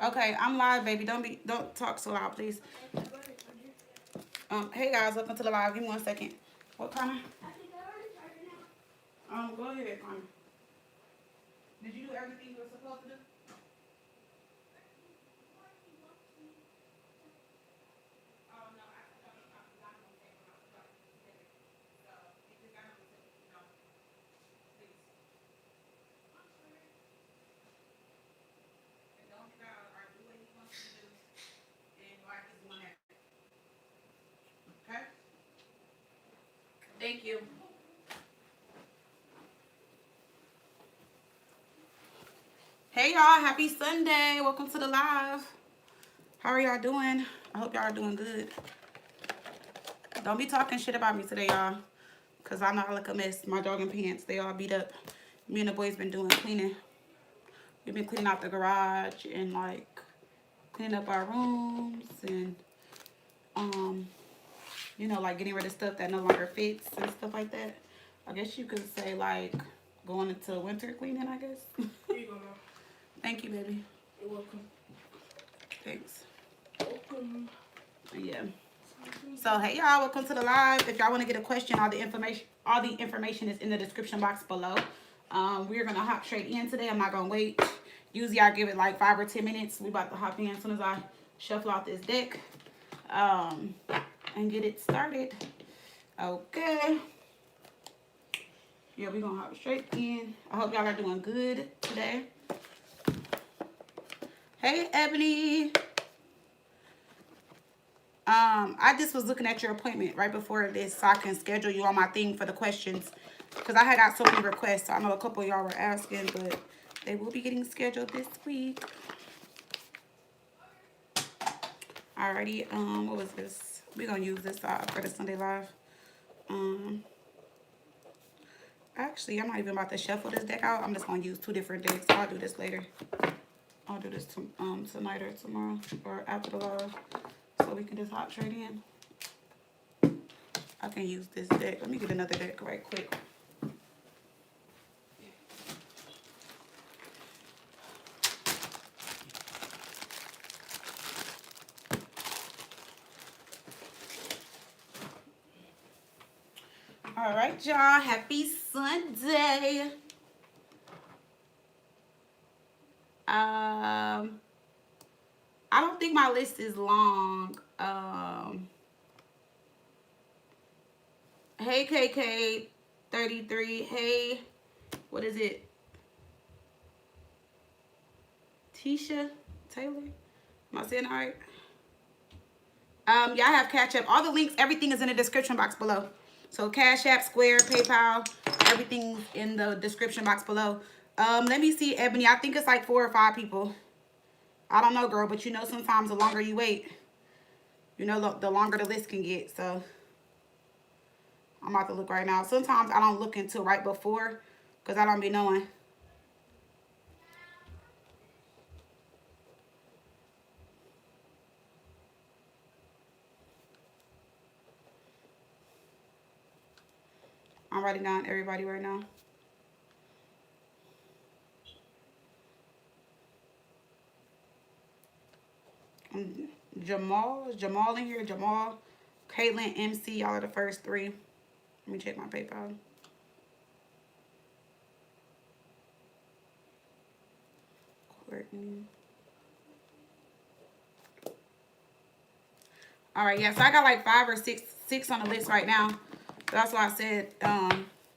Okay, I'm live, baby. Don't talk so loud, please. Hey guys, welcome to the live. Give me 1 second. What Connor? Go ahead, Connor. Did you do everything you were supposed to do? Oh no, I don't know. I'm gonna take them out. So it just got to please. And don't get out or do what he wants you to do. And like is doing that. Okay? Thank you. Hey y'all, happy Sunday. Welcome to the live. How are y'all doing? I hope y'all are doing good. Don't be talking shit about me today, y'all. Because I know I look a mess. My jogging pants, they all beat up. Me and the boys been doing cleaning. We've been cleaning out the garage and like cleaning up our rooms and you know, like getting rid of stuff that no longer fits and stuff like that. I guess you could say like going into winter cleaning, I guess. Here you go, Mom. Thank you, baby. You're welcome. Thanks. Welcome. Yeah. So hey y'all, welcome to the live. If y'all want to get a question, all the information is in the description box below. We're gonna hop straight in today. I'm not gonna wait. Usually I give it like 5 or 10 minutes. We about to hop in as soon as I shuffle out this deck and get it started. Okay. Yeah, we're gonna hop straight in. I hope y'all are doing good today. Hey Ebony. I just was looking at your appointment right before this so I can schedule you on my thing for the questions. Because I had got so many requests. So I know a couple of y'all were asking, but they will be getting scheduled this week. Alrighty, what was this? We're gonna use this for the Sunday live. Actually, I'm not even about to shuffle this deck out. I'm just gonna use 2 different decks. I'll do this later. I'll do this tonight or tomorrow or after the live. So we can just hop straight in. I can use this deck. Let me get another deck right quick. All right, y'all. Happy Sunday. I don't think my list is long. Hey, KK 33. Hey, what is it? Tisha Taylor? Am I saying it right? Yeah, I have Cash App. All the links, everything is in the description box below. So Cash App, Square, PayPal, everything in the description box below. Let me see, Ebony. I think it's like 4 or 5 people. I don't know, girl, but you know sometimes the longer you wait, you know the longer the list can get. So I'm about to look right now. Sometimes I don't look until right before because I don't be knowing. I'm writing down everybody right now. Jamal in here. Jamal, Caitlin, MC. Y'all are the first 3. Let me check my PayPal. Courtney. All right, yeah. So I got like 5 or 6 on the list right now. So that's why I said,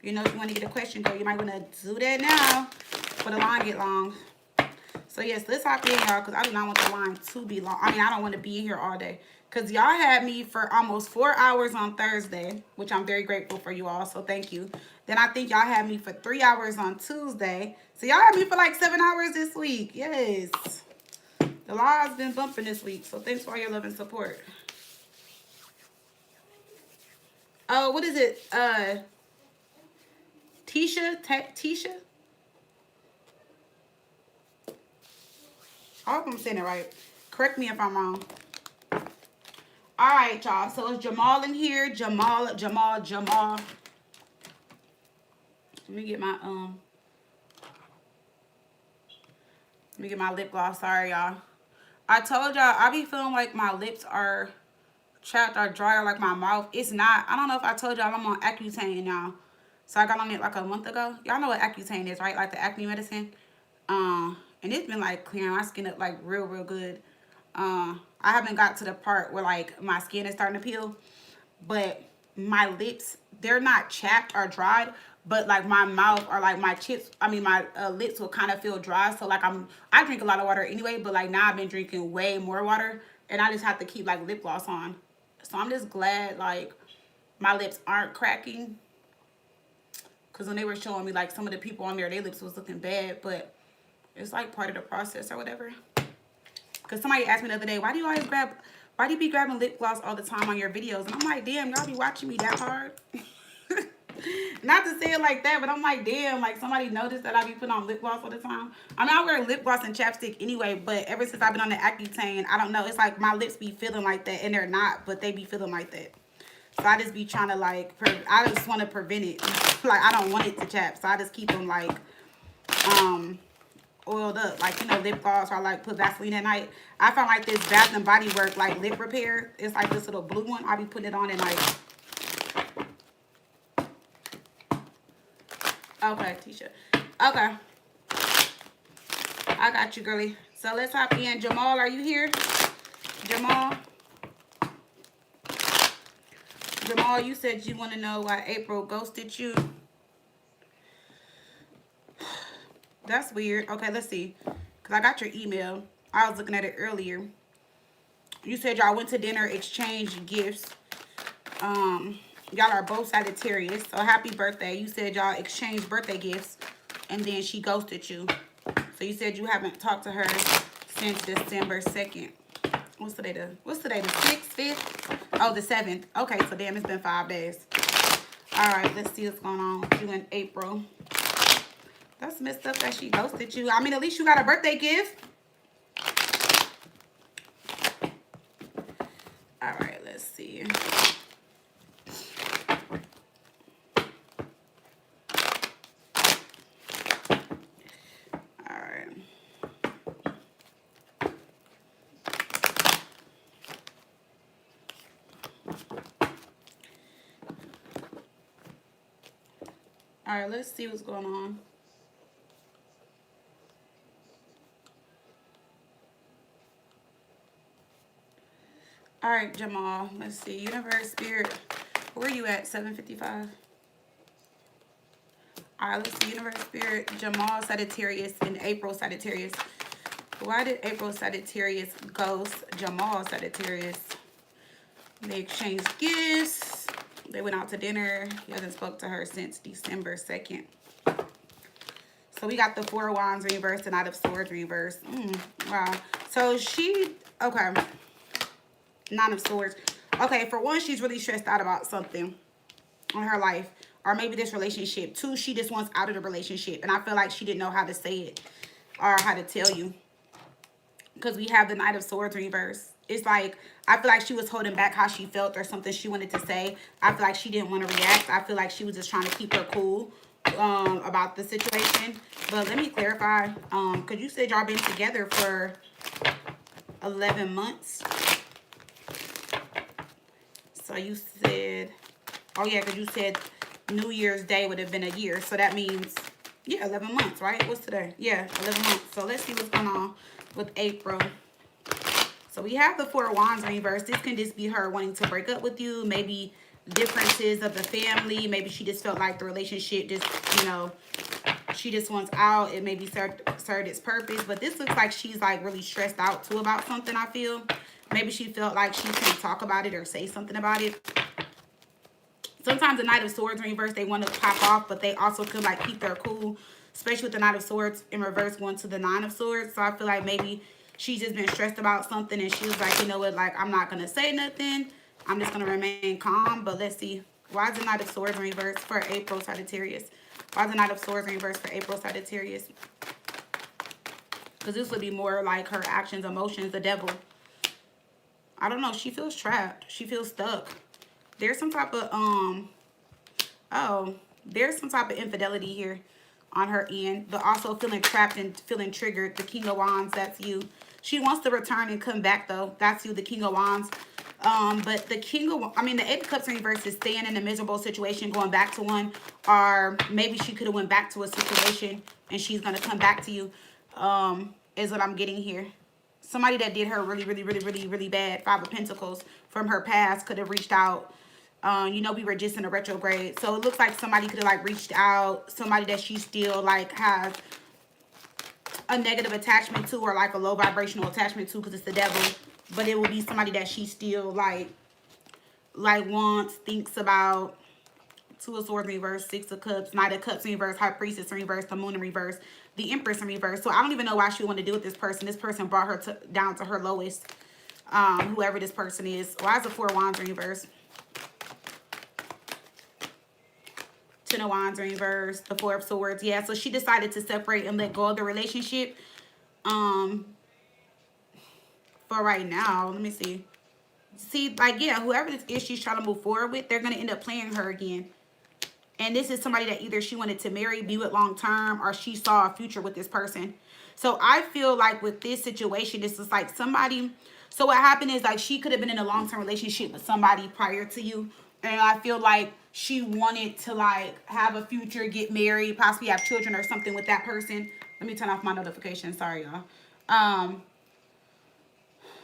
you know, if you want to get a question, though, you might want to do that now for the line get long. So yes, let's hop in, y'all, because I do not want the line to be long. I mean, I don't want to be in here all day. Because y'all had me for almost 4 hours on Thursday, which I'm very grateful for you all, so thank you. Then I think y'all had me for 3 hours on Tuesday. So y'all had me for like 7 hours this week. Yes. The live's been bumping this week, so thanks for all your love and support. Oh, what is it? Tisha? Tisha? I hope I'm saying it right. Correct me if I'm wrong. All right, y'all. So it's Jamal in here. Jamal. Let me get my lip gloss. Sorry, y'all. I told y'all, I be feeling like my lips are chapped or dry or like my mouth. It's not. I don't know if I told y'all I'm on Accutane now. So I got on it like a month ago. Y'all know what Accutane is, right? Like the acne medicine. And it's been like clearing my skin up like real, real good. I haven't got to the part where like my skin is starting to peel, but my lips, they're not chapped or dried, but like my mouth or like my chips, I mean my lips will kind of feel dry. So like I drink a lot of water anyway, but like now I've been drinking way more water, and I just have to keep like lip gloss on. So I'm just glad like my lips aren't cracking, because when they were showing me like some of the people on there, their lips was looking bad, but it's like part of the process or whatever. Because somebody asked me the other day, why do you be grabbing lip gloss all the time on your videos? And I'm like, damn, y'all be watching me that hard? Not to say it like that, but I'm like, damn, like somebody noticed that I be putting on lip gloss all the time. I mean, I wear lip gloss and chapstick anyway, but ever since I've been on the Accutane, I don't know, it's like my lips be feeling like that, and they're not, but they be feeling like that. So I just be trying to like, I just want to prevent it. Like, I don't want it to chap, so I just keep them like, oiled up, like, you know, lip gloss, or like put Vaseline at night. I found like this Bath and Body Works like lip repair. It's like this little blue one. I be putting it on and like, okay, Tisha. Okay, I got you, girly. So let's hop in. Jamal, are you here? Jamal, you said you want to know why April ghosted you. That's weird. Okay, let's see. Because I got your email. I was looking at it earlier. You said y'all went to dinner, exchanged gifts. Y'all are both Sagittarius. So happy birthday. You said y'all exchanged birthday gifts, and then she ghosted you. So you said you haven't talked to her since December 2nd. What's today? The 6th, 5th? Oh, the 7th. Okay, so damn, it's been 5 days. All right, let's see what's going on with you in April. That's messed up that she ghosted you. I mean, at least you got a birthday gift. All right, let's see. All right. All right, let's see what's going on. All right, Jamal, let's see. Universe, Spirit, where are you at? 7:55. All right, let's see. Universe, Spirit, Jamal, Sagittarius, and April, Sagittarius. Why did April, Sagittarius ghost Jamal, Sagittarius? They exchanged gifts. They went out to dinner. He hasn't spoke to her since December 2nd. So we got the Four of Wands reversed and Knight of Swords reversed. Wow. So she, okay. Nine of Swords. Okay, for one, she's really stressed out about something in her life, or maybe this relationship. Two, she just wants out of the relationship, and I feel like she didn't know how to say it or how to tell you, because we have the Knight of Swords reverse. It's like, I feel like she was holding back how she felt or something she wanted to say. I feel like she didn't want to react. I feel like she was just trying to keep her cool about the situation. But let me clarify, because you said y'all been together for 11 months. So you said, oh yeah, because you said New Year's Day would have been a year. So that means, yeah, 11 months, right? What's today? Yeah, 11 months. So let's see what's going on with April. So we have the Four of Wands reversed. This can just be her wanting to break up with you. Maybe differences of the family. Maybe she just felt like the relationship just, you know, she just wants out. It maybe served its purpose. But this looks like she's like really stressed out too about something, I feel. Maybe she felt like she couldn't talk about it or say something about it. Sometimes the Knight of Swords in reverse, they want to pop off, but they also could like keep their cool, especially with the Knight of Swords in reverse going to the Nine of Swords. So I feel like maybe she's just been stressed about something, and she was like, you know what, like, I'm not going to say nothing. I'm just going to remain calm. But let's see. Why is the Knight of Swords in reverse for April, Sagittarius? Why is the Knight of Swords in reverse for April, Sagittarius? Because this would be more like her actions, emotions, the devil. I don't know. She feels trapped. She feels stuck. There's some type of, there's some type of infidelity here on her end, but also feeling trapped and feeling triggered. The King of Wands, that's you. She wants to return and come back, though. That's you, the King of Wands. But the the Eight of Cups in reverse is staying in a miserable situation, going back to one, or maybe she could have went back to a situation and she's gonna come back to you. Is what I'm getting here. Somebody that did her really, really, really, really, really bad. Five of Pentacles from her past could have reached out. You know, we were just in a retrograde, so it looks like somebody could have like reached out. Somebody that she still like has a negative attachment to, or like a low vibrational attachment to, because it's the devil. But it will be somebody that she still like wants, thinks about. Two of Swords in reverse, Six of Cups, Knight of Cups in reverse, High Priestess in reverse, the Moon in reverse, the Empress in reverse. So I don't even know why she would want to deal with this person. This person brought her down to her lowest, whoever this person is. Why is the Four of Wands in reverse? Ten of Wands in reverse, the Four of Swords. Yeah, so she decided to separate and let go of the relationship. For right now, let me see. See, like, yeah, whoever this is she's trying to move forward with, they're going to end up playing her again. And this is somebody that either she wanted to marry, be with long term, or she saw a future with this person. So I feel like with this situation, this is like somebody. So what happened is like she could have been in a long term relationship with somebody prior to you. And I feel like she wanted to like have a future, get married, possibly have children or something with that person. Let me turn off my notifications. Sorry, y'all.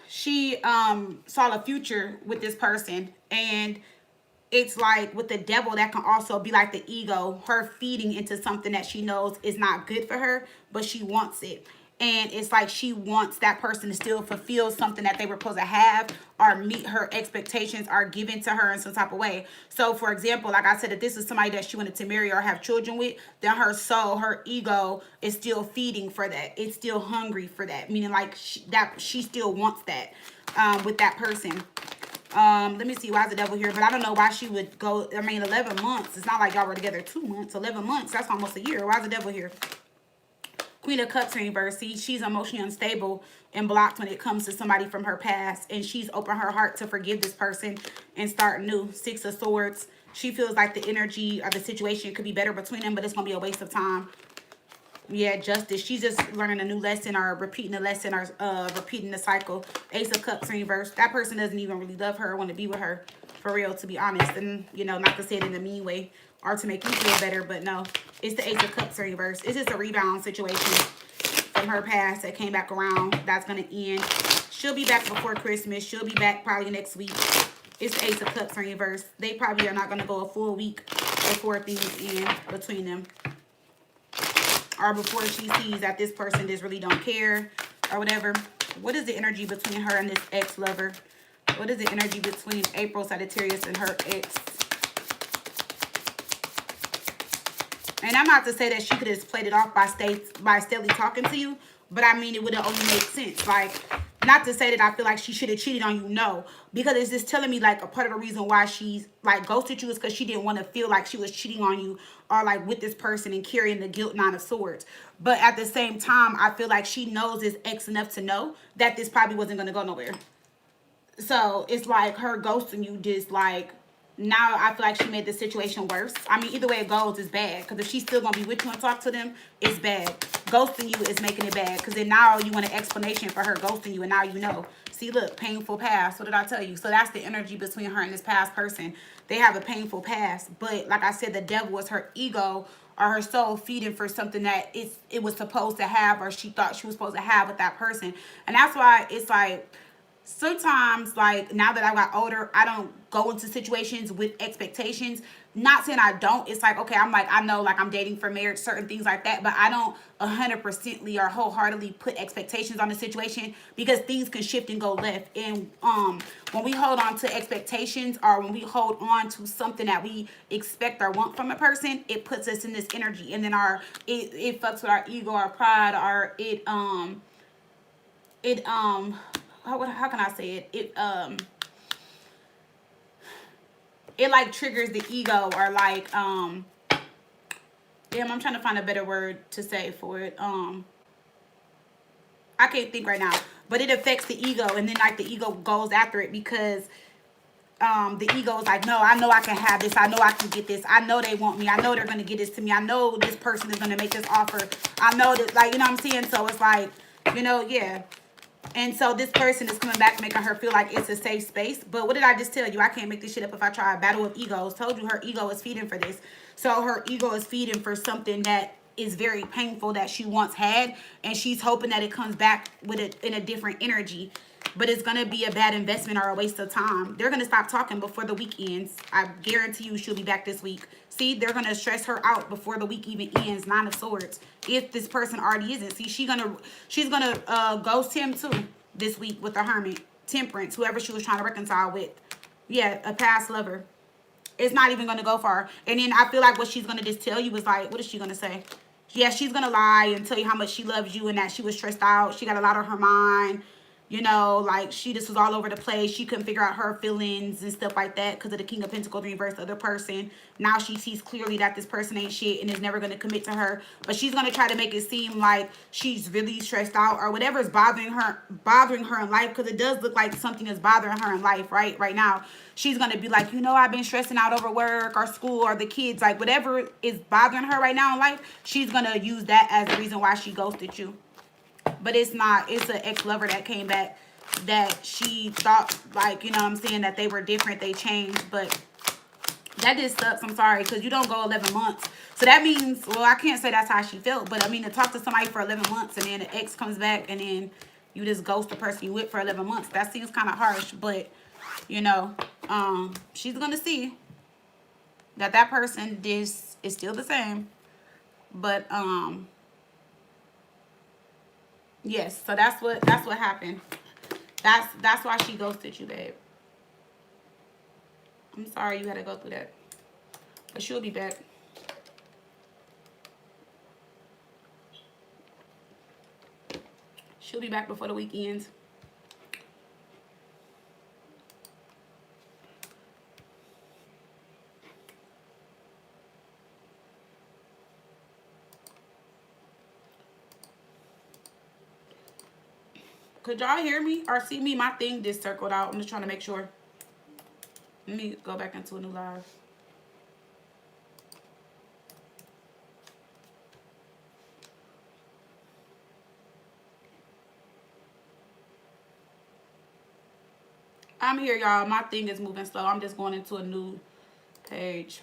She saw a future with this person, and it's like with the devil, that can also be like the ego, her feeding into something that she knows is not good for her, but she wants it. And it's like she wants that person to still fulfill something that they were supposed to have, or meet her expectations, are given to her in some type of way. So for example, like I said, if this is somebody that she wanted to marry or have children with, then her soul, her ego is still feeding for that. It's still hungry for that, meaning like she still wants that with that person. Let me see, why is the devil here? But I don't know why she would go. I mean, 11 months. It's not like y'all were together 2 months. 11 months, that's almost a year. Why is the devil here? Queen of Cups in reverse. See, she's emotionally unstable and blocked when it comes to somebody from her past. And she's opened her heart to forgive this person and start new. Six of Swords. She feels like the energy or the situation could be better between them, but it's going to be a waste of time. Yeah, Justice. She's just learning a new lesson, or repeating the lesson, or repeating the cycle. Ace of Cups in reverse. That person doesn't even really love her or want to be with her, for real, to be honest. And, you know, not to say it in a mean way or to make you feel better, but no. It's the Ace of Cups in reverse. It's just a rebound situation from her past that came back around. That's going to end. She'll be back before Christmas. She'll be back probably next week. It's the Ace of Cups in reverse. They probably are not going to go a full week before things end between them, or before she sees that this person just really don't care or whatever. What is the energy between her and this ex-lover? What is the energy between April Sagittarius and her ex? And I'm not to say that she could have played it off by steadily talking to you, but I mean, it would have only made sense. Like, not to say that I feel like she should have cheated on you, no. Because it's just telling me like a part of the reason why she's like ghosted you is because she didn't want to feel like she was cheating on you, or like with this person and carrying the guilt, Nine of Swords. But at the same time, I feel like she knows this ex enough to know that this probably wasn't going to go nowhere. So it's like her ghosting you just like, now I feel like she made the situation worse. I mean, either way it goes, it's bad. Because if she's still going to be with you and talk to them, it's bad. Ghosting you is making it bad. Because then now you want an explanation for her ghosting you. And now you know. See, look, painful past. What did I tell you? So that's the energy between her and this past person. They have a painful past. But like I said, the devil was her ego or her soul feeding for something that it was supposed to have, or she thought she was supposed to have with that person. And that's why it's like, sometimes, like, now that I got older, I don't go into situations with expectations. Not saying I don't. It's like, okay, I'm like, I know, like, I'm dating for marriage, certain things like that, but I don't 100%ly or wholeheartedly put expectations on the situation, because things can shift and go left. And when we hold on to expectations, or when we hold on to something that we expect or want from a person, it puts us in this energy, and then it fucks with our ego, our pride, or how can I say it? It like triggers the ego, or like damn, I'm trying to find a better word to say for it. I can't think right now, but it affects the ego, and then like the ego goes after it, because the ego is like, no, I know I can have this, I know I can get this, I know they want me, I know they're gonna get this to me, I know this person is gonna make this offer, I know that, like, you know what I'm saying? So it's like, you know, yeah. And so this person is coming back, making her feel like it's a safe space. But what did I just tell you? I can't make this shit up if I try. A battle of egos. Told you her ego is feeding for this. So her ego is feeding for something that is very painful that she once had. And she's hoping that it comes back with it in a different energy. But it's going to be a bad investment or a waste of time. They're going to stop talking before the week ends. I guarantee you she'll be back this week. See, they're going to stress her out before the week even ends. Nine of Swords. If this person already isn't. See, she's going to ghost him too this week with the Hermit. Temperance, whoever she was trying to reconcile with. Yeah, a past lover. It's not even going to go far. And then I feel like what she's going to just tell you is like, what is she going to say? Yeah, she's going to lie and tell you how much she loves you and that she was stressed out. She got a lot on her mind. You know, like she just was all over the place. She couldn't figure out her feelings and stuff like that because of the King of Pentacles reversed the other person. Now she sees clearly that this person ain't shit and is never going to commit to her. But she's going to try to make it seem like she's really stressed out or whatever is bothering her in life, because it does look like something is bothering her in life right now. She's going to be like, you know, I've been stressing out over work or school or the kids. Like whatever is bothering her right now in life, she's going to use that as the reason why she ghosted you. But it's not. It's an ex-lover that came back that she thought, like, you know what I'm saying, that they were different, they changed. But that just sucks. I'm sorry, because you don't go 11 months. So that means, well, I can't say that's how she felt. But, I mean, to talk to somebody for 11 months and then the ex comes back and then you just ghost the person you with for 11 months. That seems kind of harsh. But, you know, she's going to see that that person is still the same. But, yes, so that's what happened. That's why she ghosted you, babe. I'm sorry you had to go through that. But she'll be back. She'll be back before the week ends. Could y'all hear me or see me? My thing just circled out. I'm just trying to make sure. Let me go back into a new live. I'm here, y'all. My thing is moving slow. I'm just going into a new page.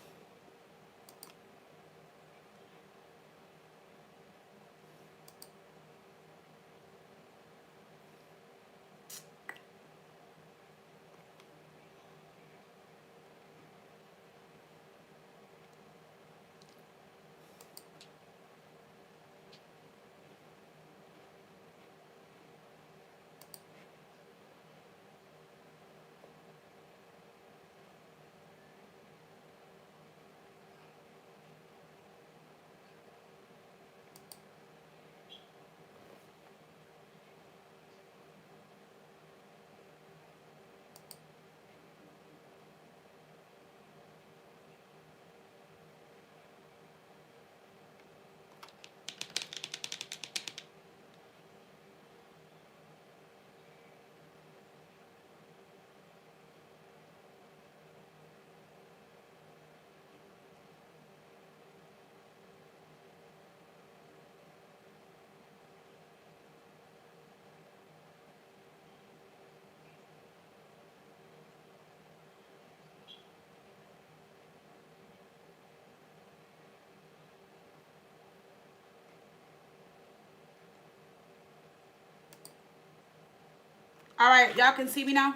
All right, y'all can see me now?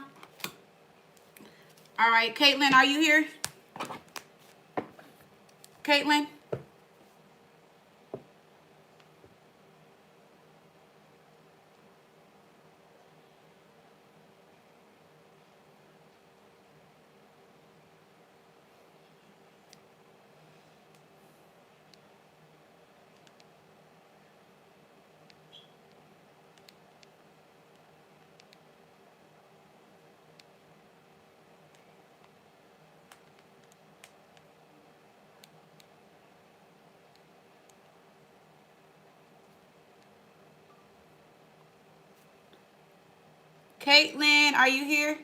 All right, Caitlin, are you here? Caitlin? Caitlin, are you here?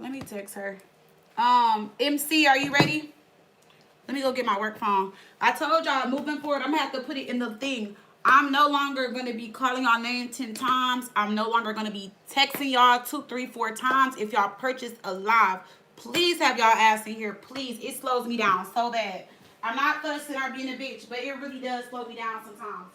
Let me text her. MC, are you ready? Let me go get my work phone. I told y'all, moving forward, I'm going to have to put it in the thing. I'm no longer going to be calling y'all name 10 times. I'm no longer going to be texting y'all 2, 3, 4 times. If y'all purchase a live, please have y'all ass in here. Please. It slows me down so bad. I'm not fussing or being a bitch, but it really does slow me down sometimes.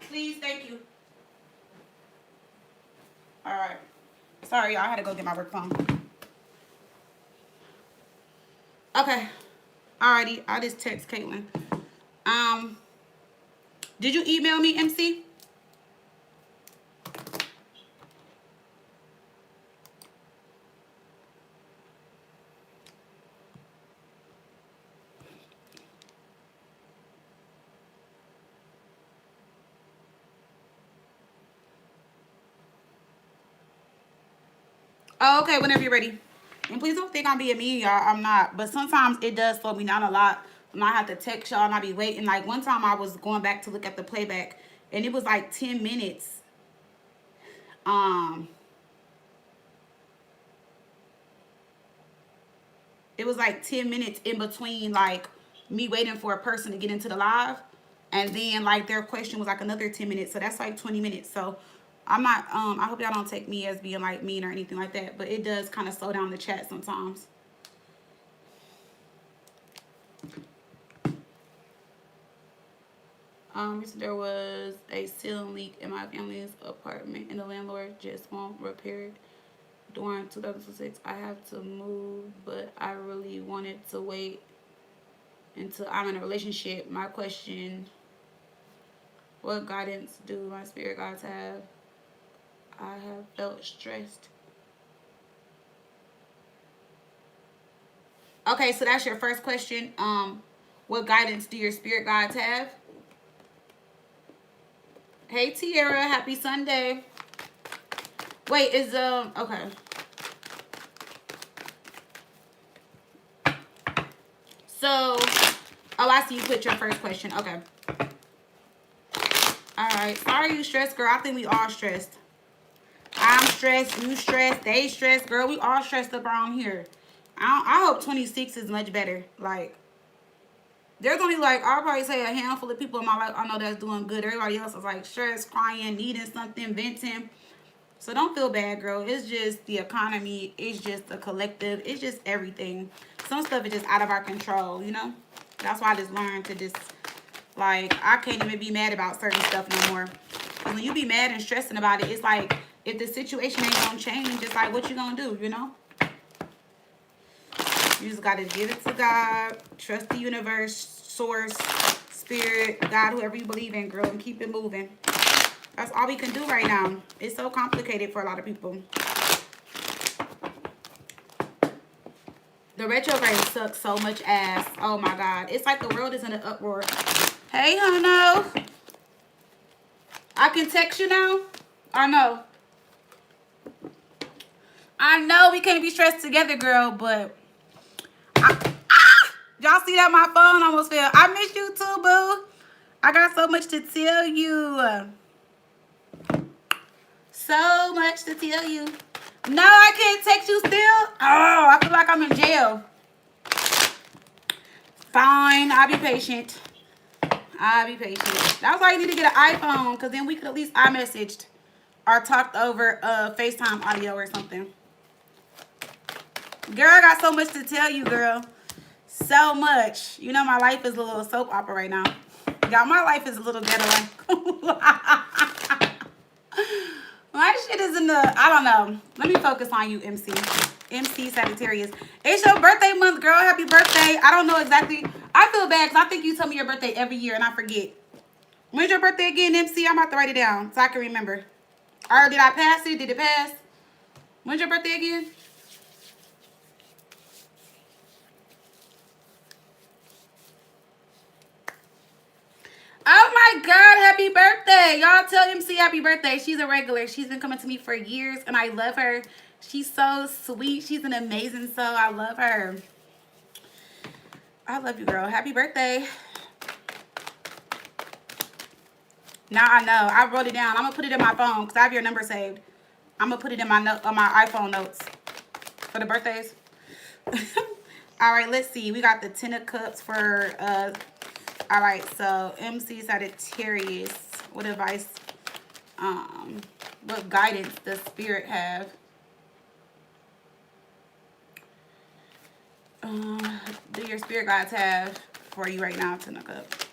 Please, thank you. All right. Sorry, y'all. I had to go get my work phone. Okay. Alrighty. I just text Caitlin. Did you email me, MC? Oh, okay. Whenever you're ready. And please don't think I'm being mean, y'all. I'm not. But sometimes it does slow me down a lot when I have to text y'all and I be waiting. Like one time I was going back to look at the playback and it was like 10 minutes. It was like 10 minutes in between like me waiting for a person to get into the live. And then like their question was like another 10 minutes. So that's like 20 minutes. So I'm not, I hope y'all don't take me as being like mean or anything like that. But it does kind of slow down the chat sometimes. There was a ceiling leak in my family's apartment and the landlord just won't repair it. During 2006, I have to move, but I really wanted to wait until I'm in a relationship. My question, what guidance do my spirit guides have? I have felt stressed. Okay, so that's your first question. What guidance do your spirit guides have? Hey Tiara, happy Sunday. Wait, is okay. So, oh, I see you put your first question. Okay. All right. Sorry you stressed, girl. I think we all stressed. I'm stressed. You stressed. They stressed, girl. We all stressed up around here. I hope 26 is much better. Like, there's only like, I'll probably say a handful of people in my life I know that's doing good. Everybody else is like stressed, crying, needing something, venting. So don't feel bad, girl. It's just the economy. It's just a collective. It's just everything. Some stuff is just out of our control, you know? That's why I just learned to just, like, I can't even be mad about certain stuff no more. Because when you be mad and stressing about it, it's like, if the situation ain't gonna change, it's like, what you gonna do, you know? You just gotta give it to God. Trust the universe, source, spirit, God, whoever you believe in, girl, and keep it moving. That's all we can do right now. It's so complicated for a lot of people. The retrograde sucks so much ass. Oh my God. It's like the world is in an uproar. Hey, Huno. I can text you now? Or no? I know we can't be stressed together, girl, but... Y'all see that my phone almost fell? I miss you too, boo. I got so much to tell you. So much to tell you. No, I can't text you still. Oh, I feel like I'm in jail. Fine, I'll be patient. I'll be patient. That's why you need to get an iPhone, because then we could at least iMessaged or talked over FaceTime audio or something. Girl, I got so much to tell you, girl. So much. You know, my life is a little soap opera right now. Y'all, my life is a little ghetto. My shit is in the, I don't know. Let me focus on you, MC. MC Sagittarius. It's your birthday month, girl. Happy birthday. I don't know exactly. I feel bad because I think you tell me your birthday every year and I forget. When's your birthday again, MC? I'm about to write it down so I can remember. Or did I pass it? Did it pass? When's your birthday again? Oh my God, happy birthday. Y'all tell MC happy birthday. She's a regular. She's been coming to me for years and I love her. She's so sweet. She's an amazing soul. I love her. I love you, girl. Happy birthday. Now I know. I wrote it down. I'm going to put it in my phone because I have your number saved. I'm going to put it in my note on my iPhone notes for the birthdays. All right, let's see. We got the 10 of Cups for all right, so MC Sagittarius, what advice, what guidance does Spirit have? Do your Spirit guides have for you right now, 10 of Cups?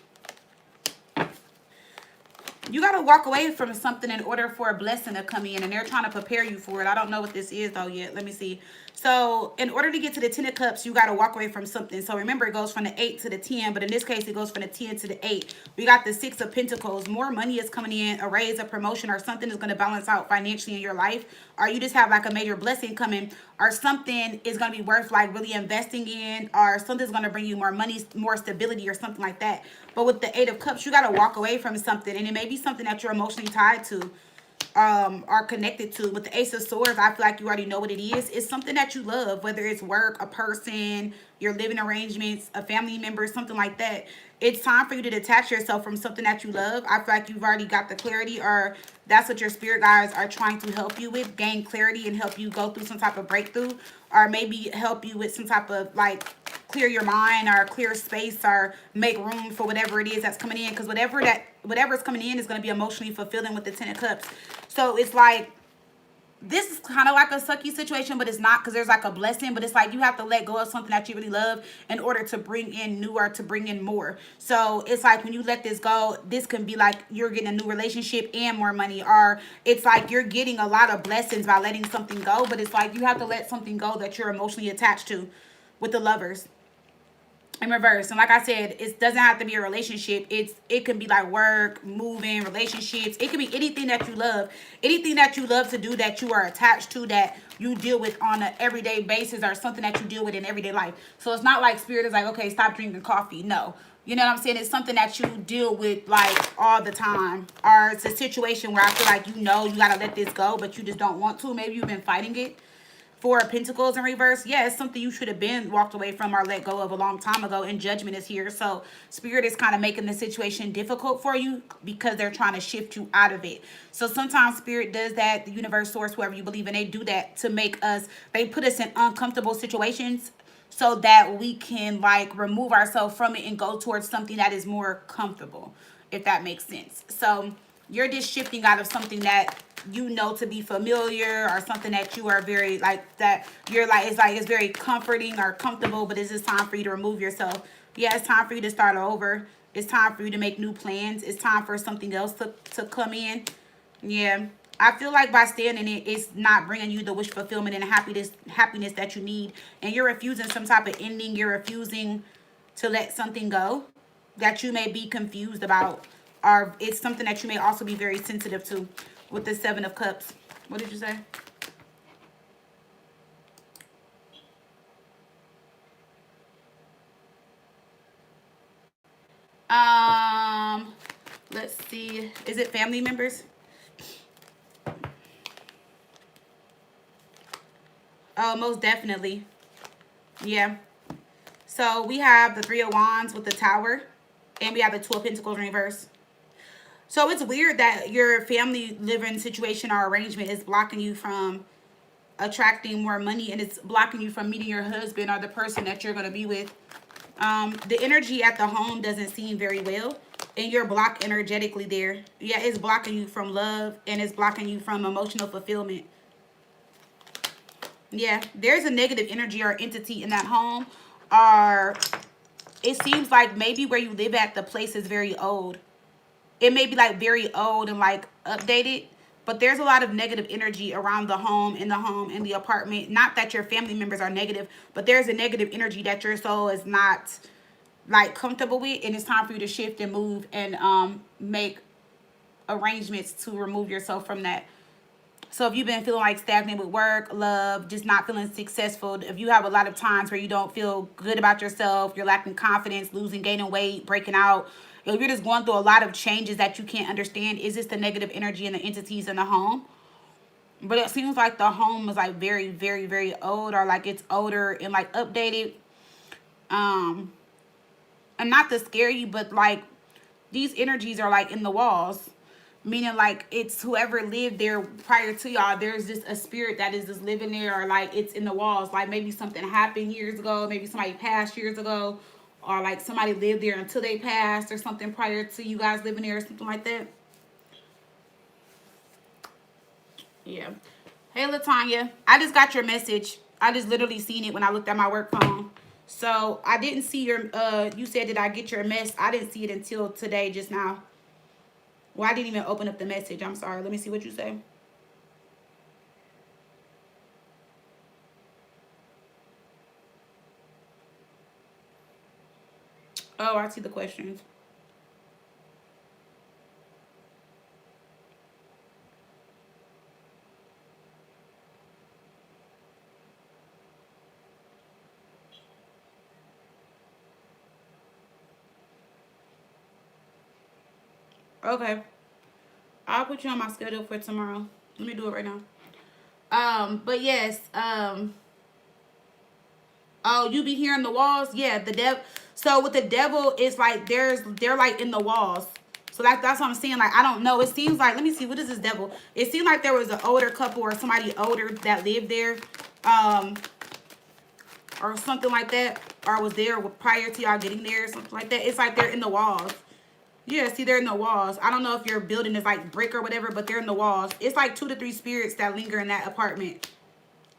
You got to walk away from something in order for a blessing to come in, and they're trying to prepare you for it. I don't know what this is, though, yet. Let me see. So, in order to get to the 10 of Cups, you got to walk away from something. So, remember, it goes from the 8 to the 10, but in this case, it goes from the 10 to the 8. We got the 6 of Pentacles. More money is coming in, a raise, a promotion, or something is going to balance out financially in your life, or you just have, like, a major blessing coming, or something is going to be worth, like, really investing in, or something's going to bring you more money, more stability, or something like that. But with the 8 of Cups, you got to walk away from something, and it may be something that you're emotionally tied to, are connected to. With the Ace of Swords, I feel like you already know what it is. It's something that you love, whether it's work, a person, your living arrangements, a family member, something like that. It's time for you to detach yourself from something that you love. I feel like you've already got the clarity, or that's what your spirit guides are trying to help you with, gain clarity and help you go through some type of breakthrough, or maybe help you with some type of, like, clear your mind or clear space or make room for whatever it is that's coming in, because whatever's coming in is going to be emotionally fulfilling with the 10 of Cups. So it's like, this is kind of like a sucky situation, but it's not, because there's like a blessing, but it's like you have to let go of something that you really love in order to bring in new, or to bring in more. So it's like when you let this go, this can be like you're getting a new relationship and more money, or it's like you're getting a lot of blessings by letting something go, but it's like you have to let something go that you're emotionally attached to with the Lovers in reverse. And like I said, it doesn't have to be a relationship. It can be like work, moving, relationships. It can be anything that you love to do, that you are attached to, that you deal with on an everyday basis, or something that you deal with in everyday life. So it's not like Spirit is like, okay, stop drinking coffee. No, you know what I'm saying? It's something that you deal with like all the time, or it's a situation where I feel like you gotta let this go, but you just don't want to. Maybe you've been fighting it. Four of Pentacles in reverse. Yeah, it's something you should have been walked away from or let go of a long time ago, and Judgment is here. So Spirit is kind of making the situation difficult for you because they're trying to shift you out of it. So sometimes Spirit does that. The universe, source, whoever you believe in, they do that to make us, they put us in uncomfortable situations so that we can like remove ourselves from it and go towards something that is more comfortable, if that makes sense. So you're just shifting out of something that you know to be familiar, or something that you are very like, that you're like, it's very comforting or comfortable, but it's just time for you to remove yourself. Yeah, it's time for you to start over. It's time for you to make new plans. It's time for something else to come in. Yeah, I feel like by staying in it, it's not bringing you the wish fulfillment and happiness that you need, and you're refusing some type of ending. You're refusing to let something go that you may be confused about, or it's something that you may also be very sensitive to. With the 7 of Cups. What did you say? Let's see. Is it family members? Oh, most definitely. Yeah. So we have the 3 of Wands with the Tower, and we have the 2 of Pentacles in reverse. So it's weird that your family living situation or arrangement is blocking you from attracting more money, and it's blocking you from meeting your husband or the person that you're going to be with. The energy at the home doesn't seem very well, and you're blocked energetically there. Yeah, it's blocking you from love, and it's blocking you from emotional fulfillment. Yeah, there's a negative energy or entity in that home, or it seems like maybe where you live at, the place is very old. It may be like very old and like updated, but there's a lot of negative energy around the home, in the apartment. Not that your family members are negative, but there's a negative energy that your soul is not like comfortable with, and it's time for you to shift and move and make arrangements to remove yourself from that. So if you've been feeling like stagnant with work, love, just not feeling successful, if you have a lot of times where you don't feel good about yourself, you're lacking confidence, losing, gaining weight, breaking out, if you're just going through a lot of changes that you can't understand, is this the negative energy and the entities in the home? But it seems like the home is like very, very, very old, or like it's older and like updated. And not to scare you, but like these energies are like in the walls. Meaning like it's whoever lived there prior to y'all, there's just a spirit that is just living there, or like it's in the walls. Like maybe something happened years ago, maybe somebody passed years ago, or like somebody lived there until they passed or something prior to you guys living there or something like that. Yeah. Hey, LaTanya, I just got your message. I just literally seen it when I looked at my work phone. So I didn't see your, you said, did I get your mess? I didn't see it until today, just now. Well, I didn't even open up the message. I'm sorry. Let me see what you say. Oh, I see the questions. Okay. I'll put you on my schedule for tomorrow. Let me do it right now. But yes, oh, you be hearing the walls? Yeah, the devil. So with the devil, it's like they're like in the walls. So that's what I'm saying. Like, I don't know. It seems like, let me see, what is this devil? It seemed like there was an older couple or somebody older that lived there. Or something like that. Or was there prior to y'all getting there or something like that. It's like they're in the walls. Yeah, see, they're in the walls. I don't know if your building is like brick or whatever, but they're in the walls. It's like 2 to 3 spirits that linger in that apartment.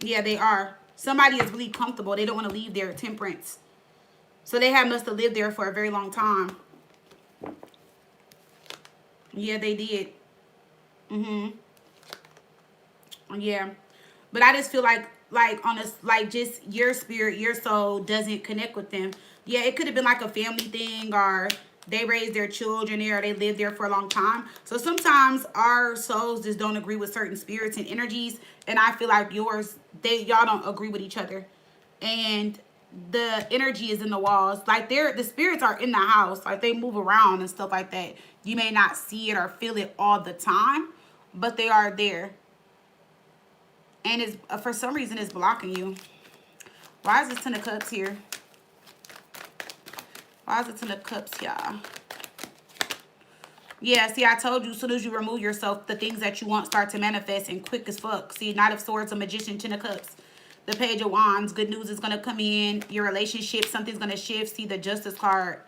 Yeah, they are. Somebody is really comfortable. They don't want to leave their temperance. So they must have lived there for a very long time. Yeah, they did. Yeah. But I just feel like on a, like just your spirit, your soul doesn't connect with them. Yeah, it could have been like a family thing, or they raised their children there, or they lived there for a long time. So sometimes our souls just don't agree with certain spirits and energies, and I feel like y'all don't agree with each other. And the energy is in the walls. Like the spirits are in the house. Like they move around and stuff like that. You may not see it or feel it all the time, but they are there. And it's for some reason it's blocking you. Why is this 10 of Cups here? Why is it 10 of Cups, y'all? Yeah, see, I told you, as soon as you remove yourself, the things that you want start to manifest, and quick as fuck. See, Knight of Swords, a Magician, 10 of Cups. The Page of Wands, good news is going to come in. Your relationship, something's going to shift. See, the Justice card.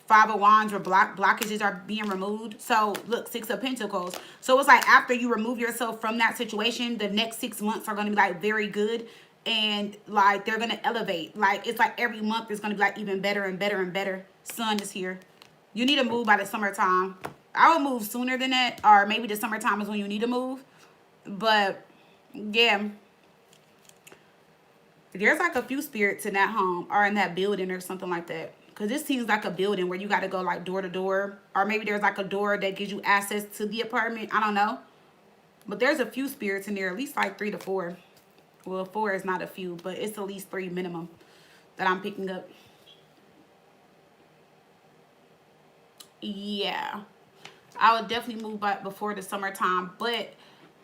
5 of Wands, where blockages are being removed. So, look, 6 of Pentacles. So, it's like after you remove yourself from that situation, the next 6 months are going to be, like, very good. And, like, they're going to elevate. Like, it's like every month is going to be, like, even better and better and better. Sun is here. You need to move by the summertime. I would move sooner than that. Or maybe the summertime is when you need to move. But, yeah. There's, like, a few spirits in that home or in that building or something like that. Because this seems like a building where you got to go, like, door to door. Or maybe there's, like, a door that gives you access to the apartment. I don't know. But there's a few spirits in there. At least, like, 3 to 4. Well, 4 is not a few. But it's at least 3 minimum that I'm picking up. Yeah. I would definitely move by before the summertime. But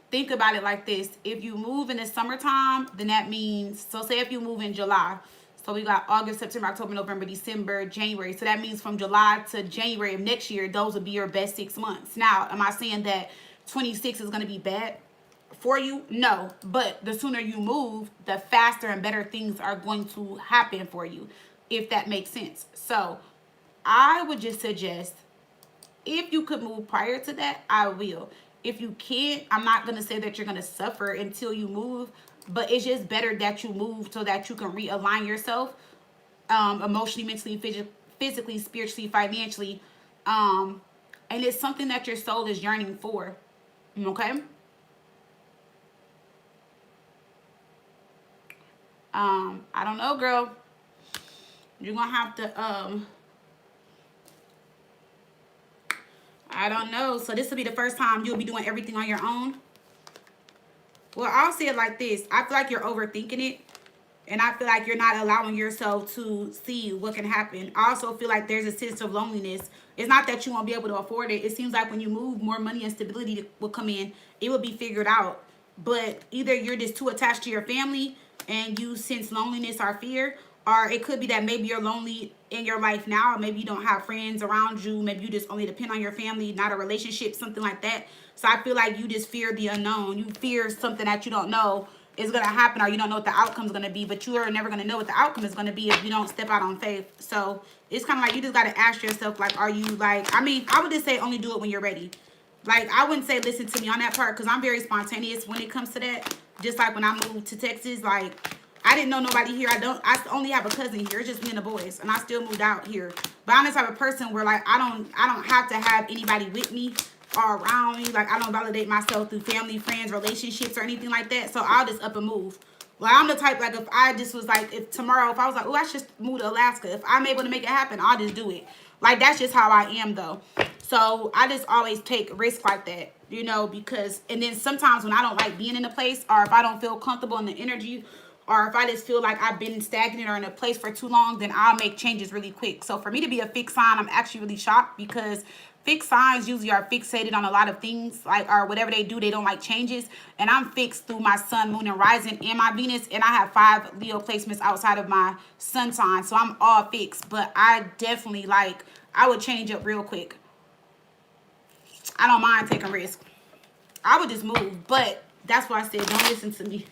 think about it like this. If you move in the summertime, then that means... So, say if you move in July... So we got August, September, October, November, December, January. So that means from July to January of next year, those will be your best 6 months. Now, am I saying that 26 is going to be bad for you? No. But the sooner you move, the faster and better things are going to happen for you, if that makes sense. So I would just suggest, if you could move prior to that, I will. If you can't, I'm not going to say that you're going to suffer until you move, but it's just better that you move so that you can realign yourself emotionally, mentally, physically, spiritually, financially. And it's something that your soul is yearning for. Okay? I don't know, girl. You're going to have to, I don't know. So this will be the first time you'll be doing everything on your own. Well, I'll say it like this. I feel like you're overthinking it. And I feel like you're not allowing yourself to see what can happen. I also feel like there's a sense of loneliness. It's not that you won't be able to afford it. It seems like when you move, more money and stability will come in. It will be figured out. But either you're just too attached to your family and you sense loneliness or fear, or it could be that maybe you're lonely in your life now. Maybe you don't have friends around you. Maybe you just only depend on your family, not a relationship, something like that. So I feel like you just fear the unknown. You fear something that you don't know is going to happen, or you don't know what the outcome is going to be, but you are never going to know what the outcome is going to be if you don't step out on faith. So it's kind of like you just got to ask yourself, like, are you like, I mean, I would just say only do it when you're ready. Like, I wouldn't say listen to me on that part, because I'm very spontaneous when it comes to that. Just like when I moved to Texas, like, I didn't know nobody here. I only have a cousin here. It's just me and the boys, and I still moved out here. But I'm the type of person where, like, I don't have to have anybody with me or around me. Like, I don't validate myself through family, friends, relationships, or anything like that. So I'll just up and move. Like, I'm the type, like, if I just was like, if tomorrow, if I was like, oh, I should move to Alaska, if I'm able to make it happen, I'll just do it. Like, that's just how I am, though. So I just always take risks like that, you know, because, and then sometimes when I don't like being in a place, or if I don't feel comfortable in the energy, or if I just feel like I've been stagnant or in a place for too long, then I'll make changes really quick. So for me to be a fixed sign, I'm actually really shocked, because fixed signs usually are fixated on a lot of things, like, or whatever they do, they don't like changes. And I'm fixed through my sun, moon, and rising, and my Venus, and I have 5 Leo placements outside of my sun sign. So I'm all fixed, but I definitely, like, I would change up real quick. I don't mind taking risks. I would just move, but that's why I said don't listen to me.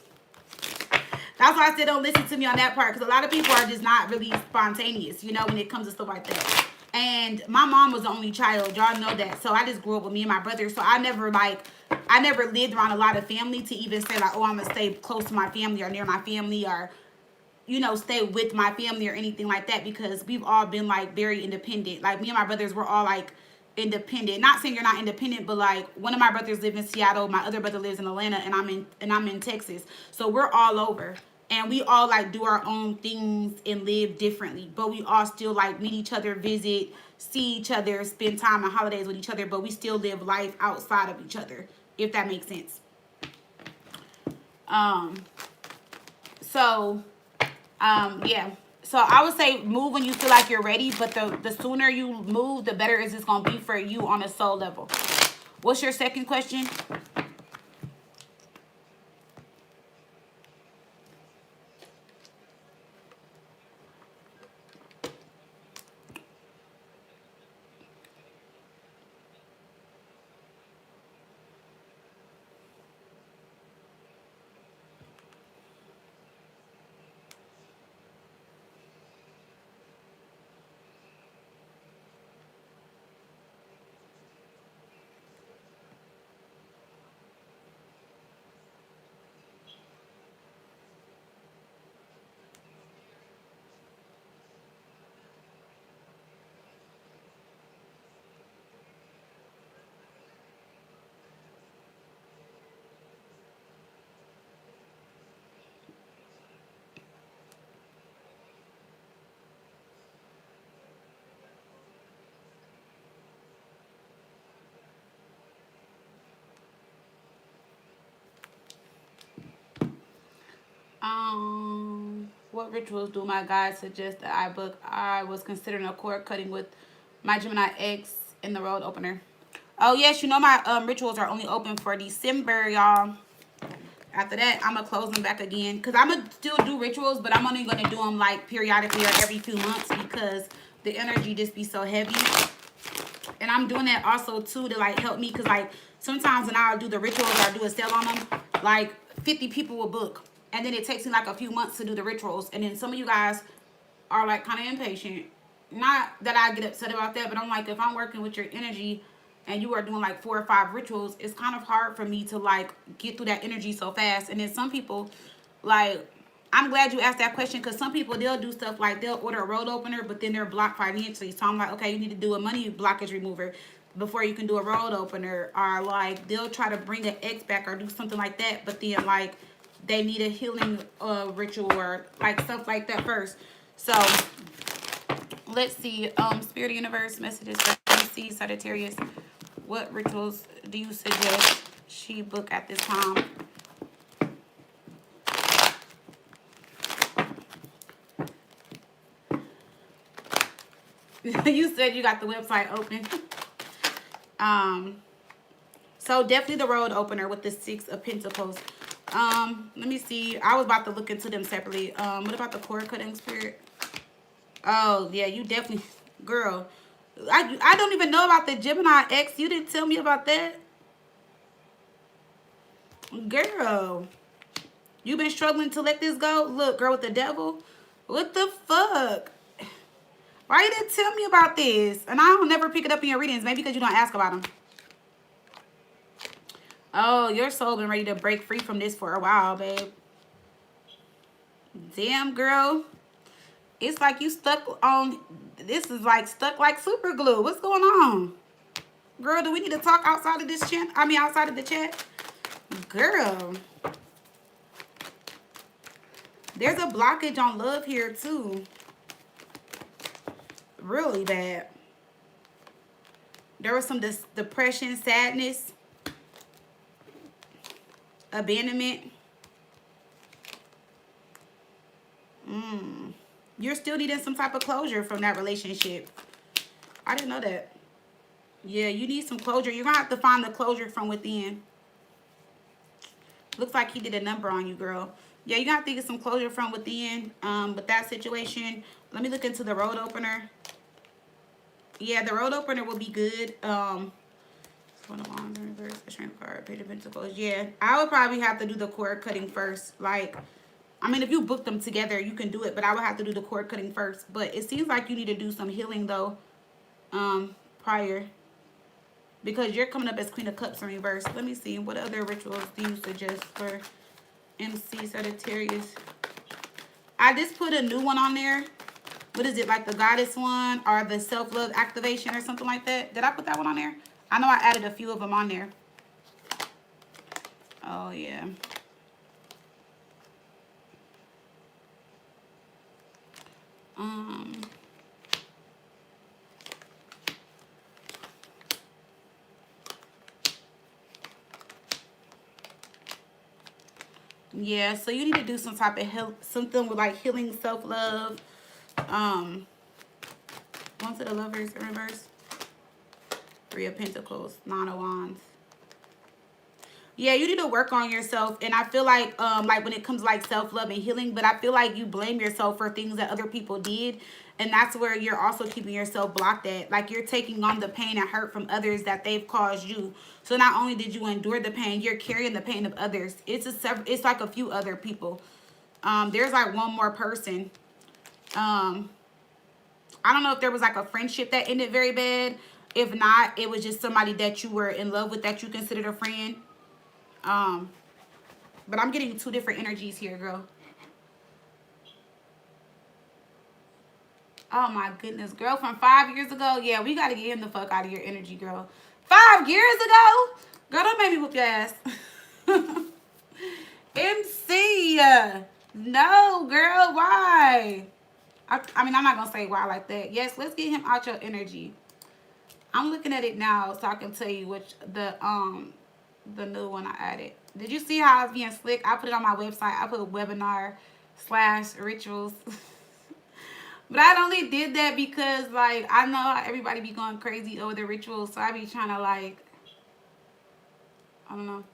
That's why I said don't listen to me on that part, because a lot of people are just not really spontaneous, you know, when it comes to stuff like that. And my mom was the only child. Y'all know that. So I just grew up with me and my brother. So I never lived around a lot of family to even say, like, oh, I'm going to stay close to my family or near my family, or, you know, stay with my family or anything like that, because we've all been, like, very independent. Like, me and my brothers were all, like, independent. Not saying you're not independent, but, like, one of my brothers lives in Seattle, my other brother lives in Atlanta, and I'm in Texas. So we're all over. And we all, like, do our own things and live differently. But we all still, like, meet each other, visit, see each other, spend time on holidays with each other. But we still live life outside of each other, if that makes sense. Yeah. So I would say move when you feel like you're ready. But the sooner you move, the better it's going to be for you on a soul level. What's your second question? What rituals do my guides suggest that I book? I was considering a cord cutting with my Gemini X in the road opener. Oh, yes, you know my rituals are only open for December, y'all. After that, I'm going to close them back again. Because I'm going to still do rituals, but I'm only going to do them, like, periodically or every few months, because the energy just be so heavy. And I'm doing that also, too, to, like, help me. Because, like, sometimes when I do the rituals or I do a sale on them, like 50 people will book. And then it takes me like a few months to do the rituals. And then some of you guys are like kind of impatient. Not that I get upset about that, but I'm like, if I'm working with your energy and you are doing like 4 or 5 rituals, it's kind of hard for me to like get through that energy so fast. And then some people, like, I'm glad you asked that question, because some people, they'll do stuff like they'll order a road opener, but then they're blocked financially. So I'm like, okay, you need to do a money blockage remover before you can do a road opener. Or like they'll try to bring an ex back or do something like that, but then like they need a healing ritual or like stuff like that first. So let's see, Spirit Universe messages for MC Sagittarius. What rituals do you suggest she book at this time? You said you got the website open. So definitely the road opener with the 6 of Pentacles. Let me see. I was about to look into them separately. What about the cord cutting, Spirit? Oh, yeah, you definitely, girl. I don't even know about the Gemini X. You didn't tell me about that. Girl, you been struggling to let this go? Look, girl with the devil. What the fuck? Why you didn't tell me about this? And I don't never pick it up in your readings. Maybe because you don't ask about them. Oh, your soul been ready to break free from this for a while, babe. Damn, girl. It's like you stuck on... This is like stuck like super glue. What's going on? Girl, do we need to talk outside of this chat? I mean, outside of the chat? Girl. There's a blockage on love here, too. Really bad. There was some depression, sadness, abandonment. You're still needing some type of closure from that relationship. I didn't know that. Yeah, you need some closure. You're going to have to find the closure from within. Looks like he did a number on you, girl. Yeah, you're going to have to get some closure from within with that situation. Let me look into the road opener. Yeah, the road opener will be good. One of Wands in reverse, the Strength card, Page of Pentacles. Yeah, I would probably have to do the cord cutting first. Like, I mean, if you book them together, you can do it, but I would have to do the cord cutting first. But it seems like you need to do some healing, though, prior. Because you're coming up as Queen of Cups in reverse. Let me see. What other rituals do you suggest for MC Sagittarius? I just put a new one on there. What is it, like the Goddess one or the Self-Love Activation or something like that? Did I put that one on there? I know I added a few of them on there. Oh, yeah. Yeah, so you need to do some type of something with like healing, self-love. One to the Lovers in reverse. 3 of Pentacles, 9 of Wands. Yeah, you need to work on yourself. And I feel like when it comes to like self-love and healing, but I feel like you blame yourself for things that other people did. And that's where you're also keeping yourself blocked at. Like you're taking on the pain and hurt from others that they've caused you. So not only did you endure the pain, you're carrying the pain of others. It's like a few other people. There's like one more person. I don't know if there was like a friendship that ended very bad. If not, it was just somebody that you were in love with that you considered a friend. But I'm getting 2 different energies here, girl. Oh my goodness, girl, from 5 years ago. Yeah, we gotta get him the fuck out of your energy, girl. 5 years ago? Girl, don't make me whoop your ass. MC. No, girl, why? I mean, I'm not gonna say why like that. Yes, let's get him out your energy. I'm looking at it now so I can tell you which the new one I added. Did you see how I was being slick? I put it on my website. I put webinar/rituals. But I only did that because like I know how everybody be going crazy over the rituals, so I be trying to like, I don't know.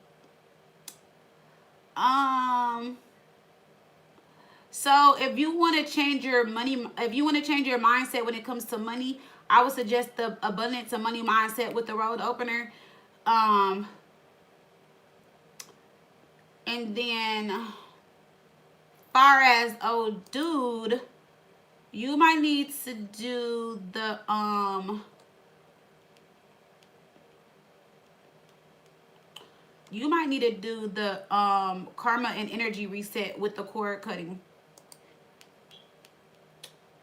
So if you want to change your money, if you want to change your mindset when it comes to money, I would suggest the abundance of money mindset with the road opener. And then far as dude, you might need to do the karma and energy reset with the cord cutting.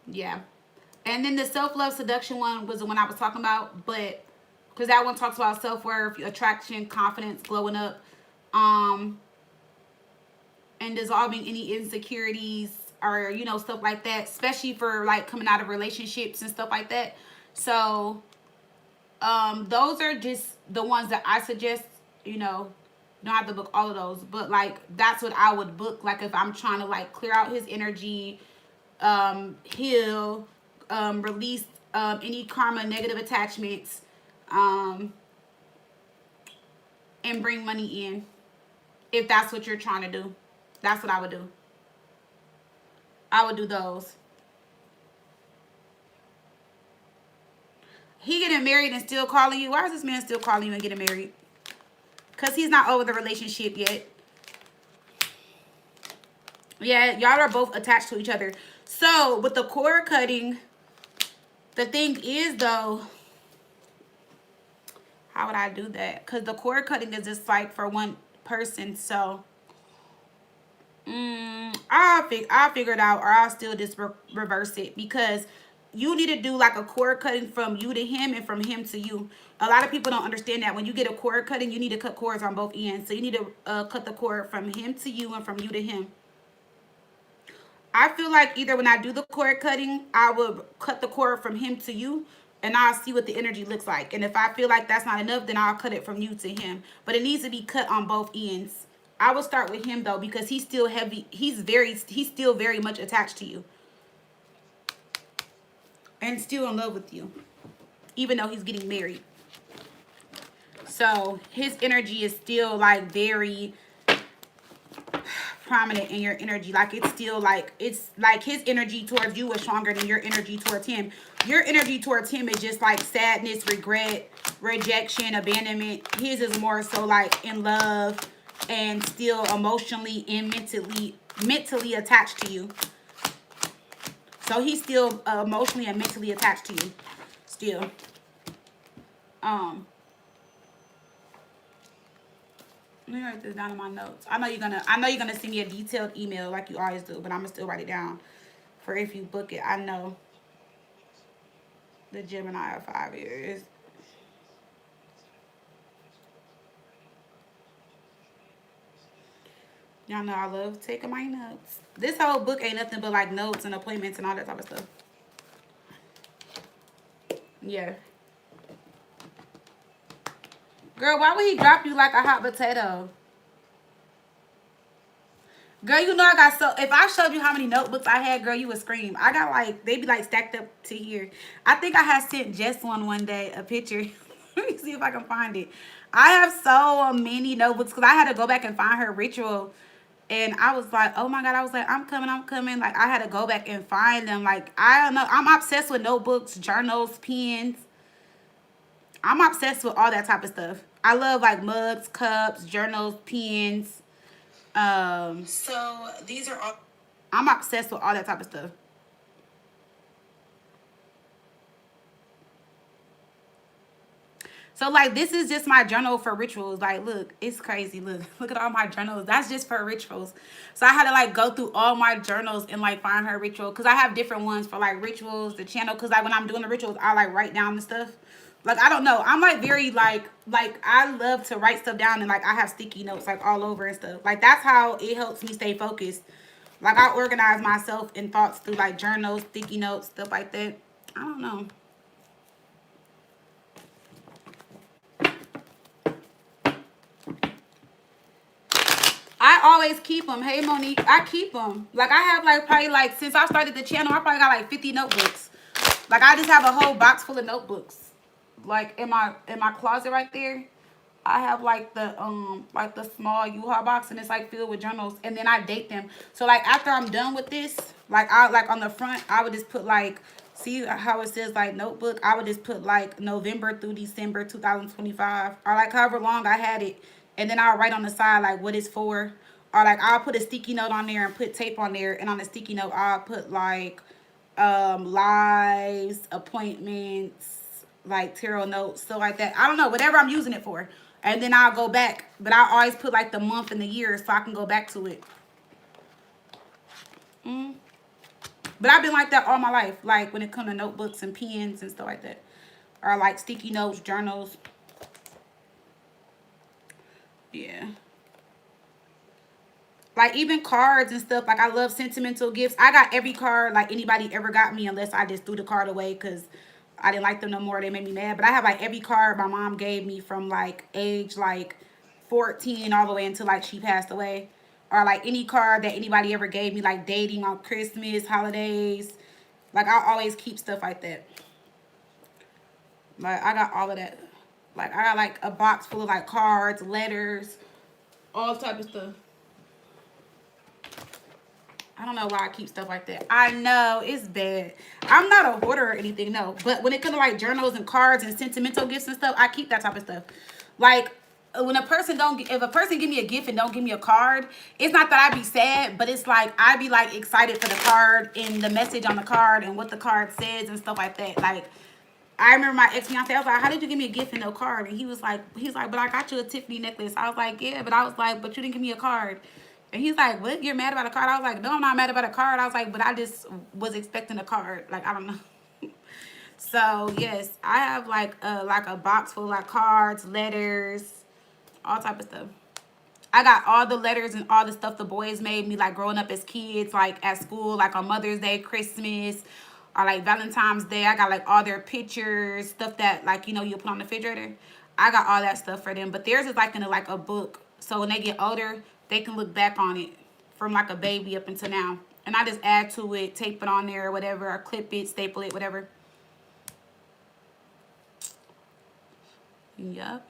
Yeah. And then the self-love seduction one was the one I was talking about, but because that one talks about self-worth, attraction, confidence, glowing up, and dissolving any insecurities or, you know, stuff like that, especially for like coming out of relationships and stuff like that. So those are just the ones that I suggest. You know, you don't have to book all of those, but like that's what I would book, like if I'm trying to like clear out his energy, heal, release any karma, negative attachments, and bring money in. If that's what you're trying to do, that's what I would do. I would do those. He getting married and still calling you. Why is this man still calling you and getting married? Because he's not over the relationship yet. Yeah, y'all are both attached to each other. So with the cord cutting, the thing is though, how would I do that? Because the cord cutting is just like for one person. So I'll figure it out, or I'll still just reverse it, because you need to do like a cord cutting from you to him and from him to you. A lot of people don't understand that when you get a cord cutting, you need to cut cords on both ends. So you need to cut the cord from him to you and from you to him. I feel like either when I do the cord cutting, I will cut the cord from him to you, and I'll see what the energy looks like. And if I feel like that's not enough, then I'll cut it from you to him. But it needs to be cut on both ends. I will start with him though, because he's still heavy. He's still very much attached to you. And still in love with you. Even though he's getting married. So his energy is still like very prominent in your energy. Like it's still like, it's like his energy towards you is stronger than your energy towards him. Your energy towards him is just like sadness, regret, rejection, abandonment. His is more so like in love and still emotionally and mentally attached to you. So he's still emotionally and mentally attached to you still. Let me write this down in my notes. I know you're gonna send me a detailed email like you always do, but I'm gonna still write it down for if you book it. I know the Gemini of 5 years. Y'all know I love taking my notes. This whole book ain't nothing but like notes and appointments and all that type of stuff. Yeah. Girl, why would he drop you like a hot potato? Girl, you know I got so... If I showed you how many notebooks I had, girl, you would scream. I got like... They be like stacked up to here. I think I had sent Jess one day, a picture. Let me see if I can find it. I have so many notebooks because I had to go back and find her ritual. And I was like, oh my God. I was like, I'm coming. Like, I had to go back and find them. Like, I don't know. I'm obsessed with notebooks, journals, pens. I'm obsessed with all that type of stuff. I love like mugs, cups, journals, pens. So these are all... I'm obsessed with all that type of stuff. So like this is just my journal for rituals. Like look, it's crazy. Look at all my journals. That's just for rituals. So I had to like go through all my journals and like find her ritual, because I have different ones for like rituals, the channel, because like when I'm doing the rituals, I like write down the stuff. Like I don't know, I'm like very like I love to write stuff down, and like I have sticky notes like all over and stuff. Like that's how it helps me stay focused. Like I organize myself in thoughts through like journals, sticky notes, stuff like that. I don't know. I always keep them. Hey, Monique, I keep them. Like, I have, like, probably, like, since I started the channel, I probably got, like, 50 notebooks. Like, I just have a whole box full of notebooks. Like, in my closet right there, I have, like, the small U-Haul box, and it's, like, filled with journals. And then I date them. So, like, after I'm done with this, like, on the front, I would just put, like, see how it says, like, notebook? I would just put, like, November through December 2025. Or, like, however long I had it. And then I'll write on the side, like, what it's for. Or like I'll put a sticky note on there and put tape on there, and on the sticky note I'll put like lives, appointments, like tarot notes, stuff like that. I don't know, whatever I'm using it for. And then I'll go back. But I always put like the month and the year so I can go back to it. But I've been like that all my life. Like when it comes to notebooks and pens and stuff like that. Or like sticky notes, journals. Yeah. Like even cards and stuff. Like I love sentimental gifts. I got every card like anybody ever got me, unless I just threw the card away because I didn't like them no more. They made me mad. But I have like every card my mom gave me from like age like 14 all the way until like she passed away. Or like any card that anybody ever gave me, like dating, on Christmas, holidays. Like I always keep stuff like that. Like I got all of that. Like I got like a box full of like cards, letters, all type of stuff. I don't know why I keep stuff like that. I know, it's bad. I'm not a hoarder or anything, no. But when it comes to like journals and cards and sentimental gifts and stuff, I keep that type of stuff. Like when a person if a person give me a gift and don't give me a card, it's not that I be sad, but it's like I be like excited for the card and the message on the card and what the card says and stuff like that. Like I remember my ex-fiance, I was like, how did you give me a gift and no card? And he was like, but I got you a Tiffany necklace. I was like, yeah, but I was like, but you didn't give me a card. And he's like, what? You're mad about a card? I was like, no, I'm not mad about a card. I was like, but I just was expecting a card. Like, I don't know. So, yes, I have like a box full of like cards, letters, all type of stuff. I got all the letters and all the stuff the boys made me like growing up as kids, like at school, like on Mother's Day, Christmas, or like Valentine's Day. I got like all their pictures, stuff that like, you know, you put on the refrigerator. I got all that stuff for them. But theirs is like in like a book. So when they get older, they can look back on it from like a baby up until now. And I just add to it, tape it on there or whatever, or clip it, staple it, whatever. Yup.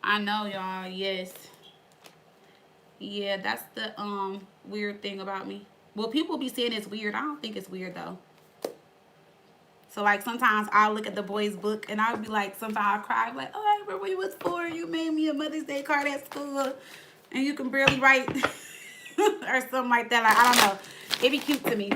I know, y'all. Yes. Yeah, that's the weird thing about me. Well, people be saying it's weird. I don't think it's weird though. So like sometimes I'll look at the boys' book and I'll be like, sometimes I'll cry, I'm like, oh, I remember when you was 4, you made me a Mother's Day card at school and you can barely write or something like that. Like, I don't know. It'd be cute to me.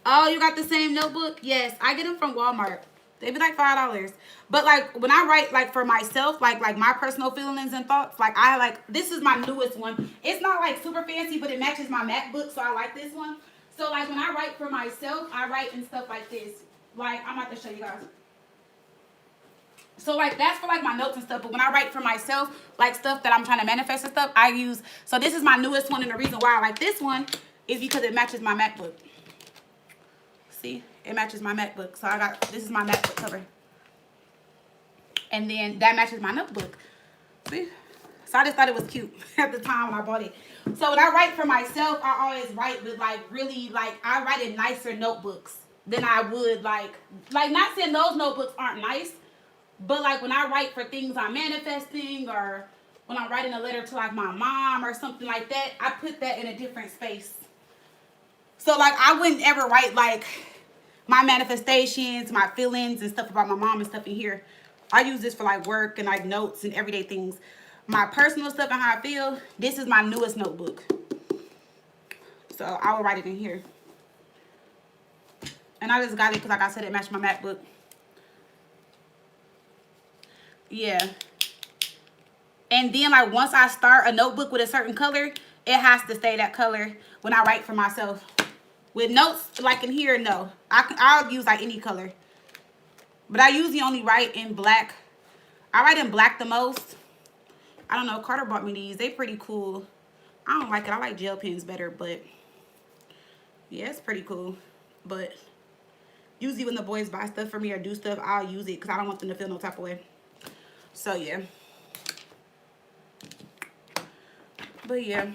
Oh, you got the same notebook? Yes, I get them from Walmart. They be like $5. But like when I write like for myself, like my personal feelings and thoughts, like I like, this is my newest one. It's not like super fancy, but it matches my MacBook, so I like this one. So like when I write for myself, I write in stuff like this. Like I'm about to show you guys. So like that's for like my notes and stuff, but when I write for myself, like stuff that I'm trying to manifest and stuff, I use, so this is my newest one, and the reason why I like this one is because it matches my MacBook. See? It matches my MacBook. So I got, this is my MacBook cover. And then that matches my notebook. See? So I just thought it was cute at the time when I bought it. So when I write for myself, I always write with like really like, I write in nicer notebooks than I would like not saying those notebooks aren't nice, but like when I write for things I'm manifesting, or when I'm writing a letter to like my mom or something like that, I put that in a different space. So like I wouldn't ever write like my manifestations, my feelings and stuff about my mom and stuff in here. I use this for like work and like notes and everyday things. My personal stuff and how I feel, this is my newest notebook. So I will write it in here. And I just got it because like I said, it matched my MacBook. Yeah. And then like once I start a notebook with a certain color, it has to stay that color when I write for myself. With notes, like in here, no. I'll use like any color. But I usually only write in black. I write in black the most. I don't know. Carter bought me these. They pretty cool. I don't like it. I like gel pens better, but yeah, it's pretty cool. But usually when the boys buy stuff for me or do stuff, I'll use it because I don't want them to feel no type of way. So yeah. But yeah.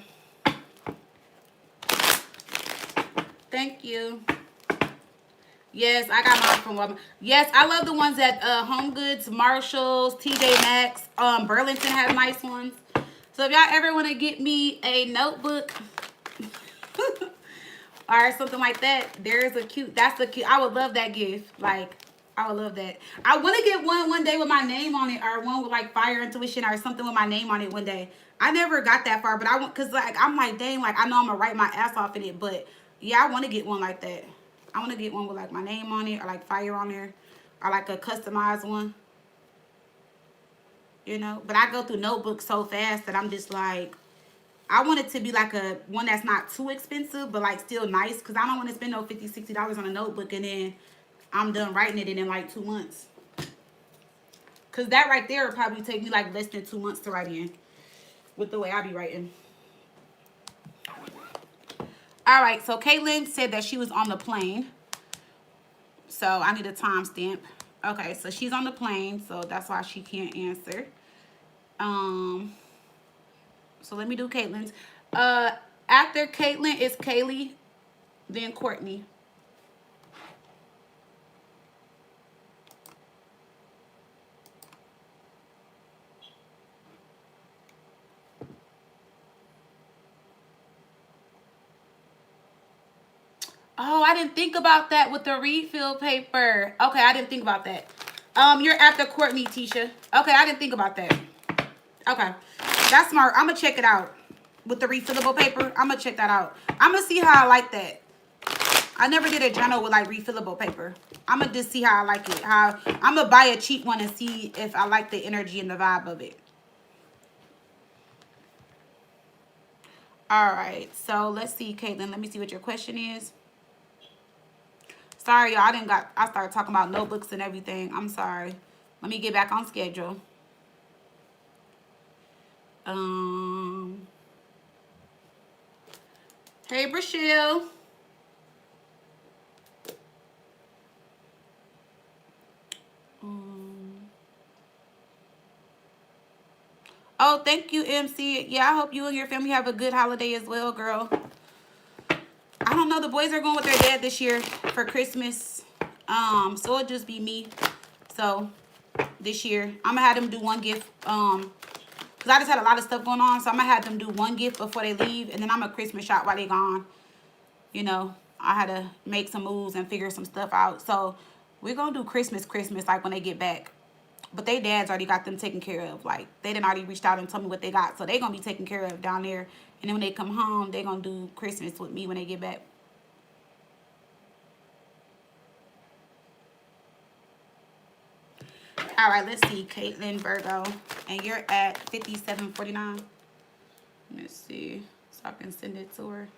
Thank you. Yes, I got mine from Walmart. Yes, I love the ones at Home Goods, Marshalls, TJ Maxx. Burlington has nice ones. So if y'all ever want to get me a notebook or something like that, there's a cute, that's the cute, I would love that gift. Like, I would love that. I want to get one day with my name on it, or one with like fire intuition or something with my name on it one day. I never got that far, but I want, cause like I'm like, dang, like I know I'm gonna write my ass off in it, but yeah, I want to get one like that. I want to get one with like my name on it, or like fire on there, or like a customized one. You know, but I go through notebooks so fast that I'm just like, I want it to be like a one that's not too expensive, but like still nice, because I don't want to spend no $50, $60 on a notebook and then I'm done writing it in like 2 months. Because that right there would probably take me like less than 2 months to write in with the way I be writing. All right, so Caitlin said that she was on the plane. So I need a timestamp. Okay, so she's on the plane, so that's why she can't answer. So let me do Caitlin's. After Caitlin is Kaylee, then Courtney. Oh, I didn't think about that with the refill paper. Okay, I didn't think about that. You're after Courtney, Tisha. Okay, I didn't think about that. Okay, that's smart. I'm gonna check it out with the refillable paper. I'm gonna check that out. I'm gonna see how I like that. I never did a journal with like refillable paper. I'm gonna just see how I like it. How I'm gonna buy a cheap one and see if I like the energy and the vibe of it. All right, so let's see, Caitlin. Let me see what your question is. Sorry, y'all. I started talking about notebooks and everything. I'm sorry. Let me get back on schedule. Hey, Brashelle. Oh, thank you, MC. Yeah, I hope you and your family have a good holiday as well, girl. I don't know. The boys are going with their dad this year for Christmas. So it'll just be me. So this year, I'm gonna have them do one gift. Cause I just had a lot of stuff going on, so I'm gonna have them do one gift before they leave, and then I'm a Christmas shop while they gone. You know, I had to make some moves and figure some stuff out. So we're gonna do Christmas like when they get back. But they dads already got them taken care of. Like, they done already reached out and told me what they got. So they gonna be taken care of down there. And then when they come home, they gonna do Christmas with me when they get back. All right, let's see. Caitlin Virgo. And you're at 5749. Let's see. So I can send it to her.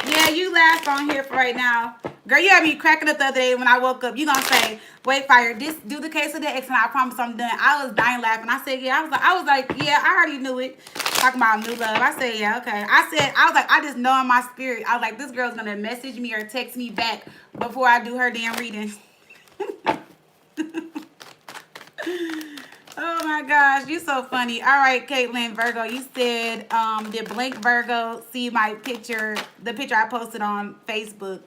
Yeah, you last on here for right now. Girl, you had me cracking up the other day when I woke up. You gonna say, wait, fire, this do the case of the X and I promise I'm done. I was dying laughing. I said, yeah, I was like, yeah, I already knew it. Talking about new love. I said, yeah, okay. I was like, I just know in my spirit. I was like, this girl's gonna message me or text me back before I do her damn reading. Oh my gosh, you so funny. All right, Caitlin Virgo, you said, did Blank Virgo see my picture, the picture I posted on Facebook?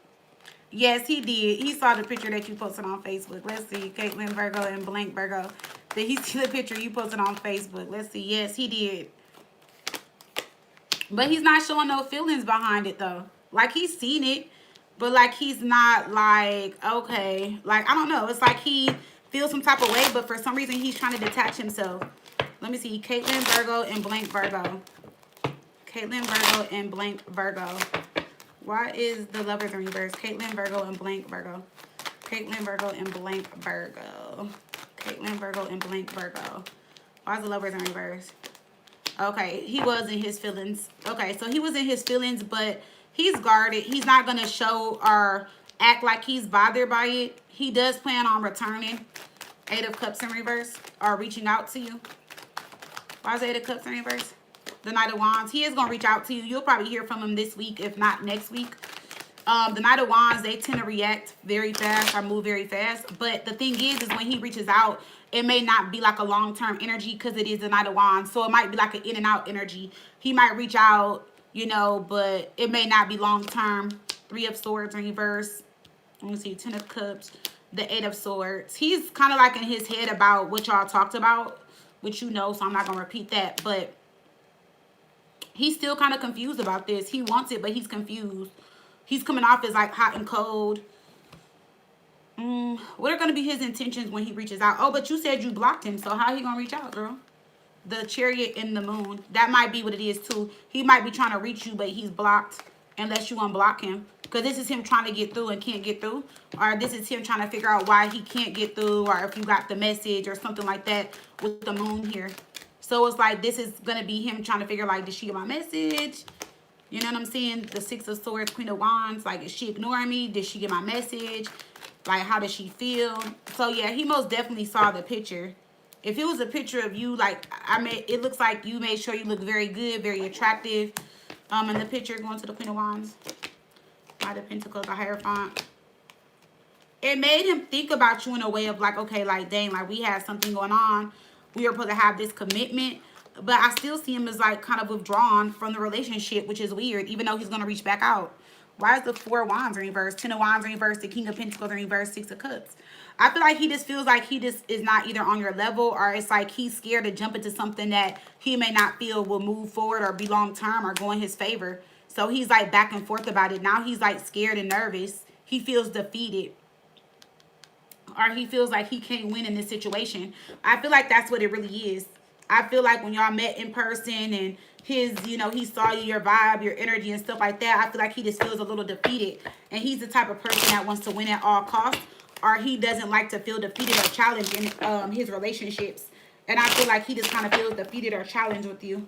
Yes, he did. He saw the picture that you posted on Facebook. Let's see, Caitlin Virgo and Blank Virgo. Did he see the picture you posted on Facebook? Let's see. Yes, he did. But he's not showing no feelings behind it though. Like, he's seen it, but like he's not like, okay. Like, I don't know. It's like he feels some type of way, but for some reason he's trying to detach himself. Let me see. Caitlin Virgo and Blank Virgo. Caitlin Virgo and Blank Virgo. Why is the lovers in reverse? Caitlin Virgo and Blank Virgo. Caitlin Virgo and Blank Virgo. Caitlin Virgo and Blank Virgo. Why is the lovers in reverse? Okay, he was in his feelings. Okay, so he was in his feelings, but he's guarded. He's not going to show or act like he's bothered by it. He does plan on returning. 8 of Cups in reverse, or reaching out to you. Why is 8 of Cups in reverse? The Knight of Wands. He is going to reach out to you. You'll probably hear from him this week, if not next week. The Knight of Wands, they tend to react very fast or move very fast. But the thing is when he reaches out, it may not be like a long-term energy because it is the Knight of Wands. So it might be like an in and out energy. He might reach out, you know, but it may not be long-term. Three of Swords in reverse. Let me see, Ten of Cups, the Eight of Swords. He's kind of like in his head about what y'all talked about, which you know, so I'm not going to repeat that. But he's still kind of confused about this. He wants it, but he's confused. He's coming off as like hot and cold. What are going to be his intentions when he reaches out? Oh, but you said you blocked him, so how he going to reach out, girl? The Chariot and the Moon. That might be what it is, too. He might be trying to reach you, but he's blocked unless you unblock him. Because this is him trying to get through and can't get through. Or this is him trying to figure out why he can't get through. Or if you got the message or something like that with the Moon here. So it's like this is going to be him trying to figure like, did she get my message? You know what I'm saying? The Six of Swords, Queen of Wands. Like, is she ignoring me? Did she get my message? Like, how does she feel? So, yeah, he most definitely saw the picture. If it was a picture of you, like, it looks like you made sure you look very good, very attractive. In the picture, going to the Queen of Wands. Knight of Pentacles, the Hierophant. It made him think about you in a way of like, okay, like, dang, like, we had something going on. We were supposed to have this commitment. But I still see him as, like, kind of withdrawn from the relationship, which is weird, even though he's going to reach back out. Why is the Four of Wands in reverse? Ten of Wands in reverse, the King of Pentacles in reverse, Six of Cups. I feel like he just feels like he just is not either on your level, or it's like he's scared to jump into something that he may not feel will move forward or be long-term or go in his favor. So he's like back and forth about it. Now he's like scared and nervous. He feels defeated. Or he feels like he can't win in this situation. I feel like that's what it really is. I feel like when y'all met in person and his, you know, he saw you, your vibe, your energy and stuff like that, I feel like he just feels a little defeated. And he's the type of person that wants to win at all costs, or he doesn't like to feel defeated or challenged in his relationships. And I feel like he just kind of feels defeated or challenged with you.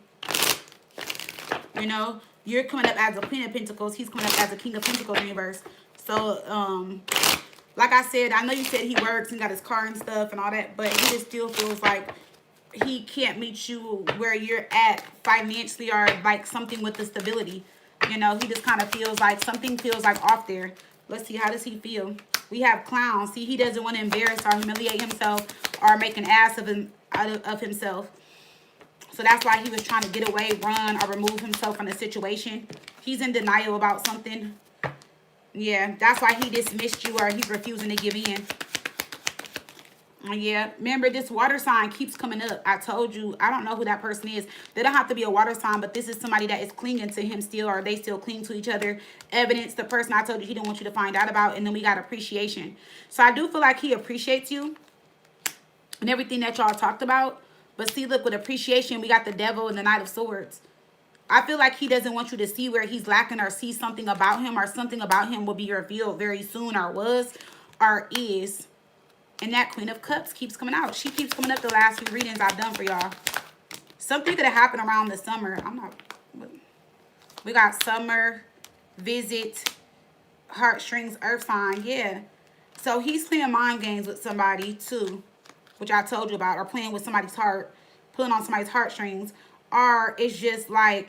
You know, you're coming up as a Queen of Pentacles. He's coming up as a King of Pentacles in reverse. So, like I said, I know you said he works and got his car and stuff and all that, but he just still feels like he can't meet you where you're at financially, or like something with the stability. You know, he just kind of feels like something feels like off there. Let's see, how does he feel? We have Clown. See, he doesn't want to embarrass or humiliate himself or make an ass of himself. So that's why he was trying to get away, run, or remove himself from the situation. He's in denial about something. Yeah, that's why he dismissed you, or he's refusing to give in. Yeah, remember, this water sign keeps coming up. I told you, I don't know who that person is. They don't have to be a water sign, but this is somebody that is clinging to him still, or they still cling to each other. Evidence, the person I told you he didn't want you to find out about. And then we got appreciation. So I do feel like he appreciates you and everything that y'all talked about. But see, look, with appreciation, we got the Devil and the Knight of Swords. I feel like he doesn't want you to see where he's lacking, or see something about him, or something about him will be revealed very soon, or was, or is. And that Queen of Cups keeps coming out. She keeps coming up the last few readings I've done for y'all. Something could have happened around the summer. We got summer, visit, heartstrings, earth sign. Yeah. So he's playing mind games with somebody too, which I told you about, or playing with somebody's heart, pulling on somebody's heartstrings. Or it's just like,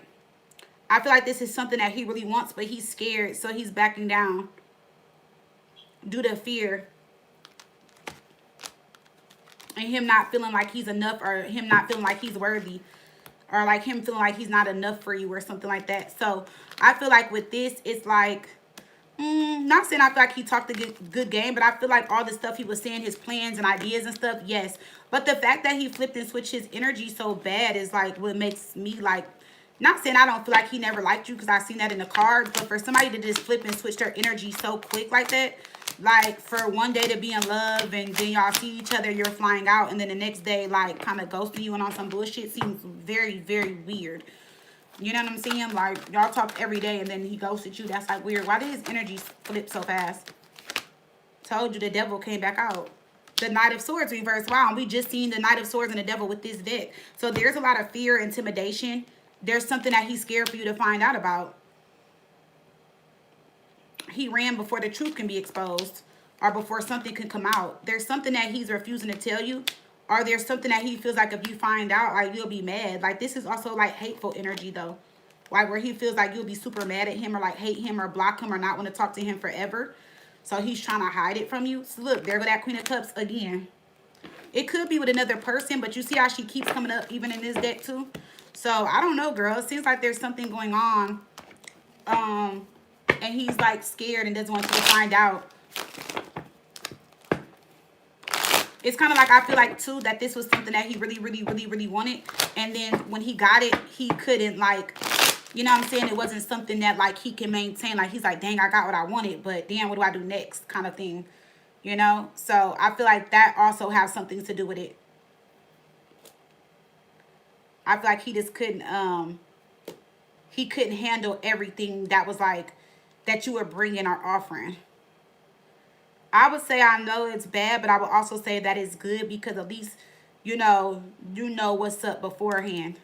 I feel like this is something that he really wants, but he's scared. So he's backing down due to fear. And him not feeling like he's enough, or him not feeling like he's worthy, or like him feeling like he's not enough for you, or something like that. So I feel like with this, it's like, not saying I feel like he talked a good game, but I feel like all the stuff he was saying, his plans and ideas and stuff, yes. But the fact that he flipped and switched his energy so bad is like what makes me like, not saying I don't feel like he never liked you, because I seen that in the cards, but for somebody to just flip and switch their energy so quick like that, like for one day to be in love and then y'all see each other, you're flying out, and then the next day like kind of ghosting you and on some bullshit, seems very, very weird. You know what I'm saying? Like, y'all talk every day and then he ghosted you. That's like weird. Why did his energy flip so fast? Told you the Devil came back out. The Knight of Swords reverse. Wow, we just seen the Knight of Swords and the Devil with this deck. So there's a lot of fear, intimidation. There's something that he's scared for you to find out about. He ran before the truth can be exposed, or before something can come out. There's something that he's refusing to tell you, or there's something that he feels like if you find out, like, you'll be mad. Like, this is also like hateful energy though. Like, where he feels like you'll be super mad at him, or like hate him, or block him, or not want to talk to him forever. So he's trying to hide it from you. So look, there go that Queen of Cups again. It could be with another person, but you see how she keeps coming up even in this deck too. So I don't know, girl. It seems like there's something going on. And he's like scared and doesn't want you to find out. It's kind of like, I feel like too that this was something that he really wanted, and then when he got it, he couldn't, like, you know what I'm saying, it wasn't something that like he can maintain. Like, he's like, dang, I got what I wanted, but damn, what do I do next, kind of thing, you know. So I feel like that also has something to do with it. I feel like he just couldn't handle everything that was like that you were bringing or offering. I would say, I know it's bad, but I would also say that it's good, because at least you know what's up beforehand.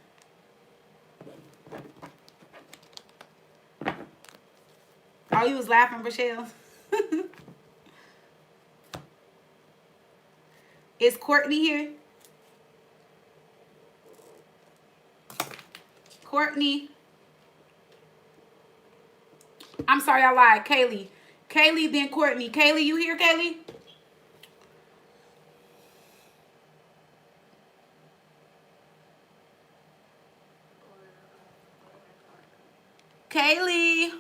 Oh, you was laughing, Rochelle? Is Courtney here? Courtney. I'm sorry, I lied. Kaylee. Kaylee, then Courtney. Kaylee, you here, Kaylee? Kaylee.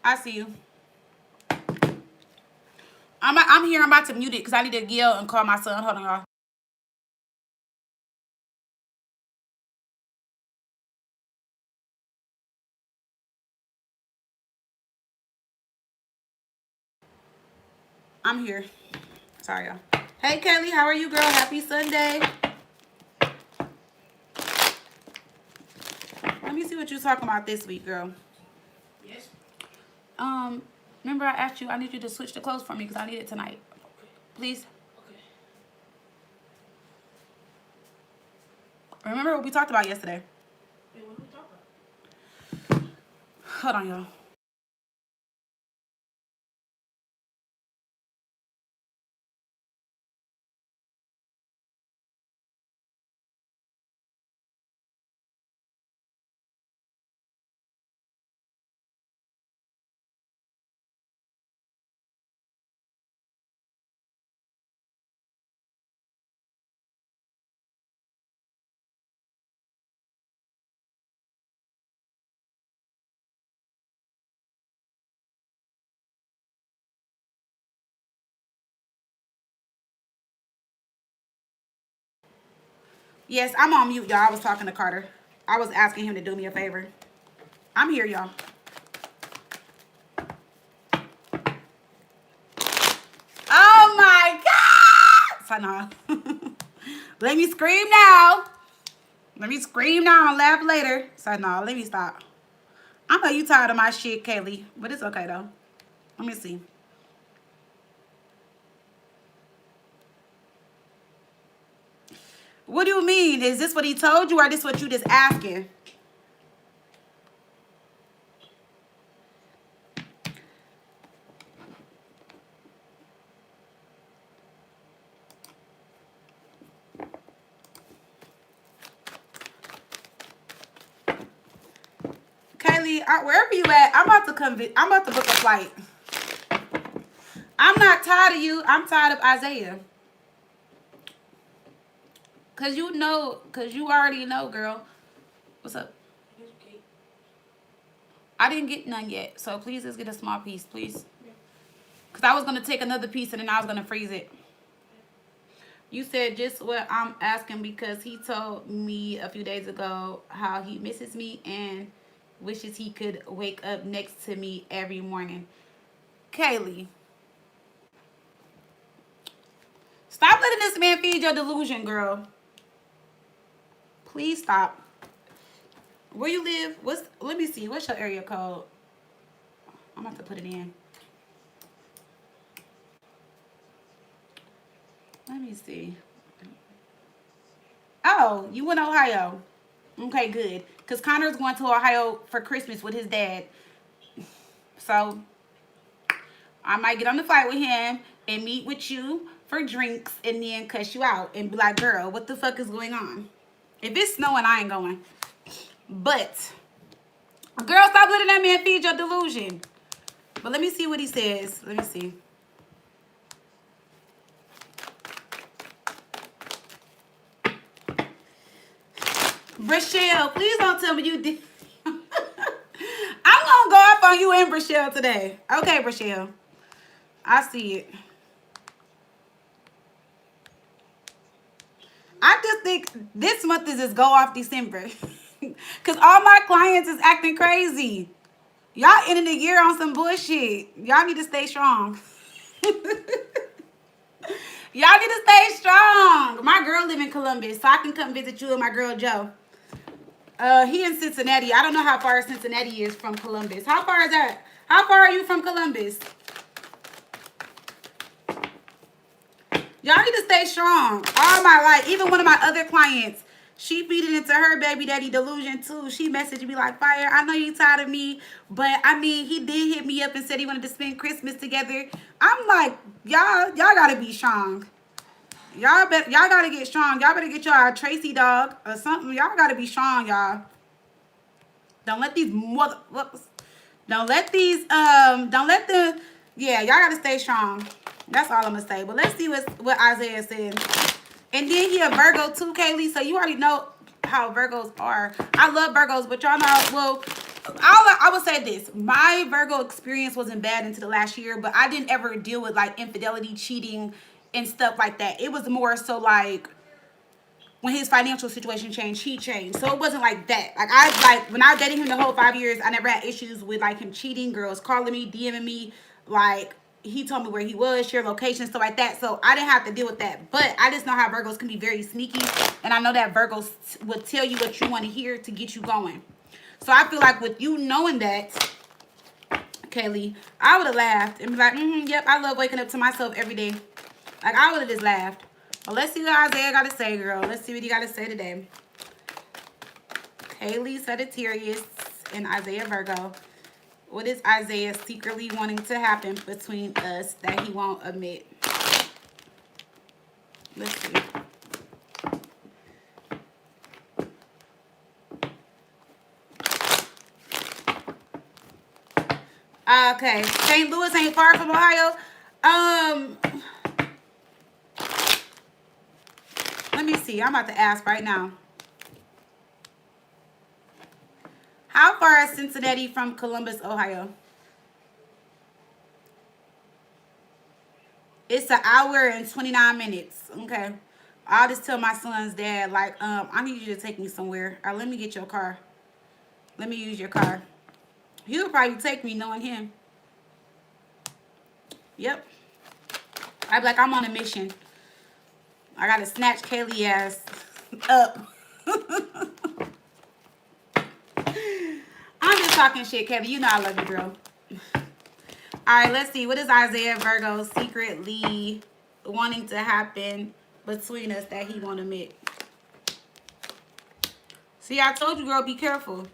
I see you. I'm here. I'm about to mute it because I need to yell and call my son. Hold on, y'all. I'm here. Sorry, y'all. Hey, Kelly. How are you, girl? Happy Sunday. Let me see what you're talking about this week, girl. Yes. Remember I asked you, I need you to switch the clothes for me because I need it tonight. Okay. Please. Okay. Remember what we talked about yesterday? Wait, what are we talking about? Hold on, y'all. Yes, I'm on mute, y'all. I was talking to Carter. I was asking him to do me a favor. I'm here, y'all. Oh my God! So no. Let me scream now. Let me scream now and laugh later. So no, let me stop. I know you tired of my shit, Kaylee, but it's okay though. Let me see. What do you mean? Is this what he told you, or this what you just asking? Kaylee, wherever you at, I'm about to come. I'm about to book a flight. I'm not tired of you. I'm tired of Isaiah. Cause you know, cause you already know, girl. What's up? I didn't get none yet, so please just get a small piece, please. Cause I was gonna take another piece and then I was gonna freeze it. You said just what I'm asking because he told me a few days ago how he misses me and wishes he could wake up next to me every morning. Kaylee, stop letting this man feed your delusion, girl. Please stop. Where you live? Let me see. What's your area code? I'm about to put it in. Let me see. Oh, you in Ohio. Okay, good. Because Connor's going to Ohio for Christmas with his dad. So I might get on the flight with him and meet with you for drinks and then cuss you out and be like, girl, what the fuck is going on? If it's snowing, I ain't going. But, girl, stop letting that man feed your delusion. But let me see what he says. Let me see. Brachelle, please don't tell me you did. I'm going to go up on you and Brachelle today. Okay, Brachelle. I see it. I just think this month is just go off December. Because all my clients is acting crazy. Y'all ending the year on some bullshit. Y'all need to stay strong. Y'all need to stay strong. My girl live in Columbus, so I can come visit you and my girl Joe. He in Cincinnati. I don't know how far Cincinnati is from Columbus. How far is that? How far are you from Columbus? Y'all need to stay strong. All my life. Even one of my other clients, she feeding into her baby daddy delusion too. She messaged me like, Fire, I know you tired of me, but I mean, he did hit me up and said he wanted to spend Christmas together. I'm like, y'all gotta be strong. Y'all gotta get strong. Y'all better get y'all a Tracy dog or something. Y'all gotta be strong, y'all. Don't let these don't let the, yeah, y'all gotta stay strong. That's all I'm gonna say. But let's see what Isaiah said. And then he a Virgo too, Kaylee. So you already know how Virgos are. I love Virgos, but y'all know, well, I would say this. My Virgo experience wasn't bad into the last year, but I didn't ever deal with like infidelity, cheating, and stuff like that. It was more so like when his financial situation changed, he changed. So it wasn't like that. Like when I dated him the whole 5 years, I never had issues with like him cheating, girls calling me, DMing me, like he told me where he was, share location, stuff like that. So I didn't have to deal with that. But I just know how Virgos can be very sneaky. And I know that Virgos will tell you what you want to hear to get you going. So I feel like with you knowing that, Kelly, I would have laughed and be like, yep, I love waking up to myself every day. Like, I would have just laughed. Well, let's see what Isaiah got to say, girl. Let's see what he got to say today. Kaylee Sagittarius and Isaiah Virgo. What is Isaiah secretly wanting to happen between us that he won't admit? Let's see. Okay, St. Louis ain't far from Ohio. Let me see. I'm about to ask right now. How far is Cincinnati from Columbus, Ohio? It's an hour and 29 minutes. Okay. I'll just tell my son's dad, like, I need you to take me somewhere. Let me get your car. Let me use your car. He'll probably take me knowing him. Yep. I'd be like, I'm on a mission. I gotta snatch Kaylee ass up. I'm just talking shit, Kelly. You know I love you, girl. All right, let's see. What is Isaiah Virgo secretly wanting to happen between us that he won't admit? See, I told you, girl, be careful.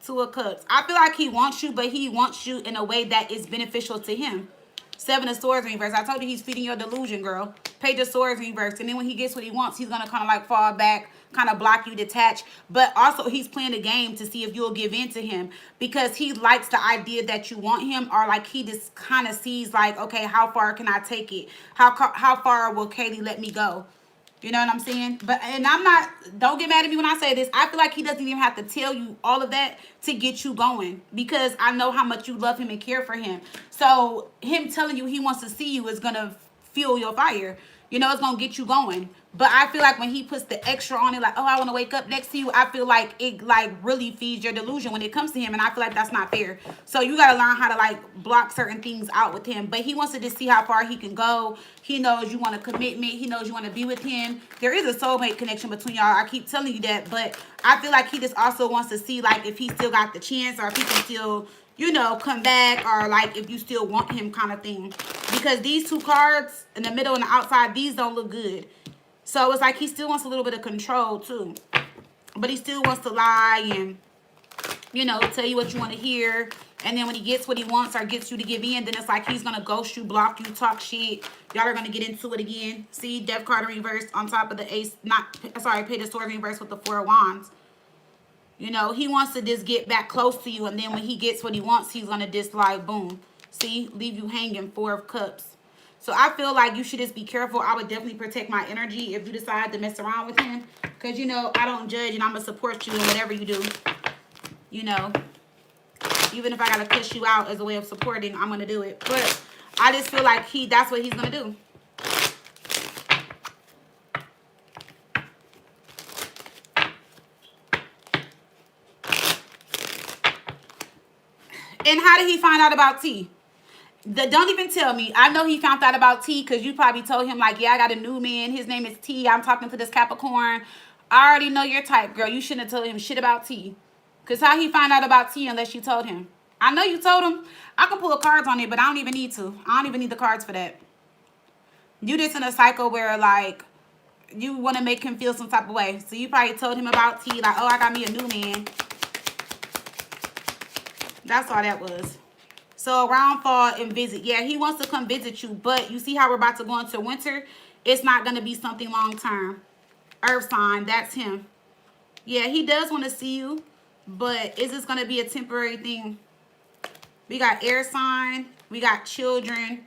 Two of Cups. I feel like he wants you, but he wants you in a way that is beneficial to him. Seven of Swords reverse. I told you he's feeding your delusion, girl. Page of Swords reverse. And then when he gets what he wants, he's going to kind of like fall back, kind of block you, detach. But also he's playing a game to see if you'll give in to him. Because he likes the idea that you want him. Or like he just kind of sees like, okay, how far can I take it? How far will Kaylee let me go? You know what I'm saying? And I'm not, don't get mad at me when I say this. I feel like he doesn't even have to tell you all of that to get you going. Because I know how much you love him and care for him. So him telling you he wants to see you is going to fuel your fire. You know, it's going to get you going. But I feel like when he puts the extra on it, like, oh, I want to wake up next to you, I feel like it, like, really feeds your delusion when it comes to him. And I feel like that's not fair. So you got to learn how to, like, block certain things out with him. But he wants to just see how far he can go. He knows you want a commitment. He knows you want to be with him. There is a soulmate connection between y'all. I keep telling you that. But I feel like he just also wants to see, like, if he still got the chance or if he can still, you know, come back, or like if you still want him kind of thing. Because these two cards in the middle and the outside, these don't look good. So it's like he still wants a little bit of control too. But he still wants to lie and you know, tell you what you want to hear. And then when he gets what he wants or gets you to give in, then it's like he's going to ghost you, block you, talk shit. Y'all are going to get into it again. See, Death card in reverse on top of the ace, Page of Swords in reverse with the Four of Wands. You know, he wants to just get back close to you. And then when he gets what he wants, he's going to just like, boom. See, leave you hanging. Four of Cups. So I feel like you should just be careful. I would definitely protect my energy if you decide to mess around with him. Because, you know, I don't judge and I'm going to support you in whatever you do. You know, even if I got to cuss you out as a way of supporting, I'm going to do it. But I just feel like that's what he's going to do. And how did he find out about T? Don't even tell me. I know he found out about T because you probably told him like, yeah, I got a new man. His name is T. I'm talking to this Capricorn. I already know your type, girl. You shouldn't have told him shit about T. Because how he find out about T unless you told him? I know you told him. I can pull cards on it, but I don't even need to. I don't even need the cards for that. You just in a cycle where, like, you want to make him feel some type of way. So you probably told him about T, like, oh, I got me a new man. That's all that was. So around fall and visit. Yeah, he wants to come visit you, but you see how we're about to go into winter? It's not going to be something long term. Earth sign, that's him. Yeah, he does want to see you, but is this going to be a temporary thing? We got air sign. We got children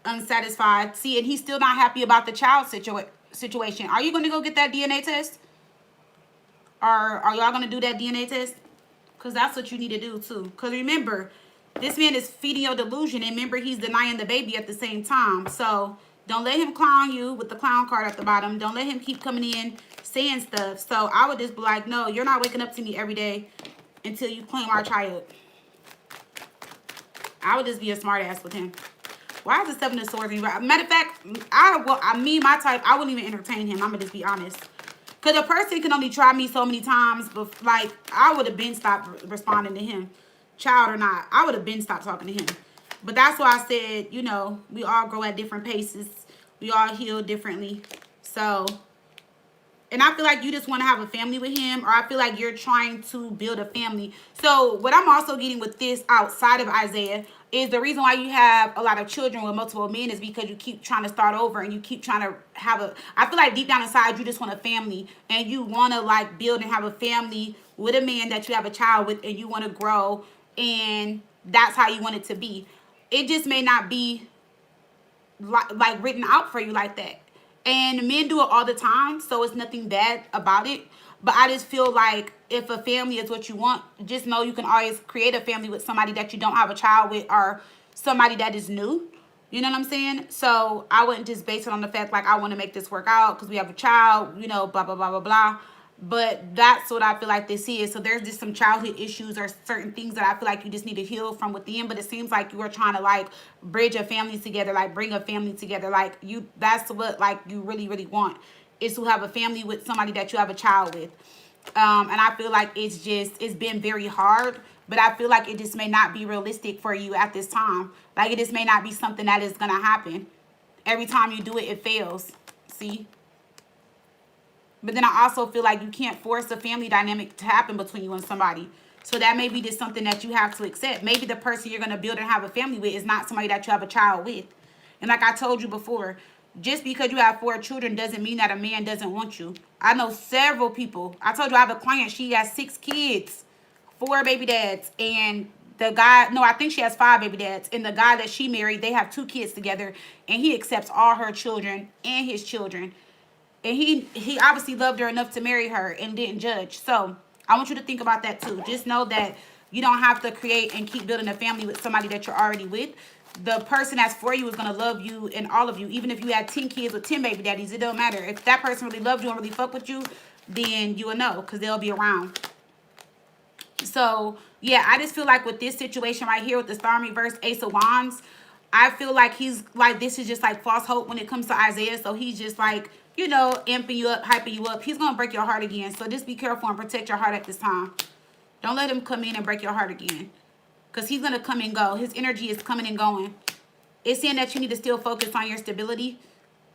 unsatisfied. See, and he's still not happy about the child situation. Are you going to go get that DNA test? Or are y'all going to do that DNA test? Because that's what you need to do too. Because remember, this man is feeding your delusion. And remember, he's denying the baby at the same time. So don't let him clown you with the clown card at the bottom. Don't let him keep coming in saying stuff. So I would just be like, no, you're not waking up to me every day until you claim our child. I would just be a smart ass with him. Why is the Seven of Swords? Matter of fact, my type, I wouldn't even entertain him. I'm going to just be honest. Because a person can only try me so many times. But, like, I would have been stopped responding to him. Child or not. I would have been stopped talking to him. But that's why I said, you know, we all grow at different paces. We all heal differently. So, and I feel like you just want to have a family with him. Or I feel like you're trying to build a family. So, what I'm also getting with this outside of Isaiah is the reason why you have a lot of children with multiple men is because you keep trying to start over and you keep trying to have I feel like deep down inside you just want a family and you want to like build and have a family with a man that you have a child with and you want to grow and that's how you want it to be. It just may not be like written out for you like that. And men do it all the time, so it's nothing bad about it. But I just feel like if a family is what you want, just know you can always create a family with somebody that you don't have a child with or somebody that is new. You know what I'm saying? So I wouldn't just base it on the fact like I want to make this work out because we have a child, you know, blah, blah, blah, blah, blah. But that's what I feel like this is. So there's just some childhood issues or certain things that I feel like you just need to heal from within. But it seems like you are trying to like bridge a family together, like bring a family together. Like that's what like you really, really want is to have a family with somebody that you have a child with. And I feel like it's been very hard. But I feel like it just may not be realistic for you at this time. Like it just may not be something that is going to happen. Every time you do it, it fails. See? But then I also feel like you can't force a family dynamic to happen between you and somebody. So that may be just something that you have to accept. Maybe the person you're going to build and have a family with is not somebody that you have a child with. And like I told you before, just because you have 4 children doesn't mean that a man doesn't want you. I know several people. I told you I have a client. She has 6 kids, 4 baby dads. And the guy, no, I think she has 5 baby dads. And the guy that she married, they have 2 kids together. And he accepts all her children and his children. And he obviously loved her enough to marry her and didn't judge. So I want you to think about that too. Just know that you don't have to create and keep building a family with somebody that you're already with. The person that's for you is going to love you and all of you. Even if you had 10 kids with 10 baby daddies, it don't matter. If that person really loved you and really fuck with you, then you will know because they'll be around. So, yeah, I just feel like with this situation right here with the Star in Reverse, Ace of Wands, I feel like he's like, this is just like false hope when it comes to Isaiah. So he's just like, you know, amping you up, hyping you up. He's going to break your heart again. So just be careful and protect your heart at this time. Don't let him come in and break your heart again. Because he's going to come and go. His energy is coming and going. It's saying that you need to still focus on your stability.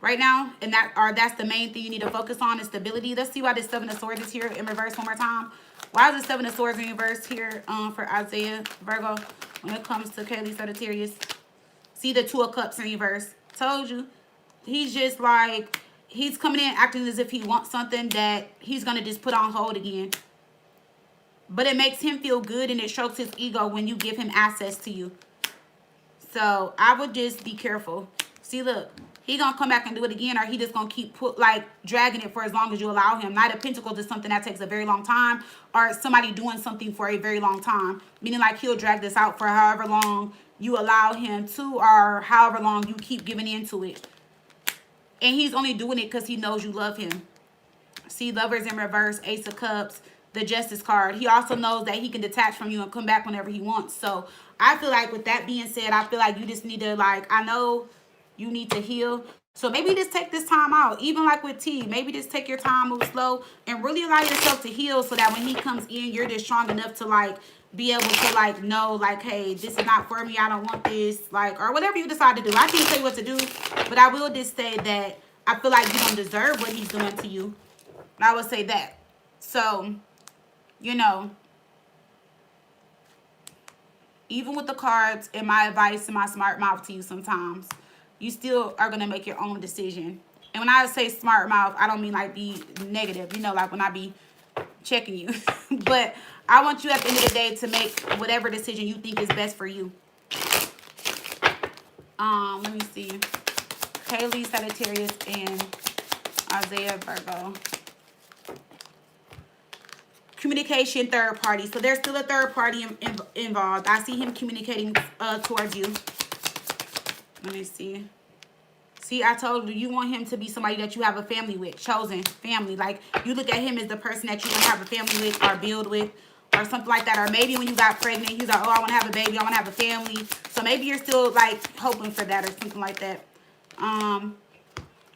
right now, and that's the main thing you need to focus on is stability. Let's see why this Seven of Swords is here in reverse one more time. Why is the Seven of Swords in reverse here for Isaiah Virgo when it comes to Kaylee Sagittarius? See the Two of Cups in reverse. Told you. He's just like, he's coming in acting as if he wants something that he's going to just put on hold again. But it makes him feel good and it strokes his ego when you give him access to you. So I would just be careful. See, look, he gonna come back and do it again, or he just gonna keep dragging it for as long as you allow him. Knight of Pentacles is something that takes a very long time, or somebody doing something for a very long time. Meaning like he'll drag this out for however long you allow him to, or however long you keep giving into it. And he's only doing it because he knows you love him. See, Lovers in reverse, Ace of Cups, the Justice card. He also knows that he can detach from you and come back whenever he wants. So I feel like with that being said, I feel like you just need to, like, I know you need to heal. So maybe just take this time out. Even like with T, maybe just take your time, move slow, and really allow yourself to heal so that when he comes in, you're just strong enough to, like, be able to, like, know, like, hey, this is not for me. I don't want this, like, or whatever you decide to do. I can't tell you what to do, but I will just say that I feel like you don't deserve what he's doing to you. I would say that. So, you know, even with the cards and my advice and my smart mouth to you sometimes, you still are going to make your own decision. And when I say smart mouth, I don't mean like be negative, you know, like when I be checking you. But I want you at the end of the day to make whatever decision you think is best for you. Let me see. Kaylee Sagittarius and Isaiah Virgo. Communication, third party. So there's still a third party involved. I see him communicating towards you. Let me see. See, I told you, you want him to be somebody that you have a family with, chosen family. Like, you look at him as the person that you want to have a family with or build with or something like that. Or maybe when you got pregnant, he's like, oh, I want to have a baby. I want to have a family. So maybe you're still, like, hoping for that or something like that.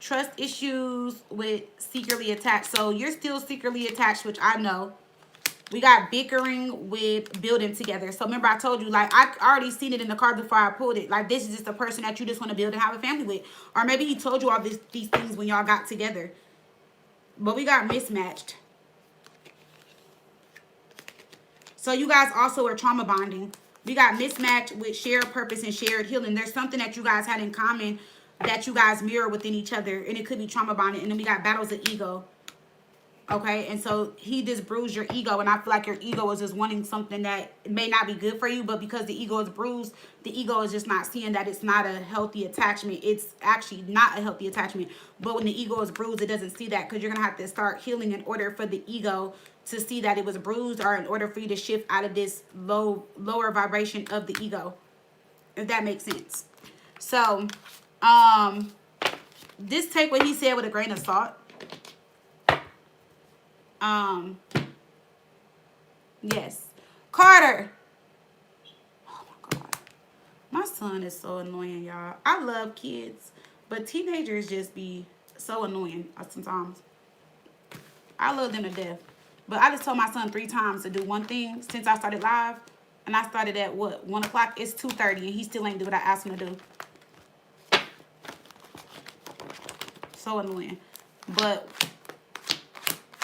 Trust issues with secretly attached. So you're still secretly attached, which I know. We got bickering with building together. So remember I told you, like, I already seen it in the card before I pulled it. Like, this is just a person that you just want to build and have a family with. Or maybe he told you all these things when y'all got together. But we got mismatched. So you guys also are trauma bonding. We got mismatched with shared purpose and shared healing. There's something that you guys had in common that you guys mirror within each other. And it could be trauma bonding. And then we got battles of ego. Okay, and so he just bruised your ego, and I feel like your ego is just wanting something that may not be good for you, but because the ego is bruised, the ego is just not seeing that it's not a healthy attachment. It's actually not a healthy attachment, but when the ego is bruised, it doesn't see that because you're going to have to start healing in order for the ego to see that it was bruised, or in order for you to shift out of this lower vibration of the ego, if that makes sense. So, just take what he said with a grain of salt. Yes. Carter. Oh my God. My son is so annoying, y'all. I love kids, but teenagers just be so annoying sometimes. I love them to death. But I just told my son 3 times to do one thing since I started live. And I started at what? 1 o'clock? It's 2:30 and he still ain't do what I asked him to do. So annoying. But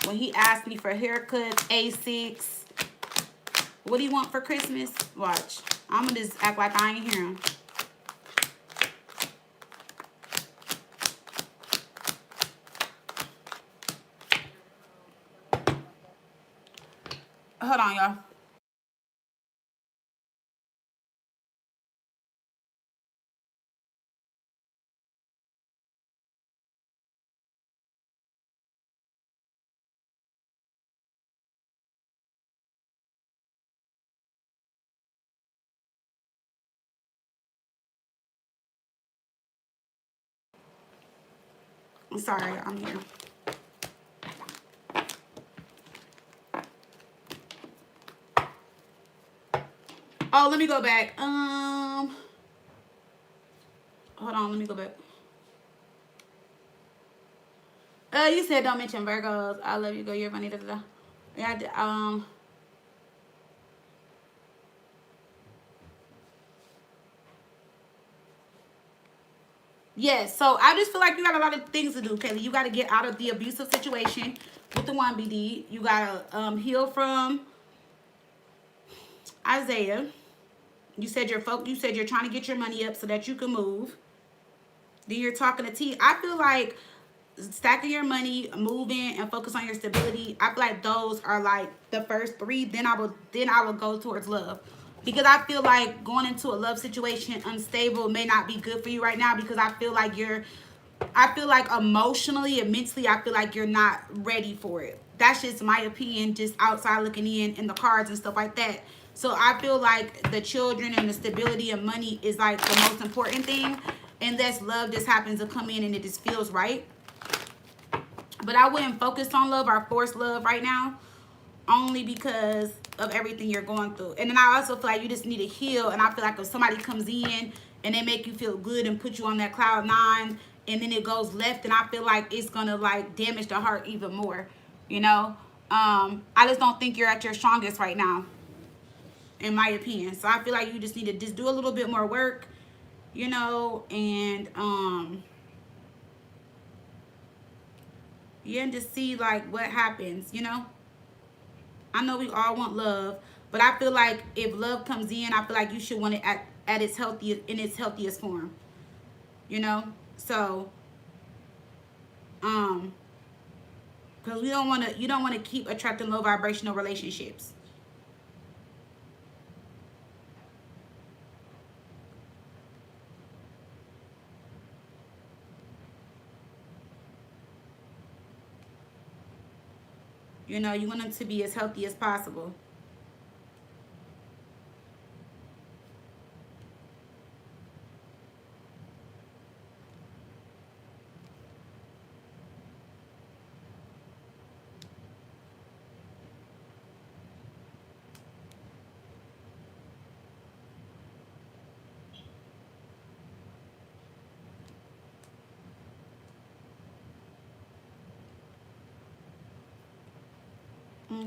when he asked me for haircuts, A6, what do you want for Christmas? Watch. I'm going to just act like I ain't hear him. Hold on, y'all. I'm sorry, I'm here. Oh, let me go back. Hold on, let me go back. You said don't mention Virgos. I love you, girl. You're funny. Da, da, da. Yeah, Yes, so I just feel like you got a lot of things to do, Kaylee. You got to get out of the abusive situation with the 1BD. You got to heal from Isaiah. You said you said you're trying to get your money up so that you can move. Then you're talking to T. I feel like stacking your money, moving, and focus on your stability. I feel like those are like the first three. Then I will go towards love, because I feel like going into a love situation unstable may not be good for you right now, because I feel like emotionally and mentally, I feel like you're not ready for it. That's just my opinion, just outside looking in the cards and stuff like that. So I feel like the children and the stability and money is like the most important thing. Unless love just happens to come in and it just feels right. But I wouldn't focus on love or force love right now, only because of everything you're going through. And then I also feel like you just need to heal. And I feel like if somebody comes in and they make you feel good and put you on that cloud nine, and then it goes left, and I feel like it's gonna like damage the heart even more, you know. I just don't think you're at your strongest right now, in my opinion. So I feel like you just need to just do a little bit more work, you know, and yeah, and just see like what happens, you know. I know we all want love, but I feel like if love comes in, I feel like you should want it at its healthiest, in its healthiest form, you know. So because you don't want to keep attracting low vibrational relationships. You know, you want them to be as healthy as possible.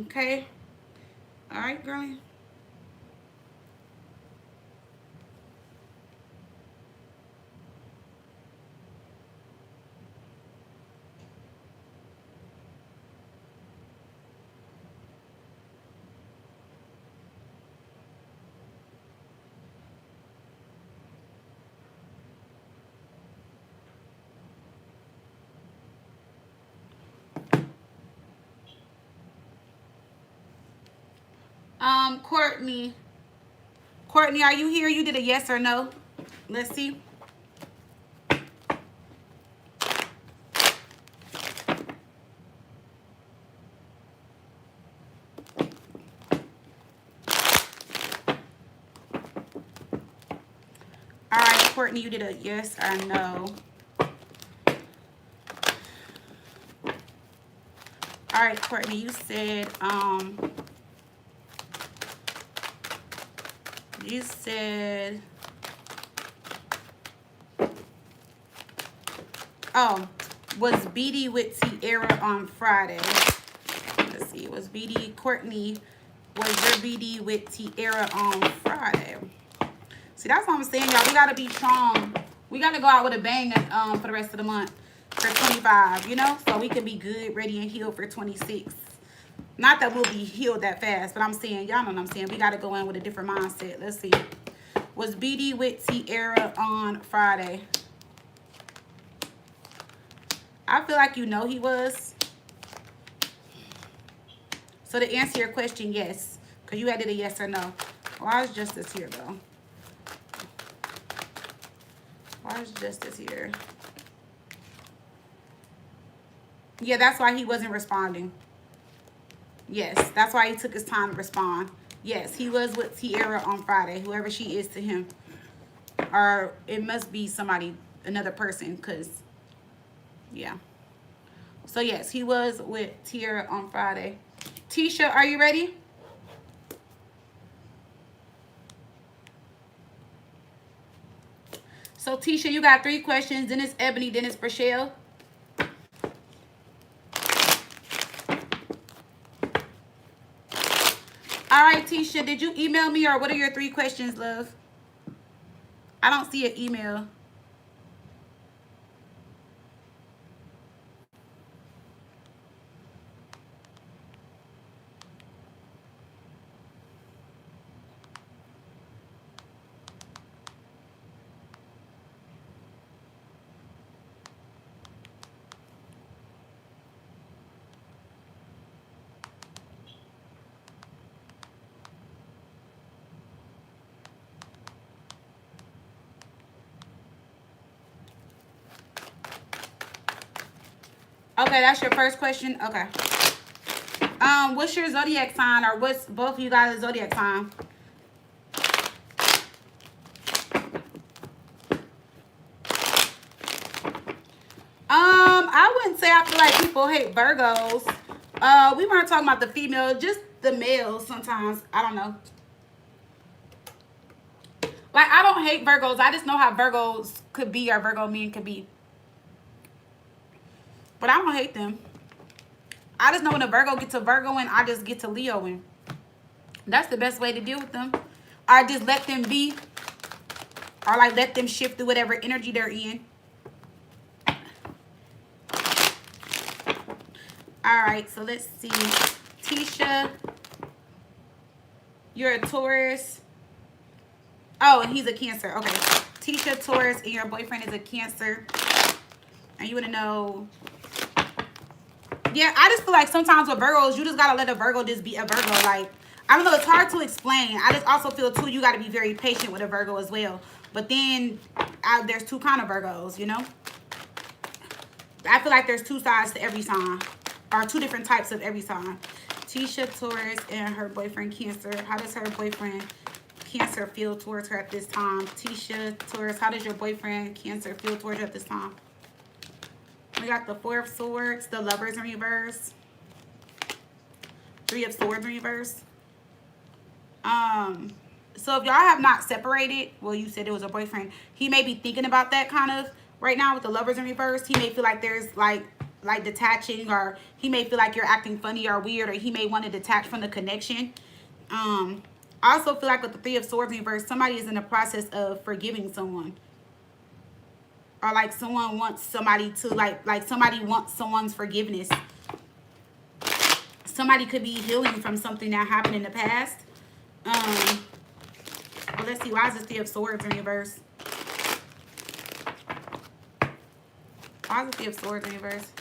Okay. All right, girlie. Courtney. Courtney, are you here? You did a yes or no. Let's see. All right, Courtney, you did a yes or no. All right, Courtney, you said oh, was BD with Tierra on Friday? Let's see, was BD, Courtney, was your BD with Tierra on Friday? See, that's what I'm saying, y'all. We gotta be strong. We gotta go out with a bang for the rest of the month for 25, you know, so we can be good, ready, and healed for 26. Not that we'll be healed that fast, but I'm saying, y'all know what I'm saying. We gotta go in with a different mindset. Let's see. Was BD with Tierra on Friday? I feel like you know he was. So to answer your question, yes. Because you added a yes or no. Why is Justice here, though? Why is Justice here? Yeah, that's why he wasn't responding. Yes, that's why he took his time to respond. Yes, he was with Tierra on Friday, whoever she is to him. Or it must be somebody, another person, because, yeah. So, yes, he was with Tierra on Friday. Tisha, are you ready? So, Tisha, you got 3 questions. Then it's Ebony, then it's Rochelle. All right, Tisha, did you email me, or what are your 3 questions, love? I don't see an email. Okay, that's your first question. Okay. What's your zodiac sign, or what's both of you guys' zodiac sign? I wouldn't say I feel like people hate Virgos. We weren't talking about the female, just the males sometimes. I don't know. Like, I don't hate Virgos. I just know how Virgos could be, or Virgo men could be. But I don't hate them. I just know when a Virgo gets a Virgo in, I just get to Leo in. That's the best way to deal with them. Or just let them be. Or like let them shift through whatever energy they're in. Alright, so let's see. Tisha, you're a Taurus. Oh, and he's a Cancer. Okay. Tisha, Taurus, and your boyfriend is a Cancer. And you want to know... Yeah, I just feel like sometimes with Virgos, you just got to let a Virgo just be a Virgo. Like, I don't know, it's hard to explain. I just also feel, too, you got to be very patient with a Virgo as well. But then, there's two kind of Virgos, you know? I feel like there's two sides to every sign. Or two different types of every sign. Tisha, Taurus, and her boyfriend, Cancer. How does her boyfriend, Cancer, feel towards her at this time? Tisha, Taurus, how does your boyfriend, Cancer, feel towards you at this time? We got the Four of Swords, the Lovers in reverse. Three of Swords in reverse. So if y'all have not separated, well, you said it was a boyfriend. He may be thinking about that kind of right now with the Lovers in reverse. He may feel like there's like detaching, or he may feel like you're acting funny or weird, or he may want to detach from the connection. I also feel like with the Three of Swords in reverse, somebody is in the process of forgiving someone. Or like someone wants somebody to, like somebody wants someone's forgiveness. Somebody could be healing from something that happened in the past. Well, let's see. Why is this Three of Swords in reverse? Why is the Three of Swords in reverse?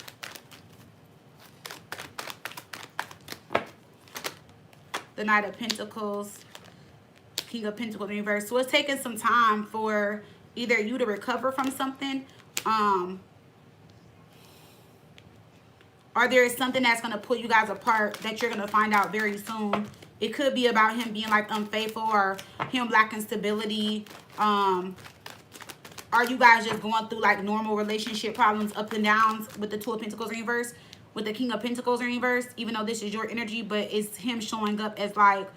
The Knight of Pentacles. King of Pentacles in reverse. So it's taking some time for either you to recover from something, or there is something that's going to pull you guys apart that you're going to find out very soon. It could be about him being like unfaithful, or him lacking stability. Are you guys just going through like normal relationship problems, up and downs with the Two of Pentacles in reverse, with the King of Pentacles in reverse, even though this is your energy, but it's him showing up as like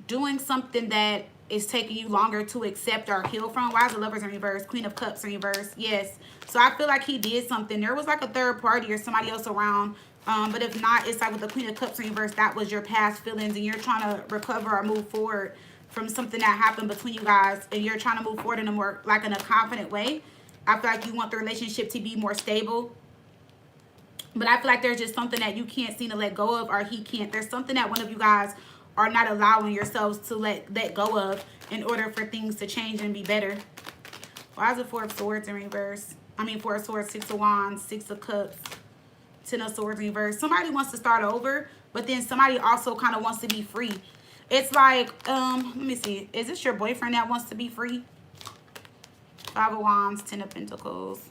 doing something that is taking you longer to accept or heal from. Why is the Lovers in reverse? Queen of Cups in reverse. Yes. So I feel like he did something. There was like a third party or somebody else around. But if not, it's like with the Queen of Cups in reverse, that was your past feelings, and you're trying to recover or move forward from something that happened between you guys, and you're trying to move forward in a more, like in a confident way. I feel like you want the relationship to be more stable. But I feel like there's just something that you can't seem to let go of, or he can't. There's something that one of you guys are not allowing yourselves to let go of in order for things to change and be better. Why is it Four of Swords in reverse? I mean, Four of Swords, Six of Wands, Six of Cups, Ten of Swords in reverse. Somebody wants to start over, but then somebody also kind of wants to be free. It's like, let me see. Is this your boyfriend that wants to be free? Five of Wands, Ten of Pentacles.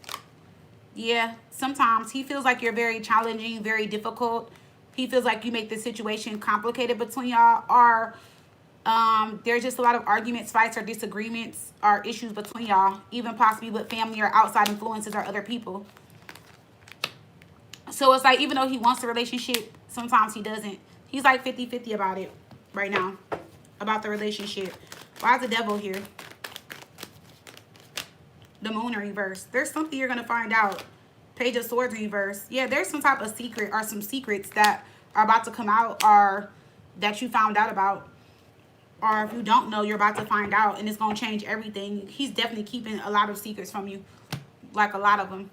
Yeah, sometimes he feels like you're very challenging, very difficult. He feels like you make the situation complicated between y'all, or there's just a lot of arguments, fights, or disagreements, or issues between y'all, even possibly with family or outside influences or other people. So it's like, even though he wants a relationship, sometimes he doesn't. He's like 50-50 about it right now, about the relationship. Why is the Devil here? The Moon in reverse. There's something you're going to find out. Page of Swords in reverse. Yeah, there's some type of secret, or some secrets that are about to come out, or that you found out about. Or if you don't know, you're about to find out, and it's going to change everything. He's definitely keeping a lot of secrets from you. Like a lot of them.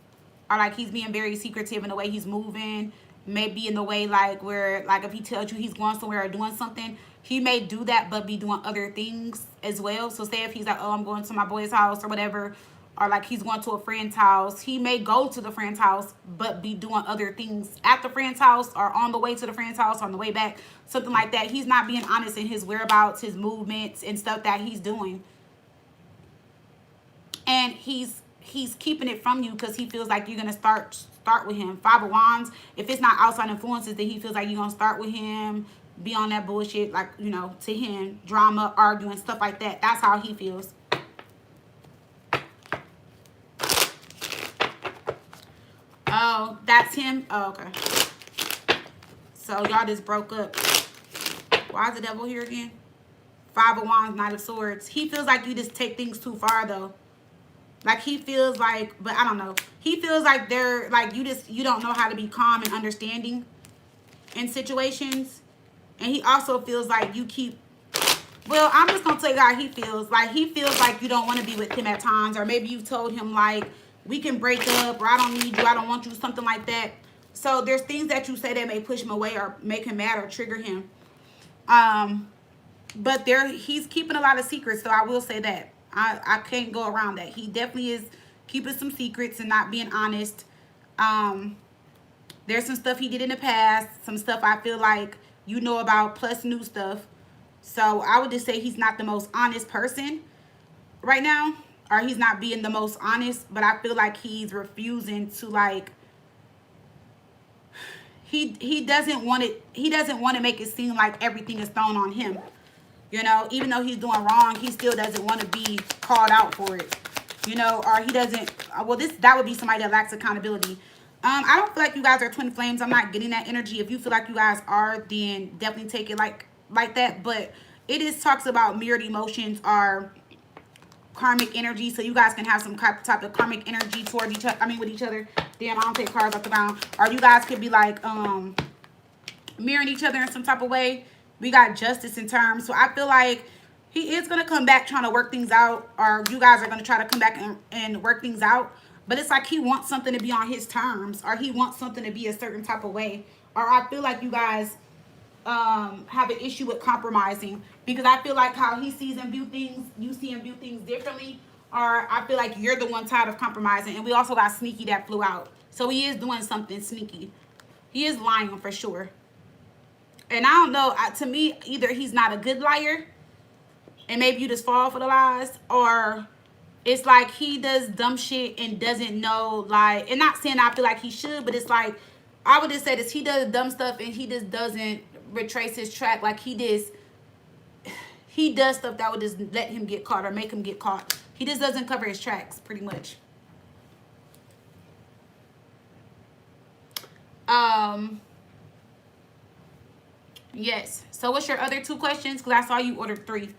Or like he's being very secretive in the way he's moving. Maybe in the way like where, like if he tells you he's going somewhere or doing something, he may do that but be doing other things as well. So say if he's like, oh, I'm going to my boy's house or whatever, or like he's going to a friend's house, he may go to the friend's house but be doing other things at the friend's house, or on the way to the friend's house, on the way back, something like that. He's not being honest in his whereabouts, his movements, and stuff that he's doing. And he's he's keeping it from you because he feels like you're gonna start with him. Five of Wands. If it's not outside influences, then he feels like you're gonna start with him, be on that bullshit, like, you know, to him, drama, arguing, stuff like that. That's how he feels. Oh, that's him. Oh, okay. So y'all just broke up. Why is the devil here again? Five of Wands, Knight of Swords. He feels like you just take things too far though. Like he feels like, but I don't know. He feels like they're like you don't know how to be calm and understanding in situations. And he also feels like you keep, well, I'm just gonna tell you how he feels. Like he feels like you don't want to be with him at times, or maybe you've told him like we can break up, or I don't need you, I don't want you, something like that. So there's things that you say that may push him away or make him mad or trigger him. But he's keeping a lot of secrets, so I will say that. I can't go around that. He definitely is keeping some secrets and not being honest. There's some stuff he did in the past, some stuff I feel like you know about, plus new stuff. So I would just say he's not the most honest person right now, or he's not being the most honest, but I feel like he's refusing to, like, he doesn't want to make it seem like everything is thrown on him. You know, even though he's doing wrong, he still doesn't want to be called out for it. You know, or he doesn't, well, that would be somebody that lacks accountability. I don't feel like you guys are twin flames. I'm not getting that energy. If you feel like you guys are, then definitely take it like that. But it is talks about mirrored emotions are karmic energy. So you guys can have some type of karmic energy toward each other. I mean, with each other. Damn, I don't take cards off the ground. Or you guys could be like mirroring each other in some type of way. We got justice in terms. So I feel like he is going to come back trying to work things out. Or you guys are going to try to come back and work things out. But it's like he wants something to be on his terms. Or he wants something to be a certain type of way. Or I feel like you guys have an issue with compromising. Because I feel like how he sees and view things, you see and view things differently. Or I feel like you're the one tired of compromising. And we also got Sneaky that flew out. So he is doing something sneaky. He is lying for sure. And I don't know, to me, either he's not a good liar, and maybe you just fall for the lies, or it's like he does dumb shit and doesn't know, like, and not saying I feel like he should, but it's like, I would just say this, he does dumb stuff and he just doesn't retrace his track. Like he does stuff that would just let him get caught or make him get caught. He just doesn't cover his tracks, pretty much. Yes. So what's your other two questions? Because I saw you ordered 3.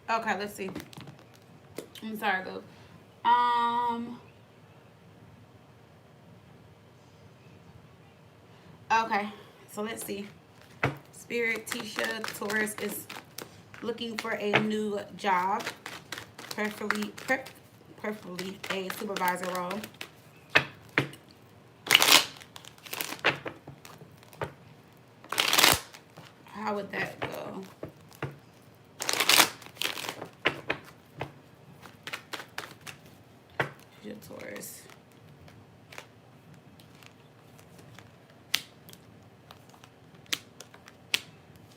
Okay, let's see. I'm sorry, though. Okay, so let's see. Spirit, Tisha, Taurus is looking for a new job, preferably a supervisor role. How would that go? Taurus.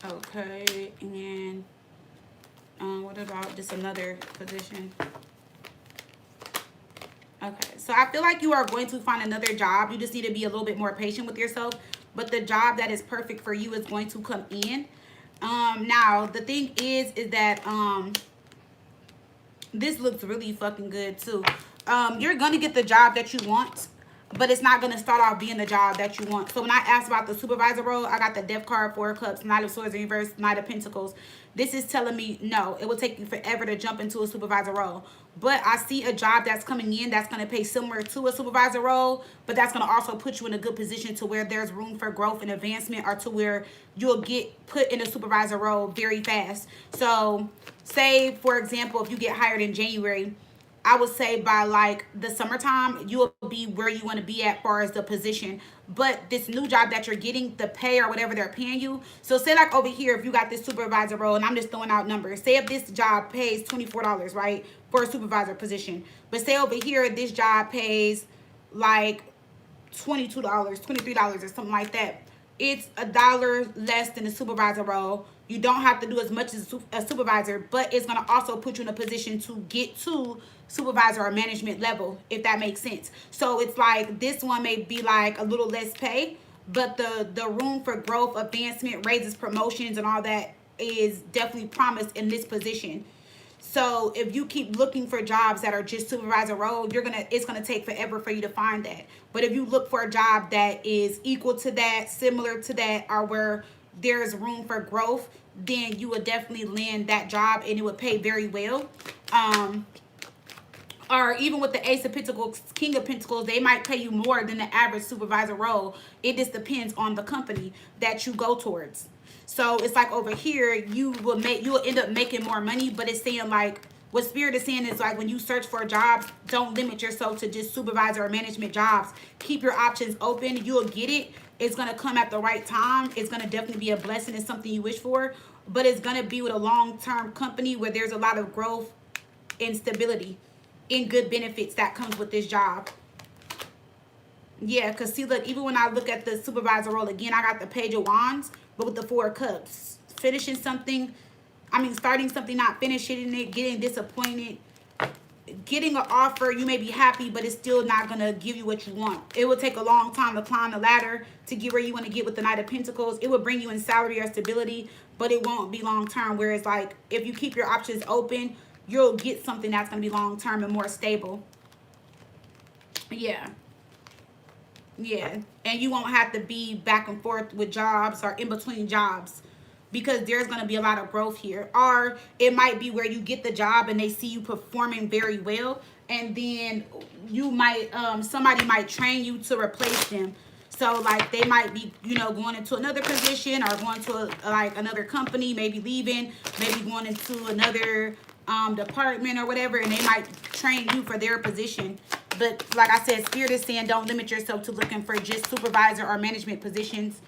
Okay, and what about just another position? Okay, so I feel like you are going to find another job. You just need to be a little bit more patient with yourself. But the job that is perfect for you is going to come in. Now, the thing is that This looks really fucking good too. You're gonna get the job that you want, but it's not gonna start off being the job that you want. So when I asked about the supervisor role, I got the Death card, Four of Cups, Knight of Swords in reverse, Knight of Pentacles. This is telling me no, it will take you forever to jump into a supervisor role. But I see a job that's coming in that's gonna pay similar to a supervisor role, but that's gonna also put you in a good position to where there's room for growth and advancement, or to where you'll get put in a supervisor role very fast. So say, for example, if you get hired in January, I would say by like the summertime, you will be where you want to be at far as the position. But this new job that you're getting, the pay or whatever they're paying you. So say like over here, if you got this supervisor role, and I'm just throwing out numbers. Say if this job pays $24, right, for a supervisor position. But say over here, this job pays like $22, $23 or something like that. It's $1 less than a supervisor role. You don't have to do as much as a supervisor, but it's going to also put you in a position to get to supervisor or management level, if that makes sense. So it's like this one may be like a little less pay, but the room for growth, advancement, raises, promotions, and all that is definitely promised in this position. So if you keep looking for jobs that are just supervisor role, it's gonna take forever for you to find that. But if you look for a job that is equal to that, similar to that, or where there's room for growth, then you would definitely land that job, and it would pay very well. Or even with the Ace of Pentacles, King of Pentacles, they might pay you more than the average supervisor role. It just depends on the company that you go towards. So it's like over here, you'll end up making more money, but it's saying like, what Spirit is saying is like, when you search for jobs, don't limit yourself to just supervisor or management jobs. Keep your options open. You'll get it. It's going to come at the right time. It's going to definitely be a blessing. It's something you wish for, but it's going to be with a long-term company where there's a lot of growth and stability and good benefits that comes with this job. Yeah, because see, look, even when I look at the supervisor role, again, I got the Page of Wands, but with the Four of Cups. Finishing something, starting something, not finishing it, getting disappointed, getting an offer, you may be happy, but it's still not going to give you what you want. It will take a long time to climb the ladder to get where you want to get with the Knight of Pentacles. It will bring you in salary or stability, but it won't be long term. Whereas like, if you keep your options open, you'll get something that's going to be long term and more stable. Yeah. Yeah, and you won't have to be back and forth with jobs or in between jobs, because there's going to be a lot of growth here. Or it might be where you get the job and they see you performing very well, and then you might somebody might train you to replace them. So like they might be, going into another position, or going to another company, maybe leaving, maybe going into another department or whatever, and they might train you for their position. But like I said, Spirit is saying don't limit yourself to looking for just supervisor or management positions.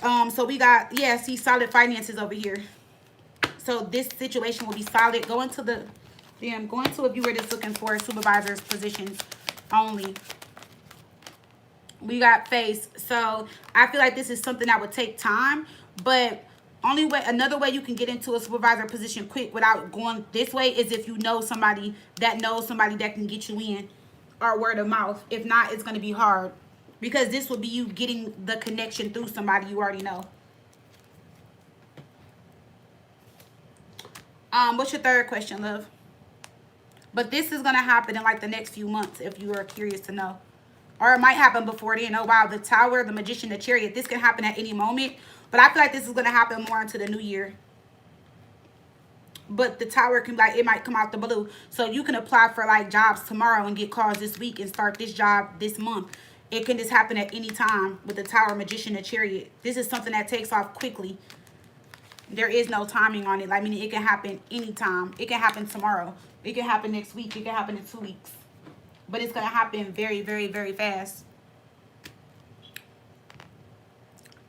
So we got, yeah, see, solid finances over here. So this situation will be solid. Go into if you were just looking for supervisors positions only. We got face. So I feel like this is something that would take time, but another way you can get into a supervisor position quick without going this way is if you know somebody that knows somebody that can get you in, or word of mouth. If not, it's going to be hard, because this will be you getting the connection through somebody you already know. What's your third question, love? But this is going to happen in like the next few months, if you are curious to know. Or it might happen before then. Oh, wow, the Tower, the Magician, the Chariot. This can happen at any moment. But I feel like this is going to happen more into the new year. But the Tower can, it might come out the blue. So you can apply for like jobs tomorrow and get calls this week and start this job this month. It can just happen at any time with the Tower, Magician, the Chariot. This is something that takes off quickly. There is no timing on it. I mean, it can happen anytime. It can happen tomorrow. It can happen next week. It can happen in 2 weeks. But it's going to happen very, very, very fast.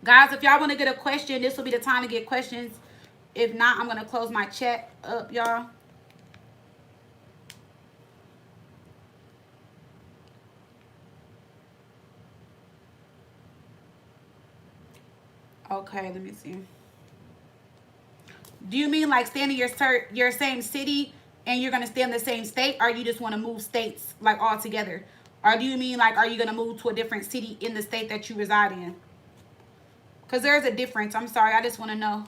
Guys, if y'all want to get a question, this will be the time to get questions. If not, I'm going to close my chat up, y'all. Okay, let me see. Do you mean like staying in your same city and you're going to stay in the same state? Or you just want to move states like all together? Or do you mean like, are you going to move to a different city in the state that you reside in? Because there's a difference. I'm sorry. I just want to know.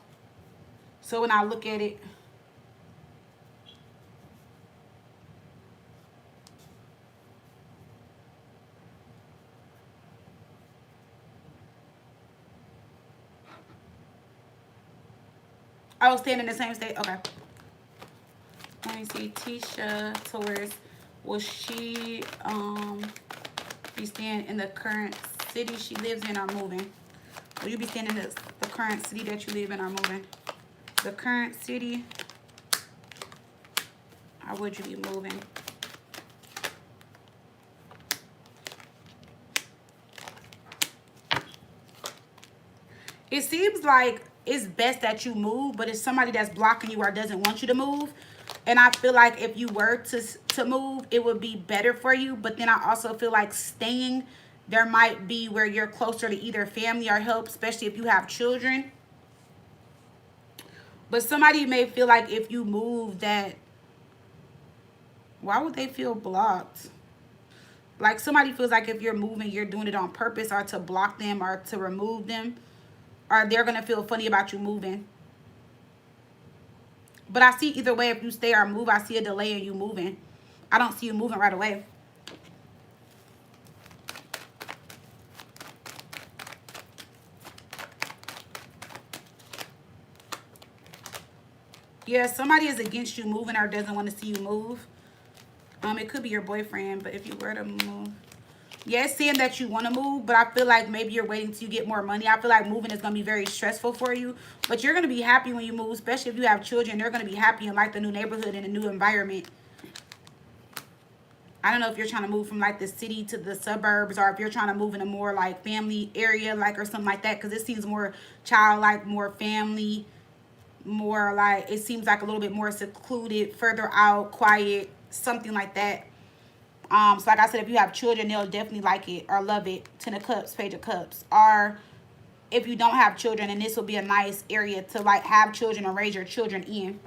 So when I look at it. Oh, staying in the same state? Okay. Let me see. Tisha Taurus. Will she be staying in the current city she lives in or moving? Will you be staying in the current city that you live in or moving? The current city, or would you be moving? It seems like it's best that you move, but it's somebody that's blocking you or doesn't want you to move. And I feel like if you were to move, it would be better for you. But then I also feel like staying, there might be where you're closer to either family or help, especially if you have children. But somebody may feel like if you move that, why would they feel blocked? Like somebody feels like if you're moving, you're doing it on purpose or to block them or to remove them. Or they're going to feel funny about you moving. But I see either way, if you stay or move, I see a delay in you moving. I don't see you moving right away. Yeah, somebody is against you moving or doesn't want to see you move. It could be your boyfriend, but if you were to move. Yeah, it's saying that you want to move, but I feel like maybe you're waiting till you get more money. I feel like moving is going to be very stressful for you, but you're going to be happy when you move, especially if you have children. They're going to be happy and like the new neighborhood and the new environment. I don't know if you're trying to move from like the city to the suburbs or if you're trying to move in a more like family area like or something like that, because it seems more childlike, more family, more like it seems like a little bit more secluded, further out, quiet, something like that. So like I said, if you have children, they'll definitely like it or love it. Ten of Cups, Page of Cups. Or if you don't have children, and this will be a nice area to like have children and raise your children in.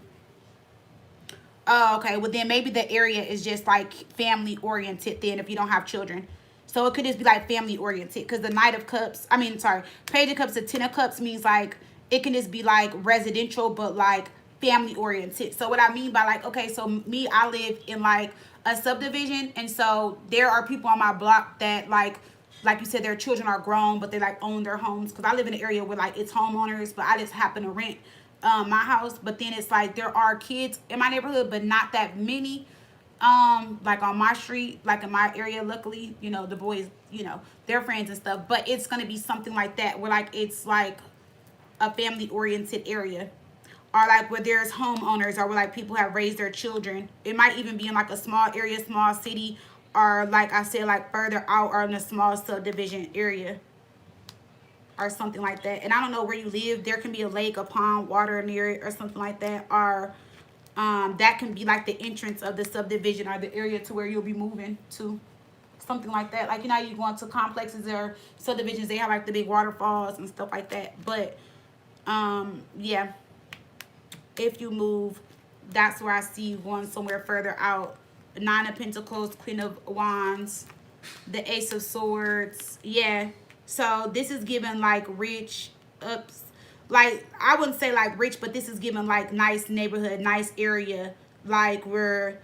Oh, okay. Well, then maybe the area is just like family oriented then if you don't have children. So it could just be like family oriented, because the Knight of Cups, Page of Cups to Ten of Cups means like it can just be like residential, but like family oriented. So what I mean by like, okay, so me, I live in like a subdivision, and so there are people on my block that like you said, their children are grown, but they like own their homes. Because I live in an area where like it's homeowners, but I just happen to rent my house. But then it's like there are kids in my neighborhood, but not that many. Like on my street, like in my area, luckily, you know, the boys, you know, they're friends and stuff. But it's gonna be something like that where like it's like a family oriented area, or like where there's homeowners, or where like people have raised their children. It might even be in like a small area, small city, or like I said, like further out or in a small subdivision area or something like that. And I don't know where you live. There can be a lake, a pond, water near it or something like that. Or that can be like the entrance of the subdivision or the area to where you'll be moving to. Something like that. Like, you know, you go into complexes or subdivisions, they have like the big waterfalls and stuff like that. But yeah, if you move, that's where I see you going, somewhere further out. Nine of Pentacles, Queen of Wands, the Ace of Swords. Yeah, so this is giving like rich ups, like I wouldn't say like rich, but this is giving like nice neighborhood, nice area, like where,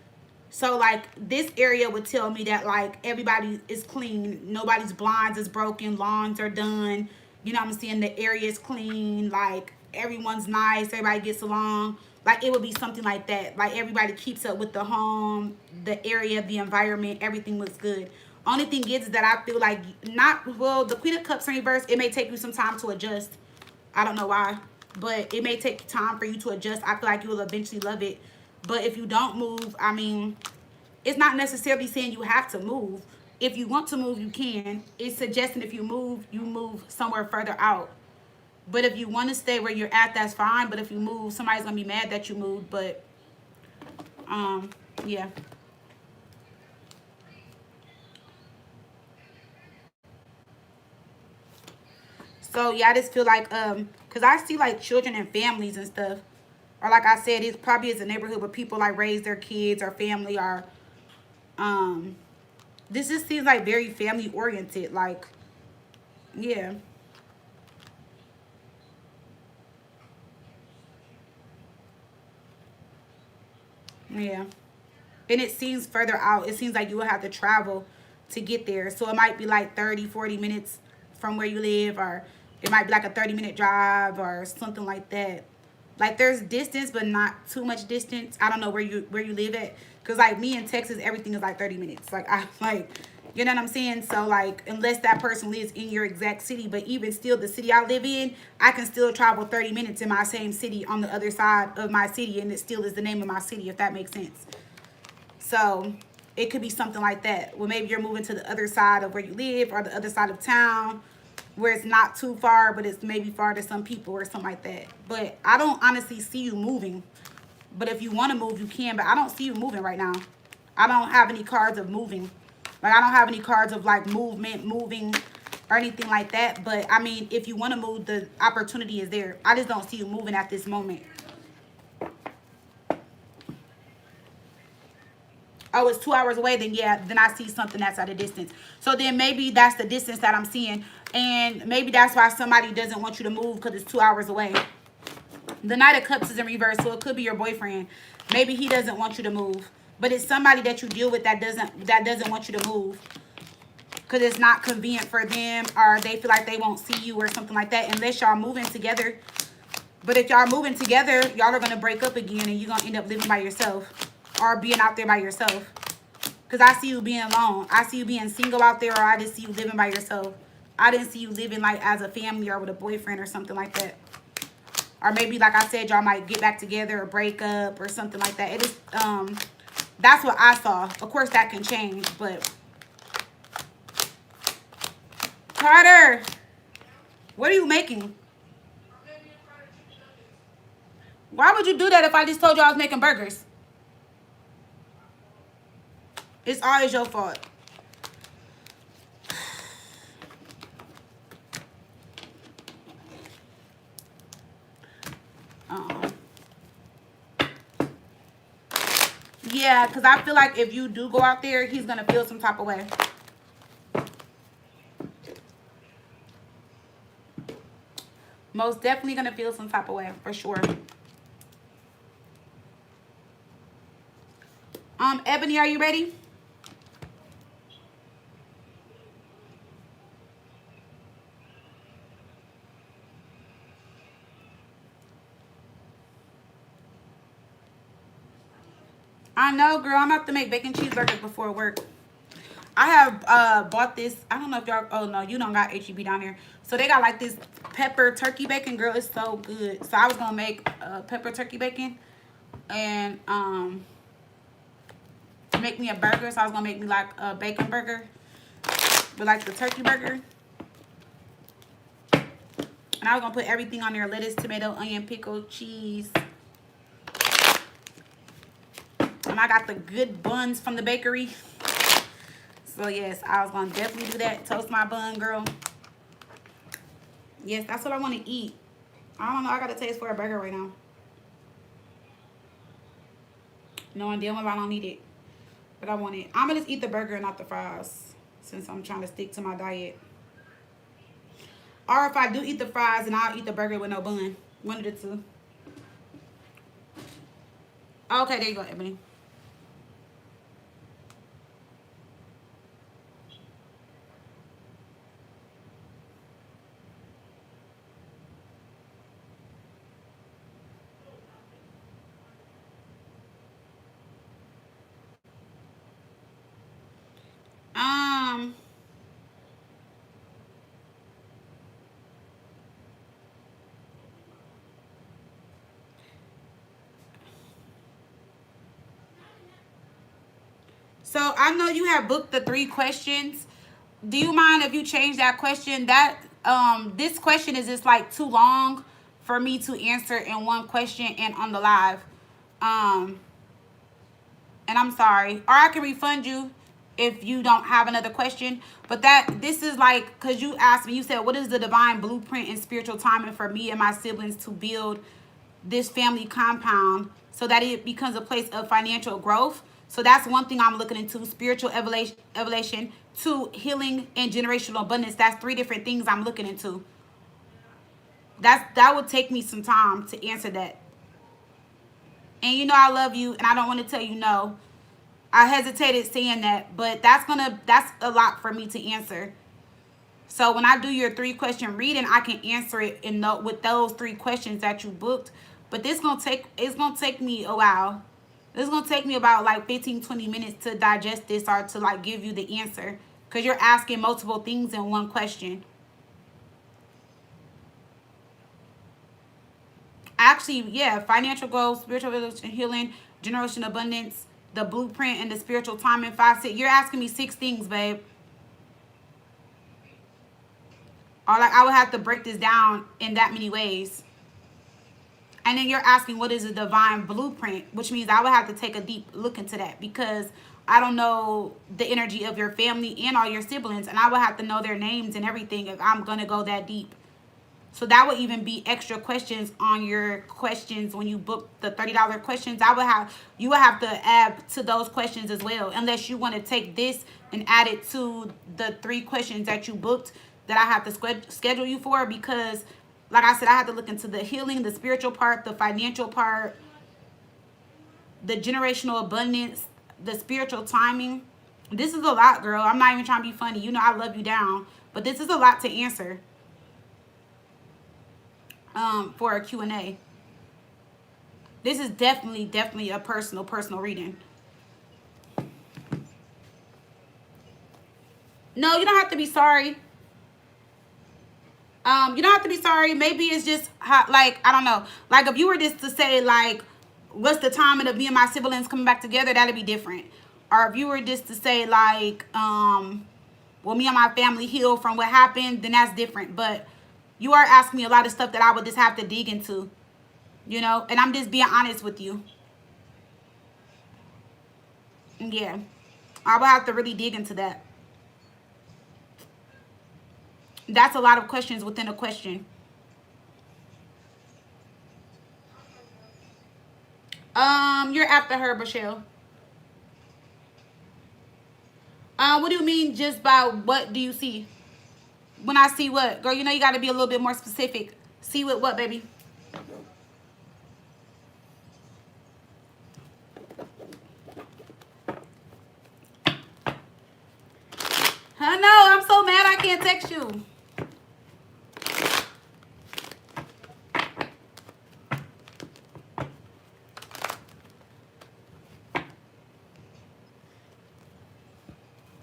so like this area would tell me that like everybody is clean, nobody's blinds is broken, lawns are done, you know what I'm saying, the area is clean, like everyone's nice, everybody gets along. Like it would be something like that. Like everybody keeps up with the home, the area, the environment, everything looks good. Only thing is that I feel like not, well, the Queen of Cups in reverse, it may take you some time to adjust. I don't know why, but it may take time for you to adjust. I feel like you will eventually love it. But if you don't move, I mean, it's not necessarily saying you have to move. If you want to move, you can. It's suggesting if you move somewhere further out. But if you want to stay where you're at, that's fine. But if you move, somebody's going to be mad that you moved. But, yeah. So, yeah, I just feel like, because I see, like, children and families and stuff. Or, like I said, it probably is a neighborhood where people, like, raise their kids or family or, this just seems, like, very family-oriented. Like, yeah. Yeah. And it seems further out. It seems like you will have to travel to get there. So it might be like 30, 40 minutes from where you live, or it might be like a 30-minute drive or something like that. Like there's distance, but not too much distance. I don't know where you live at, cause like me in Texas, everything is like 30 minutes. Like I like, you know what I'm saying? So like unless that person lives in your exact city, but even still, the city I live in, I can still travel 30 minutes in my same city on the other side of my city, and it still is the name of my city, if that makes sense. So it could be something like that. Well, maybe you're moving to the other side of where you live, or the other side of town, where it's not too far, but it's maybe far to some people or something like that. But I don't honestly see you moving. But if you want to move, you can. But I don't see you moving right now. I don't have any cards of moving. Like, I don't have any cards of, like, moving, or anything like that. But, I mean, if you want to move, the opportunity is there. I just don't see you moving at this moment. Oh, it's 2 hours away, then yeah, then I see something that's at a distance. So then maybe that's the distance that I'm seeing. And maybe that's why somebody doesn't want you to move, because it's 2 hours away. The Knight of Cups is in reverse, so it could be your boyfriend. Maybe he doesn't want you to move. But it's somebody that you deal with that doesn't want you to move, because it's not convenient for them, or they feel like they won't see you or something like that, unless y'all moving together. But if y'all moving together, y'all are going to break up again, and you're going to end up living by yourself, or being out there by yourself. Because I see you being alone. I see you being single out there, or I just see you living by yourself. I didn't see you living like as a family or with a boyfriend or something like that. Or maybe, like I said, y'all might get back together or break up or something like that. It is, that's what I saw. Of course, that can change, but. Carter, what are you making? Why would you do that if I just told you I was making burgers? It's always your fault. Yeah, because I feel like if you do go out there, he's going to feel some type of way. Most definitely going to feel some type of way, for sure. Ebony, are you ready? I know, girl. I'm about to make bacon cheeseburgers before work. I have bought this. I don't know if y'all. Oh no, you don't got HEB down here. So they got like this pepper turkey bacon, girl. It's so good. So I was gonna make pepper turkey bacon, and make me a burger. So I was gonna make me like a bacon burger, but like the turkey burger. And I was gonna put everything on there: lettuce, tomato, onion, pickle, cheese. And I got the good buns from the bakery. So yes, I was gonna definitely do that. Toast my bun, girl. Yes, that's what I want to eat. I don't know. I got a taste for a burger right now. No idea if I don't need it, but I want it. I'm gonna just eat the burger and not the fries, since I'm trying to stick to my diet. Or if I do eat the fries, then I'll eat the burger with no bun. One of the two. Okay, there you go, Ebony. So I know you have booked the 3 questions. Do you mind if you change that question? That this question is just like too long for me to answer in one question and on the live. And I'm sorry. Or I can refund you if you don't have another question. But this is like, because you asked me, you said, what is the divine blueprint and spiritual timing for me and my siblings to build this family compound so that it becomes a place of financial growth? So that's one thing I'm looking into: spiritual evolution, to healing, and generational abundance. That's 3 different things I'm looking into. That would take me some time to answer that. And you know I love you, and I don't want to tell you no. I hesitated saying that, but that's a lot for me to answer. So when I do your 3-question reading, I can answer it with those 3 questions that you booked. But it's gonna take me a while. It's gonna take me about like 15-20 minutes to digest this or to like give you the answer, because you're asking multiple things in one question. Actually, yeah, financial goals, spiritual evolution, healing, generation abundance, the blueprint, and the spiritual timing. 5, 6. You're asking me 6 things, babe. Or like I would have to break this down in that many ways. And then you're asking what is a divine blueprint, which means I would have to take a deep look into that, because I don't know the energy of your family and all your siblings, and I would have to know their names and everything if I'm going to go that deep. So that would even be extra questions on your questions when you book the $30 questions. You would have to add to those questions as well, unless you want to take this and add it to the 3 questions that you booked that I have to schedule you for, because like I said, I have to look into the healing, the spiritual part, the financial part, the generational abundance, the spiritual timing. This is a lot, girl. I'm not even trying to be funny. You know I love you down, but this is a lot to answer. For a Q&A. This is definitely a personal reading. No, you don't have to be sorry. You don't have to be sorry. Maybe it's just like, I don't know. Like if you were just to say like, what's the timing of me and my siblings coming back together, that'd be different. Or if you were just to say like, well, me and my family healed from what happened, then that's different. But you are asking me a lot of stuff that I would just have to dig into, you know, and I'm just being honest with you. Yeah, I would have to really dig into that. That's a lot of questions within a question. You're after her, Michelle. What do you mean just by what do you see? When I see what? Girl, you know you got to be a little bit more specific. See what, baby? I know. I'm so mad I can't text you.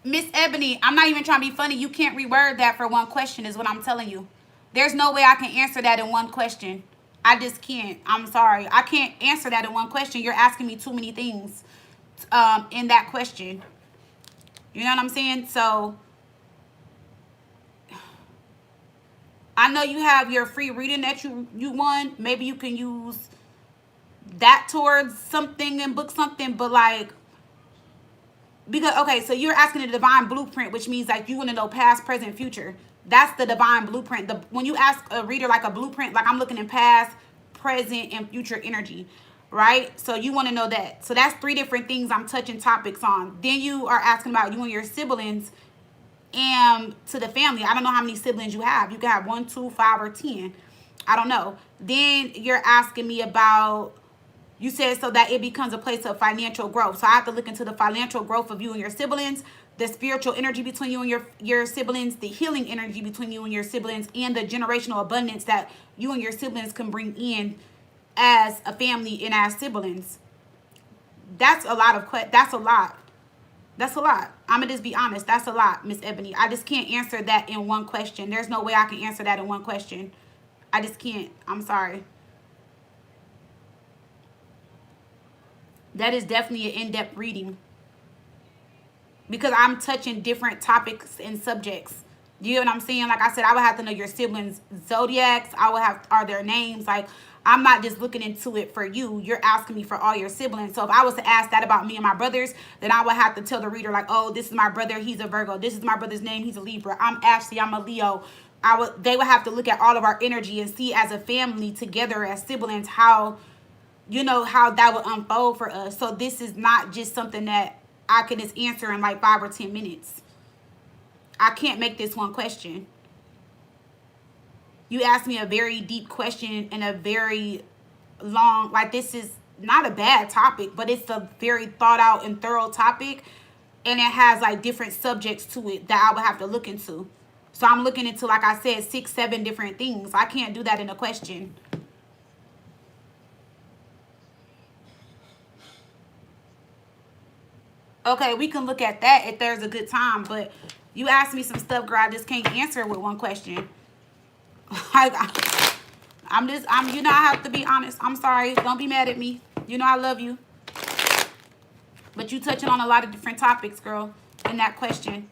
Miss Ebony, I'm not even trying to be funny. You can't reword that for one question is what I'm telling you. There's no way I can answer that in one question. I just can't. I'm sorry. I can't answer that in one question. You're asking me too many things in that question. You know what I'm saying? So I know you have your free reading that you won. Maybe you can use that towards something and book something, but like, because okay, so you're asking the divine blueprint, which means like you want to know past, present, future. That's the divine blueprint. When you ask a reader like a blueprint, like I'm looking in past, present, and future energy, right? So you want to know that. So that's 3 different things I'm touching topics on. Then you are asking about you and your siblings and to the family. I don't know how many siblings you have. You can have 1, 2, 5, or 10. I don't know. Then you're asking me about, you said so that it becomes a place of financial growth. So I have to look into the financial growth of you and your siblings, the spiritual energy between you and your siblings, the healing energy between you and your siblings, and the generational abundance that you and your siblings can bring in as a family and as siblings. That's a lot. That's a lot. That's a lot. I'm going to just be honest. That's a lot, Miss Ebony. I just can't answer that in one question. There's no way I can answer that in one question. I just can't. I'm sorry. That is definitely an in-depth reading, because I'm touching different topics and subjects. You know what I'm saying? Like I said, I would have to know your siblings' zodiacs. I would have, are their names. Like, I'm not just looking into it for you. You're asking me for all your siblings. So if I was to ask that about me and my brothers, then I would have to tell the reader like, oh, this is my brother. He's a Virgo. This is my brother's name. He's a Libra. I'm Ashley. I'm a Leo. They would have to look at all of our energy and see as a family together as siblings how, you know, how that would unfold for us. So this is not just something that I can just answer in like 5 or 10 minutes. I can't make this one question. You asked me a very deep question and a very long, like, this is not a bad topic, but it's a very thought out and thorough topic. And it has like different subjects to it that I would have to look into. So I'm looking into, like I said, 6, 7 different things. I can't do that in a question. Okay, we can look at that if there's a good time. But you asked me some stuff, girl. I just can't answer with one question. You know, I have to be honest. I'm sorry. Don't be mad at me. You know I love you. But you touching on a lot of different topics, girl, in that question.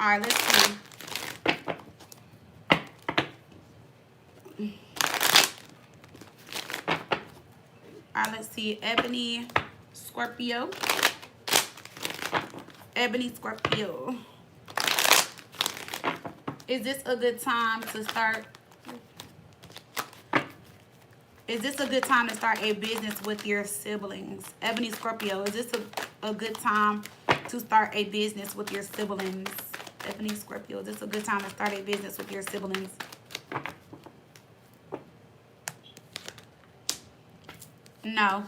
All right, let's see. All right, let's see. Ebony Scorpio. Ebony Scorpio. Is this a good time to start? Is this a good time to start a business with your siblings? Ebony Scorpio, is this a good time to start a business with your siblings? Ebony Scorpio, is this a good time to start a business with your siblings? No.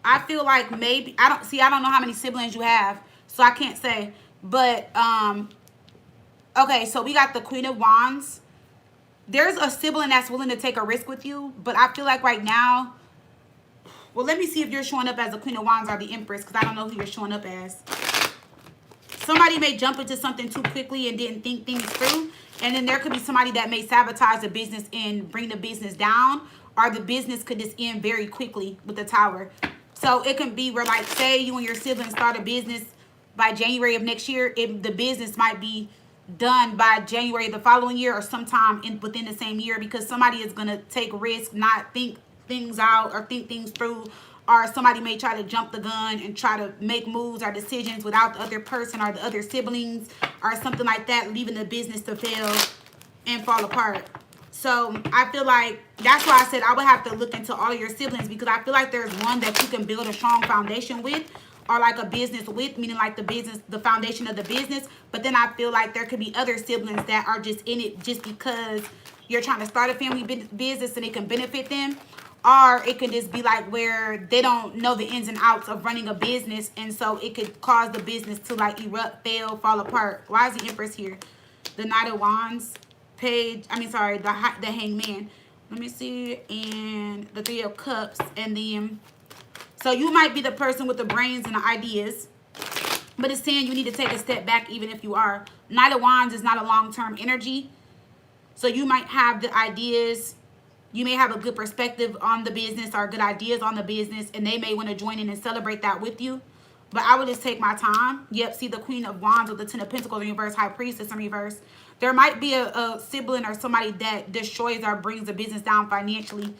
I feel like maybe, I don't know how many siblings you have, so I can't say. But, okay, so we got the Queen of Wands. There's a sibling that's willing to take a risk with you, but I feel like right now, well, let me see if you're showing up as the Queen of Wands or the Empress, because I don't know who you're showing up as. Somebody may jump into something too quickly and didn't think things through. And then there could be somebody that may sabotage the business and bring the business down. Or the business could just end very quickly with the Tower. So it can be where, like, say you and your siblings start a business by January of next year. The business might be done by January the following year or sometime within the same year. Because somebody is going to take risks, not think things out or think things through. Or somebody may try to jump the gun and try to make moves or decisions without the other person or the other siblings or something like that, leaving the business to fail and fall apart. So I feel like that's why I said I would have to look into all of your siblings, because I feel like there's one that you can build a strong foundation with, or like a business with, meaning like the foundation of the business. But then I feel like there could be other siblings that are just in it just because you're trying to start a family business and it can benefit them. Or it could just be like where they don't know the ins and outs of running a business, and so it could cause the business to like erupt, fail, fall apart. Why is the Empress here? The Knight of Wands, the Hangman. Let me see, and the Three of Cups, and then so you might be the person with the brains and the ideas, but it's saying you need to take a step back even if you are. Knight of Wands is not a long-term energy, so you might have the ideas. You may have a good perspective on the business or good ideas on the business, and they may want to join in and celebrate that with you. But I would just take my time. Yep, see the Queen of Wands with the Ten of Pentacles in reverse, High Priestess in reverse. There might be a sibling or somebody that destroys or brings the business down financially.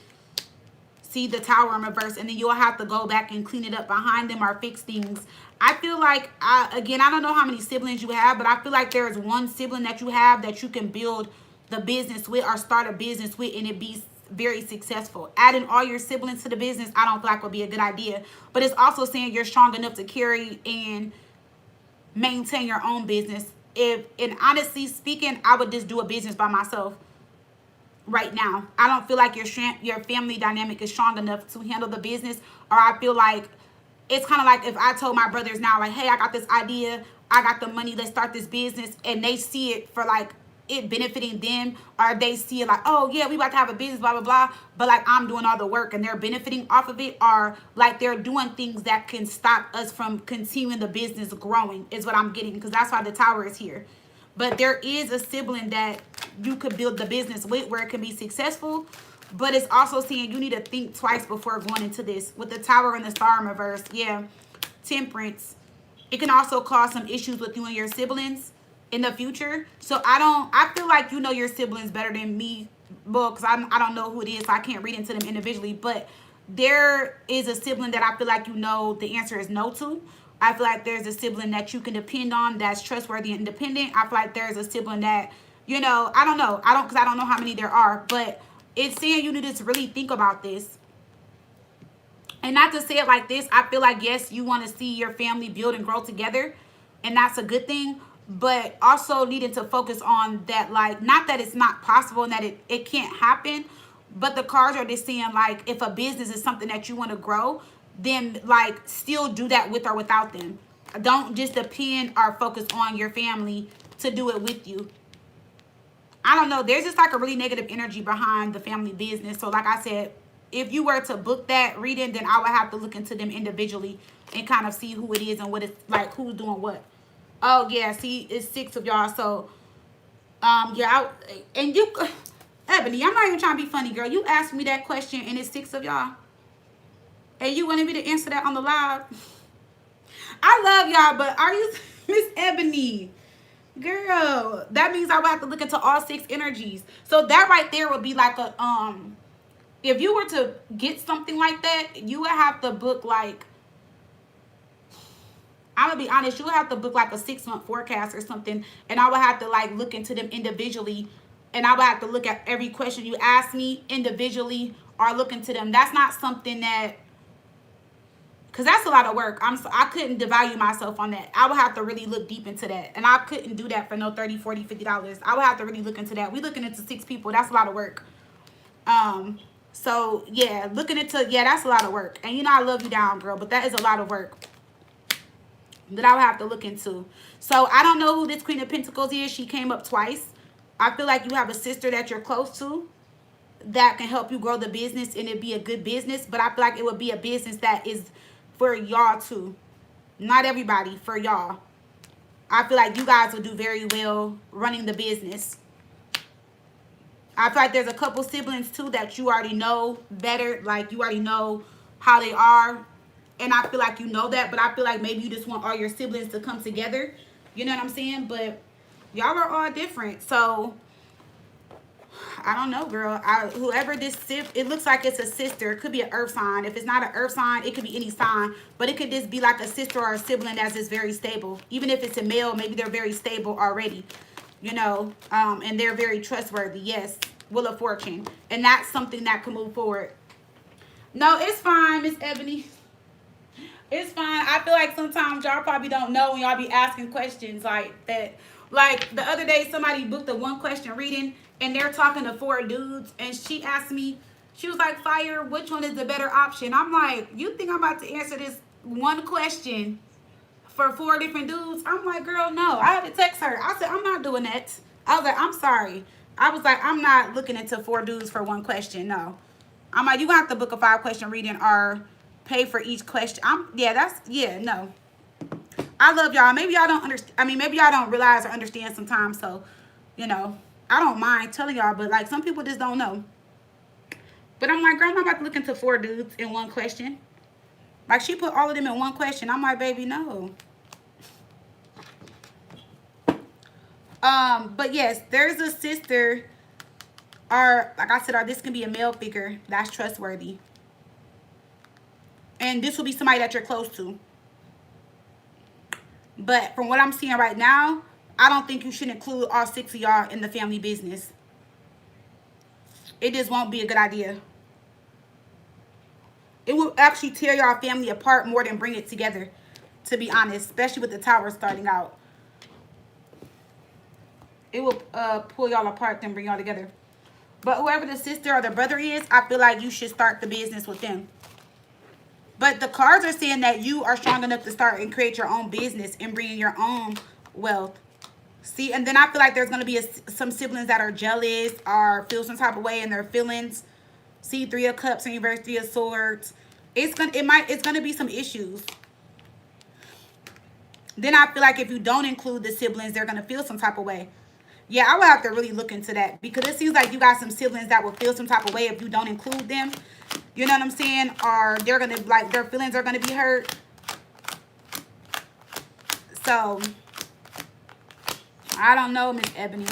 See the Tower in reverse, and then you'll have to go back and clean it up behind them or fix things. I feel like, again, I don't know how many siblings you have, but I feel like there's one sibling that you have that you can build the business with or start a business with, and it be very successful. Adding all your siblings to the business, I don't feel like would be a good idea. But it's also saying you're strong enough to carry and maintain your own business. And honestly speaking, I would just do a business by myself right now. I don't feel like your family dynamic is strong enough to handle the business. Or I feel like it's kind of like if I told my brothers now, like, hey, I got this idea, I got the money, let's start this business, and they see it for like it benefiting them, or they see it like, oh yeah, we about to have a business, blah blah blah, but like I'm doing all the work and they're benefiting off of it, or like they're doing things that can stop us from continuing the business growing, is what I'm getting, because that's why the Tower is here. But there is a sibling that you could build the business with where it can be successful, but it's also saying you need to think twice before going into this. With the Tower and the Star in reverse, yeah, Temperance. It can also cause some issues with you and your siblings in the future. So I feel like you know your siblings better than me, well, because I don't know who it is, so I can't read into them individually. But there is a sibling that I feel like you know the answer is no to. I feel like there's a sibling that you can depend on that's trustworthy and independent. I feel like there's a sibling that, you know, I don't know. Because I don't know how many there are. But it's saying you need to really think about this. And not to say it like this, I feel like, yes, you want to see your family build and grow together, and that's a good thing. But also needing to focus on that, like, not that it's not possible and that it can't happen, but the cards are just saying, like, if a business is something that you want to grow, then like still do that with or without them. Don't just depend or focus on your family to do it with you. I don't know. There's just like a really negative energy behind the family business. So like I said, if you were to book that reading, then I would have to look into them individually and kind of see who it is and what it's like, who's doing what. Oh yeah, see, it's 6 of y'all. So yeah, and you, Ebony, I'm not even trying to be funny, girl. You asked me that question and it's 6 of y'all, and you wanted me to answer that on the live. I love y'all, but are you Miss Ebony? Girl, that means I would have to look into all 6 energies. So that right there would be like a if you were to get something like that, you would have to book like, I'm gonna be honest, you would have to book like a 6-month forecast or something, and I would have to like look into them individually, and I would have to look at every question you ask me individually or look into them. That's not something that, because that's a lot of work. I couldn't devalue myself on that. I would have to really look deep into that. And I couldn't do that for no $30, $40, $50. I would have to really look into that. We looking into 6 people. That's a lot of work. So yeah, looking into, yeah, that's a lot of work. And you know I love you down, girl, but that is a lot of work that I would have to look into. So I don't know who this Queen of Pentacles is. She came up twice. I feel like you have a sister that you're close to that can help you grow the business and it be a good business. But I feel like it would be a business that is for y'all too. Not everybody, for y'all. I feel like you guys will do very well running the business. I feel like there's a couple siblings too that you already know better. Like you already know how they are. And I feel like you know that. But I feel like maybe you just want all your siblings to come together. You know what I'm saying? But y'all are all different. So I don't know, girl. Whoever this, it looks like it's a sister. It could be an earth sign. If it's not an earth sign, it could be any sign. But it could just be like a sister or a sibling that's just very stable. Even if it's a male, maybe they're very stable already. You know, and they're very trustworthy. Yes, Wheel of Fortune. And that's something that can move forward. No, it's fine, Miss Ebony. It's fine. I feel like sometimes y'all probably don't know when y'all be asking questions like that. Like the other day, somebody booked a 1-question reading and they're talking to 4 dudes. And she asked me, she was like, Fire, which one is the better option? I'm like, you think I'm about to answer this 1 question for 4 different dudes? I'm like, girl, no. I had to text her. I said, I'm not doing that. I was like, I'm sorry. I was like, I'm not looking into 4 dudes for 1 question. No. I'm like, you gonna have to book a 5-question reading or pay for each question. No. I love y'all. Maybe y'all don't understand. I mean, maybe y'all don't realize or understand sometimes. So, you know, I don't mind telling y'all, but like some people just don't know. But I'm like, girl, I'm not about to look into 4 dudes in 1 question. Like she put all of them in 1 question. I'm like, baby, no. But yes, there's a sister, or like I said, or this can be a male figure that's trustworthy. And this will be somebody that you're close to. But from what I'm seeing right now, I don't think you should include all 6 of y'all in the family business. It just won't be a good idea. It will actually tear y'all family apart more than bring it together, to be honest, especially with the Tower starting out. It will pull y'all apart than bring y'all together. But whoever the sister or the brother is, I feel like you should start the business with them. But the cards are saying that you are strong enough to start and create your own business and bring in your own wealth. See, and then I feel like there's going to be some siblings that are jealous or feel some type of way in their feelings. See, 3 of Cups and reverse, 3 of Swords. It's gonna be some issues. Then I feel like if you don't include the siblings, they're going to feel some type of way. Yeah, I would have to really look into that because it seems like you got some siblings that will feel some type of way if you don't include them. You know what I'm saying? Or they're going to, like, their feelings are going to be hurt. So, I don't know, Miss Ebony.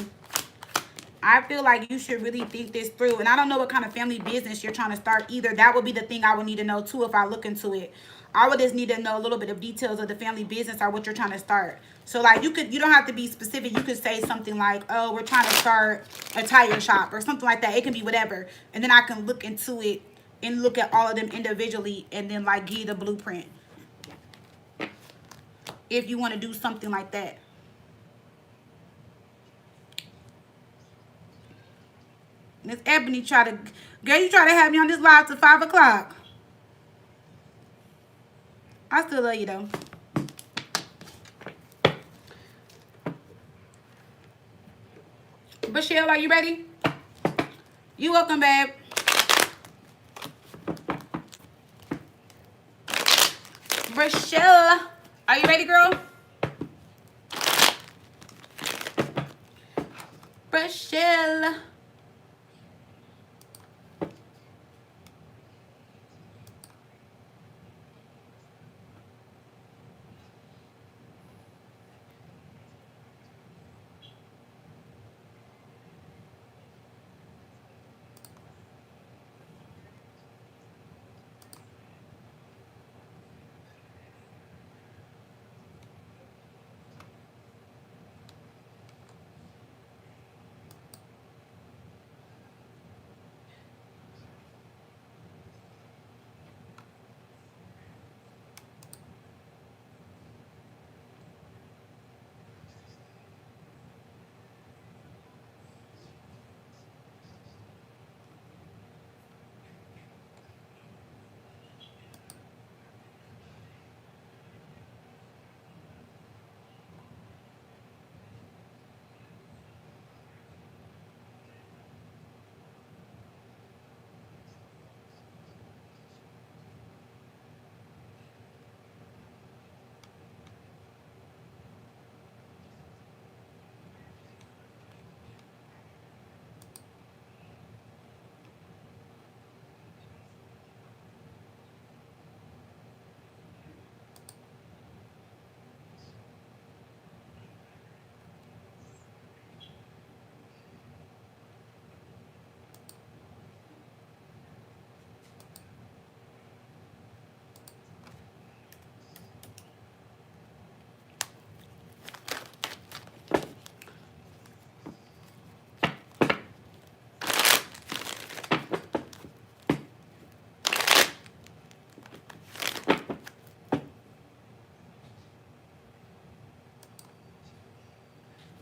I feel like you should really think this through. And I don't know what kind of family business you're trying to start either. That would be the thing I would need to know, too, if I look into it. I would just need to know a little bit of details of the family business or what you're trying to start. So, like, you don't have to be specific. You could say something like, oh, we're trying to start a tire shop or something like that. It can be whatever. And then I can look into it and look at all of them individually and then, like, give you the blueprint. If you want to do something like that. Miss Ebony girl, you try to have me on this live till 5 o'clock. I still love you though. Michelle, are you ready? You welcome, babe. Michelle, are you ready, girl? Michelle.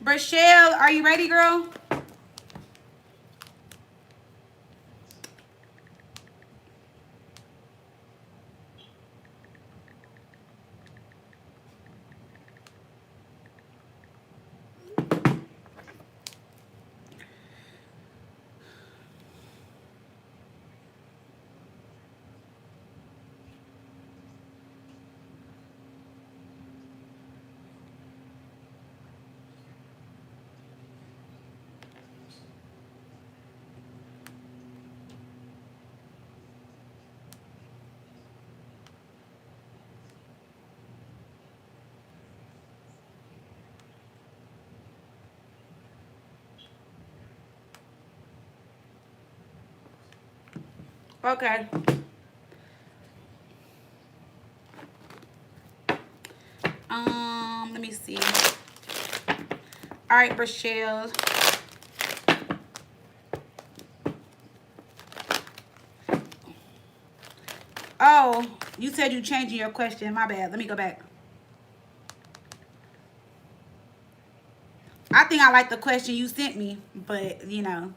Michelle, are you ready, girl? Okay. Let me see. All right, Michelle. Oh, you said you changing your question. My bad. Let me go back. I think I like the question you sent me, but you know,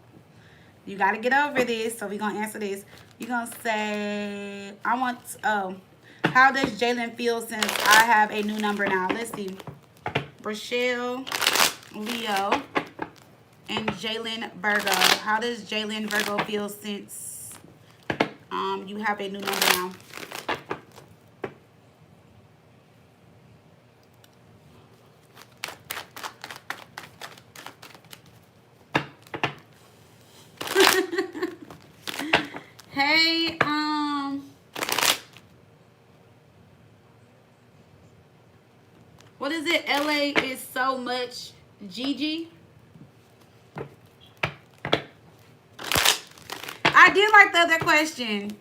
you got to get over this. So we're going to answer this. You're going to say, how does Jalen feel since I have a new number now? Let's see. Rochelle, Leo, and Jalen Virgo. How does Jalen Virgo feel since you have a new number now? Hey, what is it? LA is so much Gigi. I did like the other question.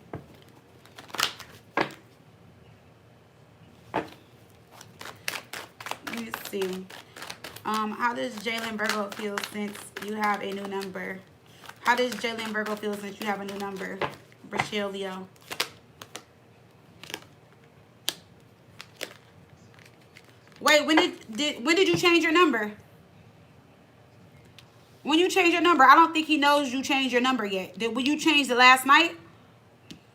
Let me see. How does Jalen Virgo feel since you have a new number? How does Jalen Virgo feel since you have a new number? Rochelle, Leo. Wait, when did you change your number? When you change your number, I don't think he knows you changed your number yet. Will you change it last night?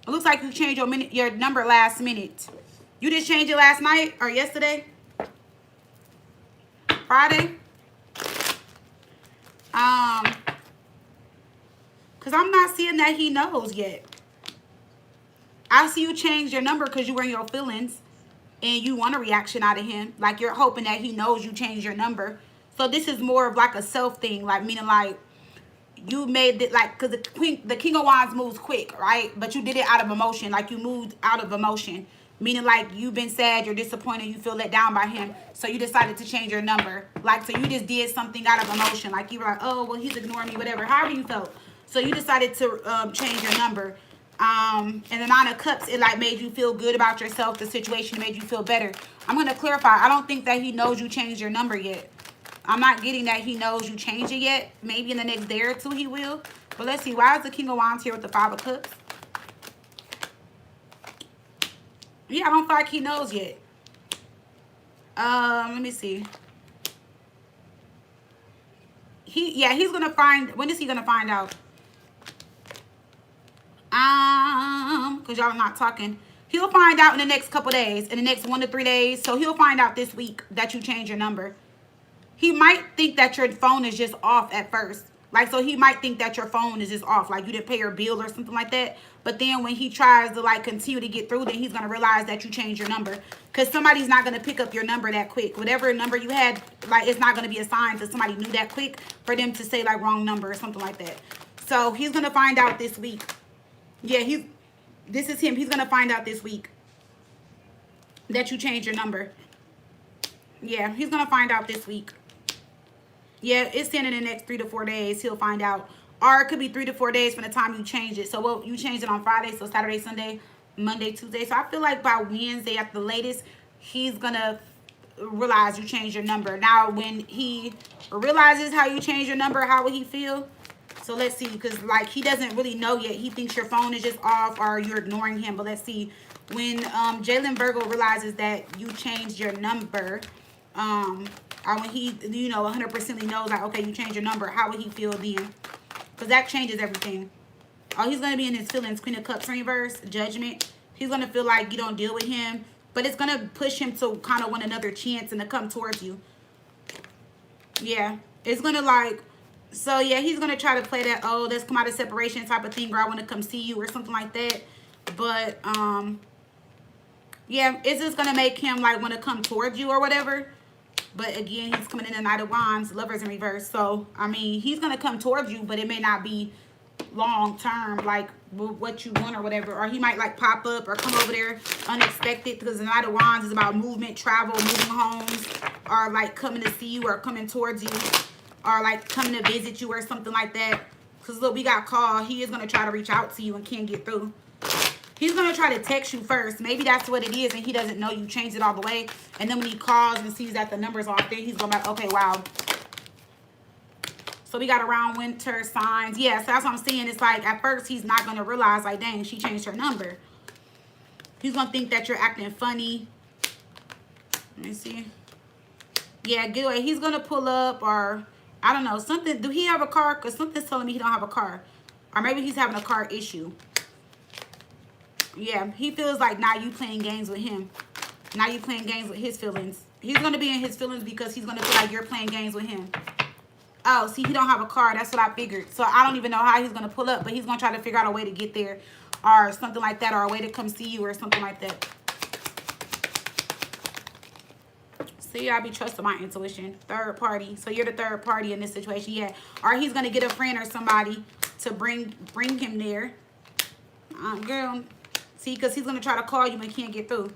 It looks like you changed your number last minute. You just changed it last night or yesterday? Friday? Because I'm not seeing that he knows yet. I see you change your number because you were in your feelings and you want a reaction out of him. Like, you're hoping that he knows you changed your number. So this is more of like a self thing. Like, meaning like you made it like, because the King of Wands moves quick, right? But you did it out of emotion. Like, you moved out of emotion. Meaning like you've been sad, you're disappointed, you feel let down by him. So you decided to change your number. Like, so you just did something out of emotion. Like, you were like, oh, well, he's ignoring me, whatever. However you felt. So you decided to change your number. And the Nine of Cups, it like made you feel good about yourself. The situation made you feel better. I'm going to clarify. I don't think that he knows you changed your number yet. I'm not getting that he knows you changed it yet. Maybe in the next day or two he will. But let's see. Why is the King of Wands here with the Five of Cups? Yeah, I don't feel like he knows yet. Let me see. He's going to find... When is he going to find out? Because y'all are not talking. He'll find out in the next couple days. In the next 1 to 3 days. So he'll find out this week that you changed your number. He might think that your phone is just off at first. Like, so he might think that your phone is just off. Like, you didn't pay your bill or something like that. But then when he tries to, like, continue to get through, then he's going to realize that you changed your number. Because somebody's not going to pick up your number that quick. Whatever number you had, like, it's not going to be assigned to somebody knew that quick for them to say, like, wrong number or something like that. So he's going to find out this week. Yeah, this is him. He's going to find out this week that you changed your number. Yeah, he's going to find out this week. Yeah, it's in the next 3 to 4 days. He'll find out. Or it could be 3 to 4 days from the time you change it. So, well, you changed it on Friday, so Saturday, Sunday, Monday, Tuesday. So, I feel like by Wednesday at the latest, he's going to realize you changed your number. Now, when he realizes how you changed your number, how will he feel? So, let's see. Because, like, he doesn't really know yet. He thinks your phone is just off or you're ignoring him. But let's see. When Jalen Virgo realizes that you changed your number, or when he, 100% knows, like, okay, you changed your number, how would he feel then? Because that changes everything. Oh, he's going to be in his feelings. Queen of Cups reverse, Judgment. He's going to feel like you don't deal with him. But it's going to push him to kind of want another chance and to come towards you. Yeah. It's going to like, so yeah, he's going to try to play that, oh, let's come out of separation type of thing, or I want to come see you or something like that. But, yeah, it's just going to make him like want to come towards you or whatever. But again, he's coming in the Knight of Wands, Lovers in reverse. So, I mean, he's going to come towards you, but it may not be long term, like what you want or whatever. Or he might like pop up or come over there unexpected, because the Knight of Wands is about movement, travel, moving homes, or like coming to see you or coming towards you, or like coming to visit you or something like that. Because look, we got called. He is going to try to reach out to you and can't get through. He's going to try to text you first. Maybe that's what it is, and he doesn't know you changed it all the way. And then when he calls and sees that the number's off there, he's going to be like, okay, wow. So we got around winter signs. Yeah, so that's what I'm saying. It's like, at first, he's not going to realize, like, dang, she changed her number. He's going to think that you're acting funny. Let me see. Yeah, get away. He's going to pull up, or, I don't know, something. Do he have a car? Because something's telling me he don't have a car. Or maybe he's having a car issue. Yeah, he feels like now you playing games with him. Now you playing games with his feelings. He's going to be in his feelings because he's going to feel like you're playing games with him. Oh, see, he don't have a car. That's what I figured. So I don't even know how he's going to pull up, but he's going to try to figure out a way to get there or something like that, or a way to come see you or something like that. See, I be trusting my intuition. Third party. So you're the third party in this situation. Yeah. Or he's going to get a friend or somebody to bring him there. Girl... See, because he's going to try to call you and can't get through.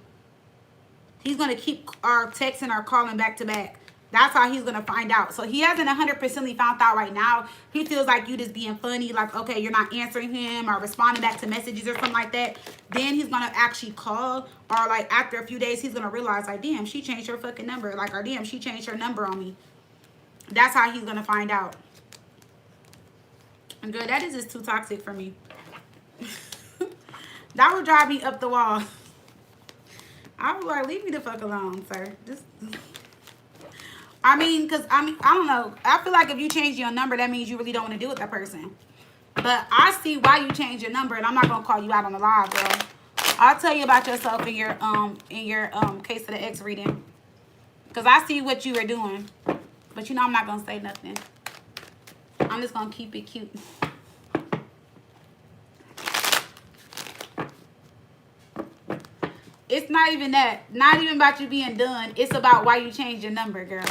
He's going to keep texting or calling back to back. That's how he's going to find out. So he hasn't 100% found out right now. He feels like you just being funny. Like, okay, you're not answering him or responding back to messages or something like that. Then he's going to actually call. Or like after a few days, he's going to realize like, damn, she changed her fucking number. Like, or damn, she changed her number on me. That's how he's going to find out. And girl, that is just too toxic for me. That would drive me up the wall. I was like, leave me the fuck alone, sir. Just, I mean, because, I don't know. I feel like if you change your number, that means you really don't want to deal with that person. But I see why you changed your number, and I'm not going to call you out on the live, girl. I'll tell you about yourself in your case of the X reading. Because I see what you were doing. But you know I'm not going to say nothing. I'm just going to keep it cute. It's not even that. Not even about you being done. It's about why you changed your number, girl.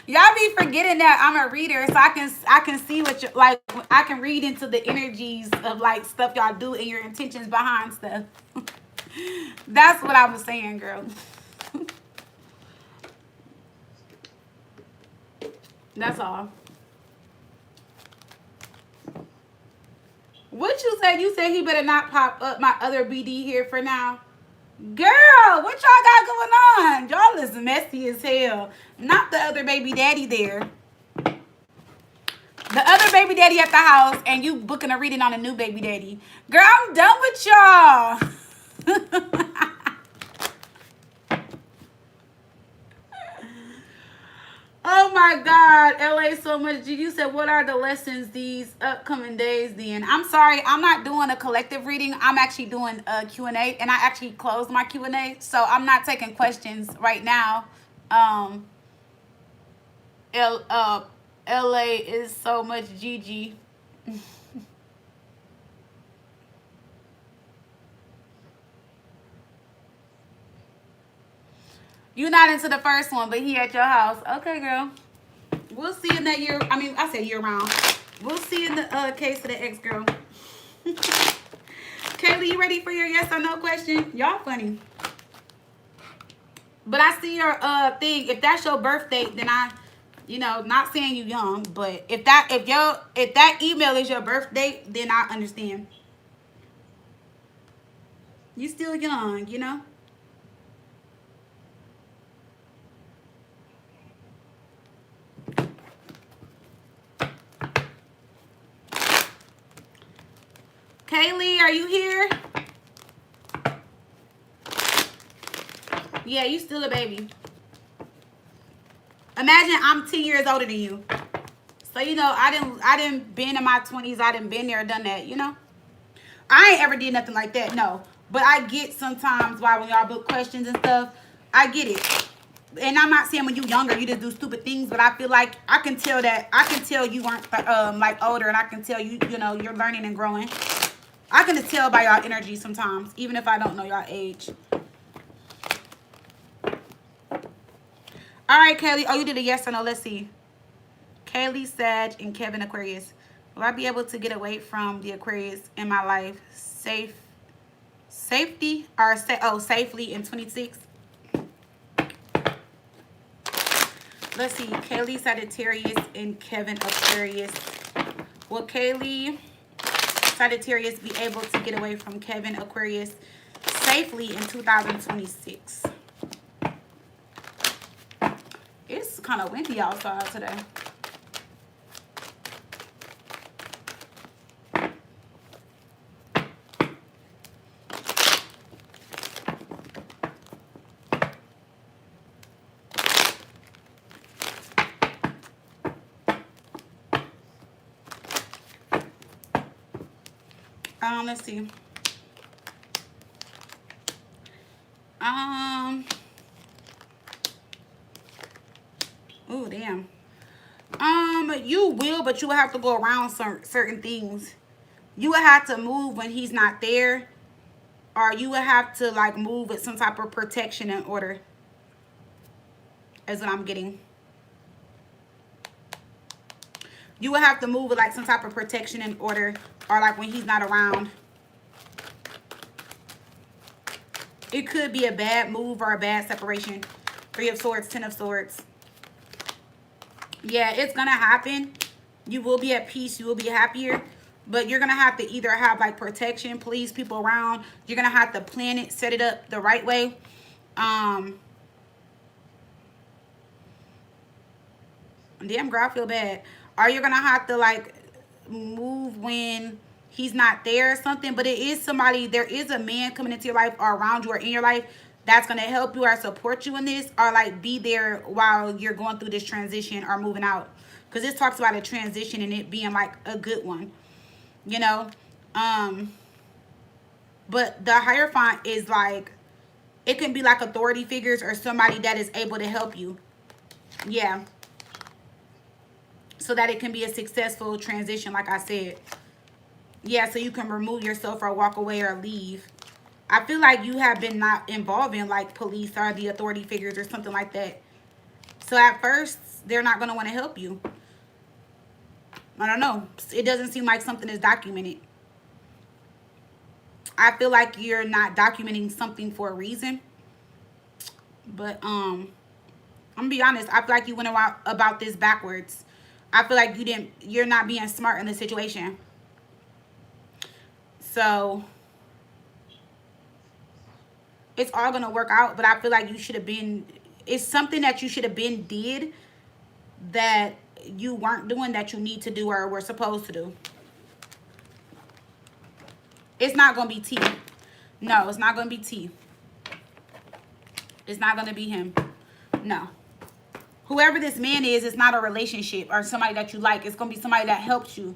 Y'all be forgetting that I'm a reader, so I can see what you like. I can read into the energies of like stuff y'all do and your intentions behind stuff. That's what I was saying, girl. That's all. What you said? You said he better not pop up my other BD here for now. Girl, what y'all got going on? Y'all is messy as hell. Not the other baby daddy there. The other baby daddy at the house, and you booking a reading on a new baby daddy. Girl, I'm done with y'all. Oh my God, LA so much. You said, what are the lessons these upcoming days then? I'm sorry, I'm not doing a collective reading. I'm actually doing a Q&A, and I actually closed my Q&A, so I'm not taking questions right now. LA is so much GG. You're not into the first one, but he at your house. Okay, girl. We'll see in that year. I mean, I said year round. We'll see in the case of the ex girl. Kaylee, you ready for your yes or no question? Y'all funny. But I see your thing. If that's your birth date, then I, you know, not saying you young, but if that email is your birth date, then I understand. You still young, you know. Kaylee, are you here? Yeah, you still a baby. Imagine I'm 10 years older than you. So, you know, I didn't been in my 20s. I didn't been there, done that, you know. I ain't ever did nothing like that, no. But I get sometimes why when y'all book questions and stuff, I get it. And I'm not saying when you younger, you just do stupid things, but I feel like I can tell you aren't like older, and I can tell you, you know, you're learning and growing. I can just tell by y'all energy sometimes, even if I don't know y'all age. All right, Kelly. Oh, you did a yes or no. Let's see. Kaylee, Sag, and Kevin, Aquarius. Will I be able to get away from the Aquarius in my life safely in 26? Let's see. Kaylee, Sagittarius, and Kevin, Aquarius. Will Kaylee, Sagittarius, be able to get away from Kevin, Aquarius safely in 2026? It's kind of windy outside today. Let's see. Oh, damn. You will, but you will have to go around certain things. You will have to move when he's not there, or you will have to like move with some type of protection in order. Is what I'm getting. You will have to move with like some type of protection in order, or like when he's not around. It could be a bad move or a bad separation. 3 of Swords, 10 of Swords. Yeah, it's gonna happen. You will be at peace. You will be happier. But you're gonna have to either have like protection, please people around. You're gonna have to plan it, set it up the right way. Damn, girl, I feel bad. Or you're gonna have to like move when he's not there or something. But it is somebody, there is a man coming into your life or around you or in your life that's gonna help you or support you in this, or like be there while you're going through this transition or moving out. Because this talks about a transition and it being like a good one, you know. But the Hierophant is like, it can be like authority figures or somebody that is able to help you. Yeah. So that it can be a successful transition, like I said. Yeah, so you can remove yourself or walk away or leave. I feel like you have been not involving like police or the authority figures or something like that. So at first, they're not going to want to help you. I don't know. It doesn't seem like something is documented. I feel like you're not documenting something for a reason. But I'm gonna be honest, I feel like you went about this backwards. I feel like you're not being smart in the situation. So it's all gonna work out, but I feel like you should have been, it's something that you should have been did that you weren't doing that you need to do or were supposed to do. It's not gonna be T. No, it's not gonna be T. It's not gonna be him. No. Whoever this man is, it's not a relationship or somebody that you like. It's gonna be somebody that helps you,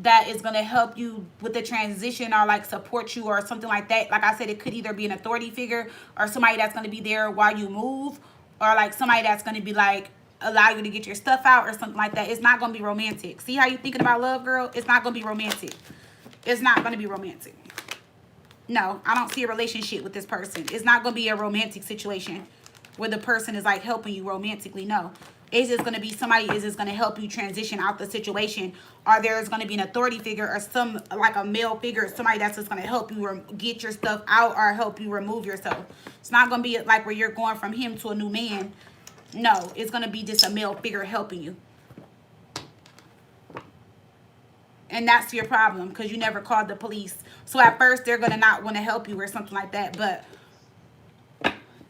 that is going to help you with the transition or like support you or something like that. Like I said, it could either be an authority figure or somebody that's going to be there while you move, or like somebody that's going to be like allow you to get your stuff out or something like that. It's not going to be romantic. See how you thinking about love, girl? It's not going to be romantic. It's not going to be romantic. No, I don't see a relationship with this person. It's not going to be a romantic situation where the person is like helping you romantically. No. Is this going to be somebody is this going to help you transition out the situation, or there's going to be an authority figure or some like a male figure, somebody that's just going to help you get your stuff out or help you remove yourself. It's not going to be like where you're going from him to a new man. No, it's going to be just a male figure helping you. And that's your problem because you never called the police. So at first they're going to not want to help you or something like that, but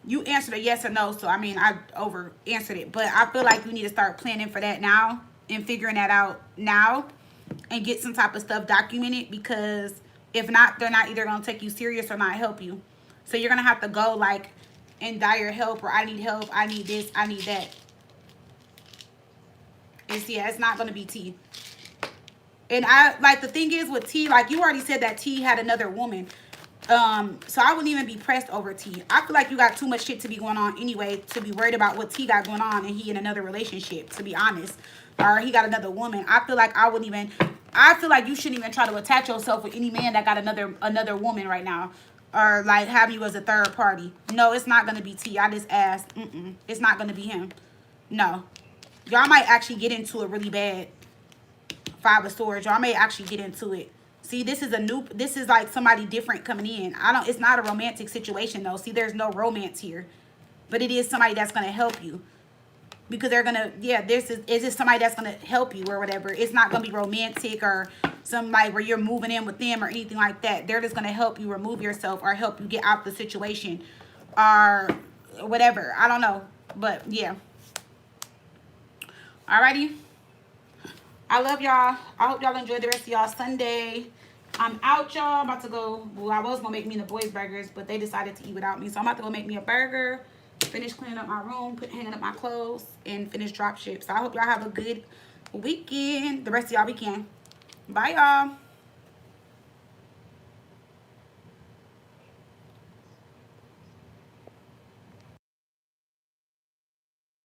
you answered a yes or no, so I mean, I over answered it. But I feel like you need to start planning for that now and figuring that out now and get some type of stuff documented, because if not, they're not either going to take you serious or not help you. So you're going to have to go like in dire help, or I need help, I need this, I need that. It's, yeah, it's not going to be T. And I like, the thing is with T, like you already said that T had another woman. So I wouldn't even be pressed over T. I feel like you got too much shit to be going on anyway to be worried about what T got going on and he in another relationship, to be honest. Or he got another woman. I feel like I feel like you shouldn't even try to attach yourself with any man that got another woman right now. Or like have you as a third party. No, it's not going to be T. I just asked. It's not going to be him. No. Y'all might actually get into it really bad. 5 of Swords. Y'all may actually get into it. See, this is like somebody different coming in. It's not a romantic situation though. See, there's no romance here. But it is somebody that's going to help you. Because they're going to, yeah, is this somebody that's going to help you or whatever. It's not going to be romantic or somebody where you're moving in with them or anything like that. They're just going to help you remove yourself or help you get out the situation or whatever. I don't know. But yeah. Alrighty. I love y'all. I hope y'all enjoyed the rest of y'all Sunday. I'm out, y'all. I'm about to go. Well, I was going to make me and the boys burgers, but they decided to eat without me. So I'm about to go make me a burger, finish cleaning up my room, hanging up my clothes, and finish drop ship. So I hope y'all have a good weekend. The rest of y'all weekend. Bye, y'all.